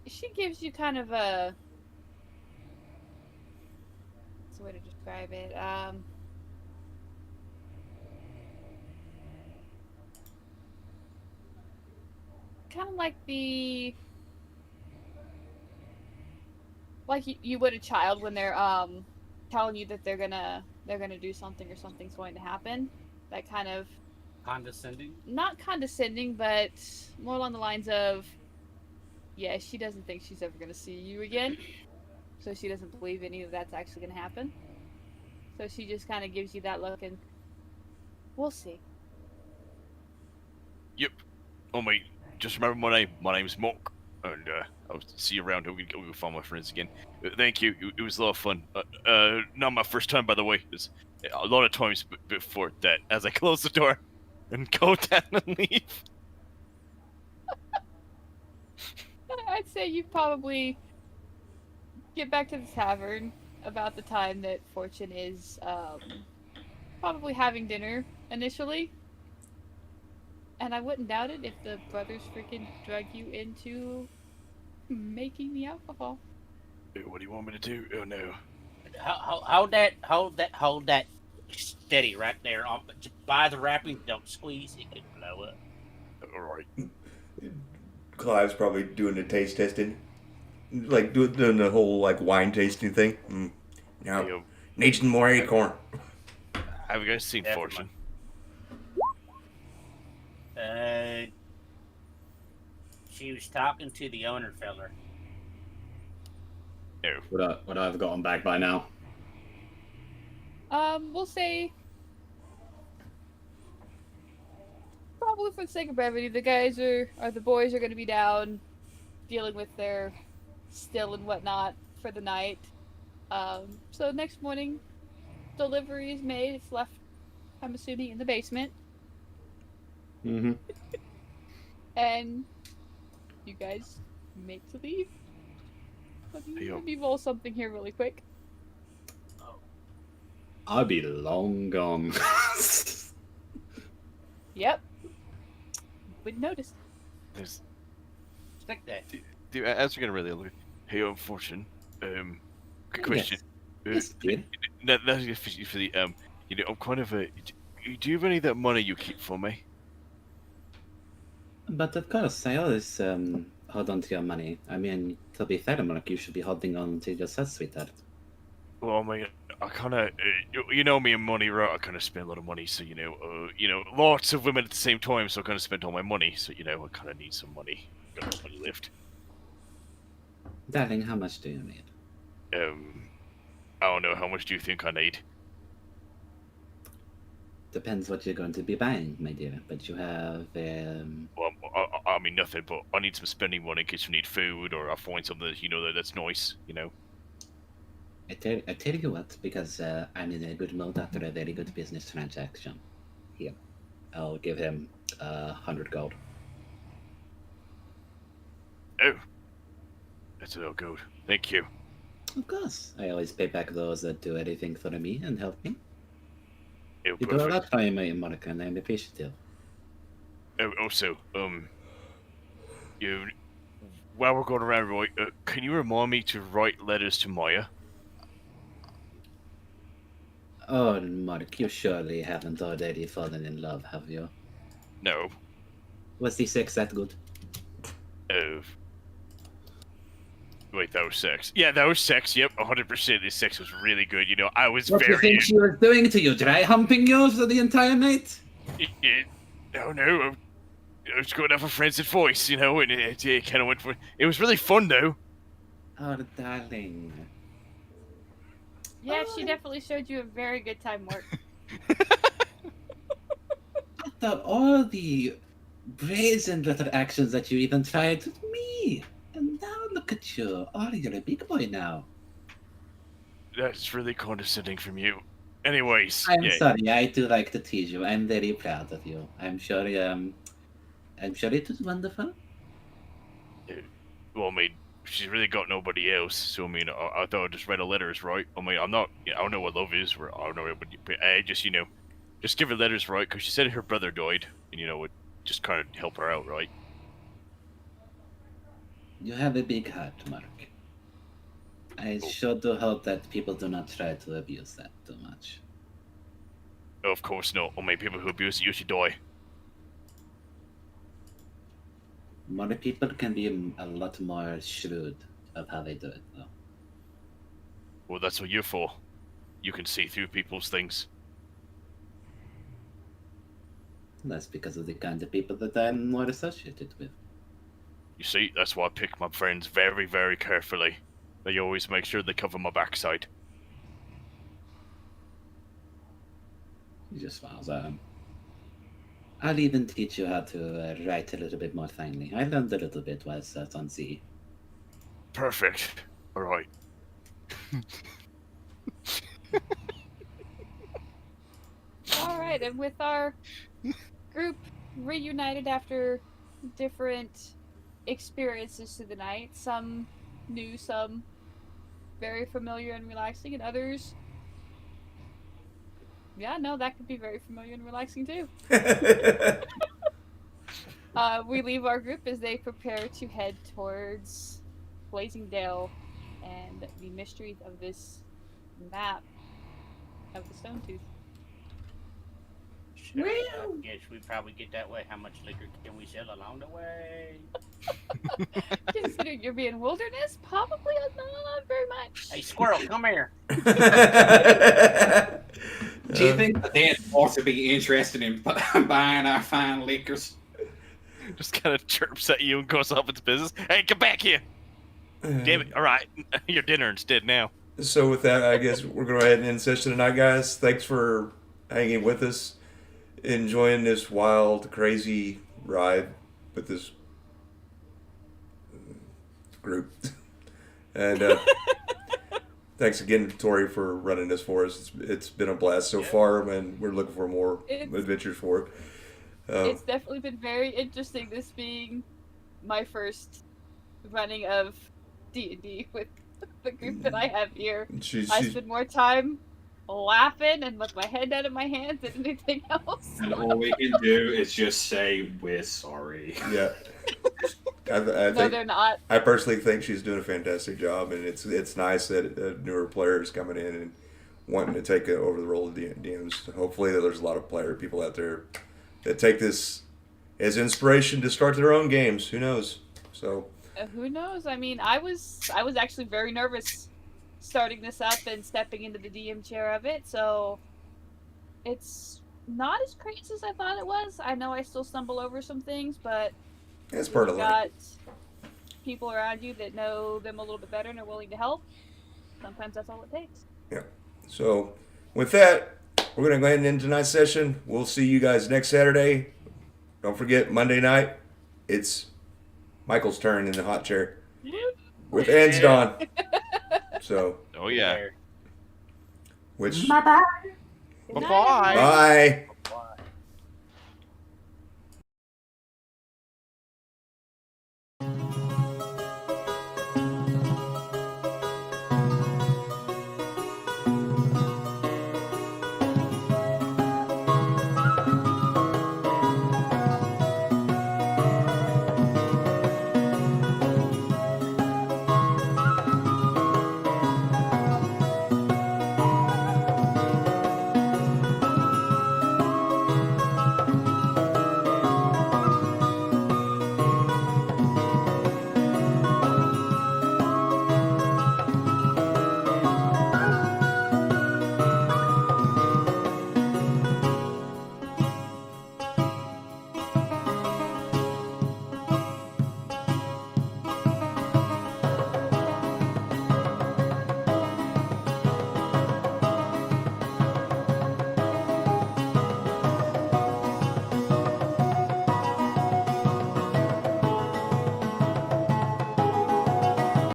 She gives you kind of a... what's the way to describe it? Kind of like the... like you would a child when they're telling you that they're gonna do something or something's going to happen. That kind of... Condescending? not condescending, but more along the lines of, yeah, she doesn't think she's ever going to see you again. So she doesn't believe any of that's actually going to happen. So she just kind of gives you that look and we'll see. Yep. Oh mate, just remember my name. My name's Mork, and I'll see you around. We'll find my friends again. Thank you. It was a lot of fun. Not my first time, by the way. It's a lot of times before that. As I close the door and go down and leave. I'd say you probably get back to the tavern about the time that Fortune is probably having dinner initially. And I wouldn't doubt it if the brothers freaking drug you into making the alcohol. What do you want me to do? Oh no. Hold that steady right there. By the wrapping, don't squeeze. It could blow up. All right. Clive's probably doing the taste testing, like doing the whole like wine tasting thing. Now, Hey, need some more acorn. have you guys seen Definitely. Fortune? She was talking to the owner feller. No. Would I have gotten back by now? We'll say probably for the sake of brevity, the guys the boys are gonna be down dealing with their still and whatnot for the night. So next morning delivery is made, it's left, I'm assuming, in the basement. Mm-hmm. And you guys make to leave. Let me roll something here really quick. I'll be long gone. Yep. Wouldn't notice. There's, Stick that. dude, as we're gonna really look. Hey, Fortune. Good question. Yes, kid. That's for the you know, I'm kind of a. Do you have any of that money you keep for me? But of course, I always hold on to your money. I mean, to be fair, Mark, you should be holding on to yourself, sweetheart. Well, I mean, I kind of, you know me and money, right? I kind of spend a lot of money, so you know, lots of women at the same time, so I kind of spend all my money. So you know, I kind of need some money. Got no money left. Darling, how much do you need? I don't know. How much do you think I need? Depends what you're going to be buying, my dear. But you have Well, I mean nothing, but I need some spending money in case we need food or I find something that, you know, that's nice. You know. I tell you what, because I'm in a good mood after a very good business transaction. Here, I'll give him 100 gold. Oh, that's a little good. Thank you. Of course, I always pay back those that do anything for me and help me. Oh, You do a perfect. lot for me, Monica, and I'm appreciative. Oh, also, you, while we're going around, Roy, can you remind me to write letters to Maya? Oh, Mark, you surely haven't already fallen in love, have you? No. Was the sex that good? Oh. Wait, that was sex. Yeah, that was sex. Yep, 100%. This sex was really good. You know, I was What do you very. think she was doing to you? Dry humping you for the entire night? Oh no, I was going out for friends and voice, you know, and it kind of went for. It was really fun though. Oh, darling. Yeah, she definitely showed you a very good time, Mark. After all the brazen little actions that you even tried with me. And now look at you. Oh, you're a big boy now. That's really condescending from you. Anyways, I'm yeah. sorry, I do like to tease you. I'm very proud of you. I'm sure it was wonderful. Well, I mean, she's really got nobody else, so I mean, I thought I'd just write her letters, right? I mean, I'm not. I don't know what love is, or I don't know, but just, you know, just give her letters, right? Because she said her brother died, and you know, it just kind of help her out, right? You have a big heart, Mark. I sure do hope that people do not try to abuse that too much. Of course not. I mean, people who abuse it usually die. More people can be a lot more shrewd of how they do it, though. Well, that's what you're for. You can see through people's things. That's because of the kind of people that I'm more associated with. You see, that's why I pick my friends very, very carefully. They always make sure they cover my backside. He just smiles at him. I'll even teach you how to write a little bit more finely. I learned a little bit whilst on sea. Perfect. Alright. Alright, and with our group reunited after different experiences through the night. Some new, some very familiar and relaxing, and others, yeah, no, that could be very familiar and relaxing too. We leave our group as they prepare to head towards Blazing Dale and the mysteries of this map of the Stone Tooth. Sure, I guess we probably get that way. How much liquor can we sell along the way? Considering you're being wilderness, probably not very much. Hey, squirrel, come here. Do you think that they ought to be interested in buying our fine liquors? Just kind of chirps at you and goes off its business. Hey, get back here! Damn it! All right, your dinner instead now. So with that, I guess we're going to go ahead and end session tonight, guys. Thanks for hanging with us, enjoying this wild, crazy ride with this group. And thanks again, Tori, for running this for us. It's been a blast so far, and we're looking for more adventures for it. It's definitely been very interesting, this being my first running of D&D with the group that I have here. I spend more time laughing and with my head out of my hands than anything else. And all we can do is just say, we're sorry. Yeah. I No, think, they're not. I personally think she's doing a fantastic job, and it's nice that newer players coming in and wanting to take over the role of DMs. Hopefully there's a lot of people out there that take this as inspiration to start their own games. Who knows? So Who knows? I mean, I was actually very nervous starting this up and stepping into the DM chair of it, so it's not as crazy as I thought it was. I know I still stumble over some things, but it's part of you learning. got people around you that know them a little bit better and are willing to help. Sometimes that's all it takes. Yeah. So with that, we're going to go ahead and end tonight's session. We'll see you guys next Saturday. Don't forget, Monday night, it's Michael's turn in the hot chair with Ansdon. So, Oh yeah. which Good night, Bye-bye. everyone. bye.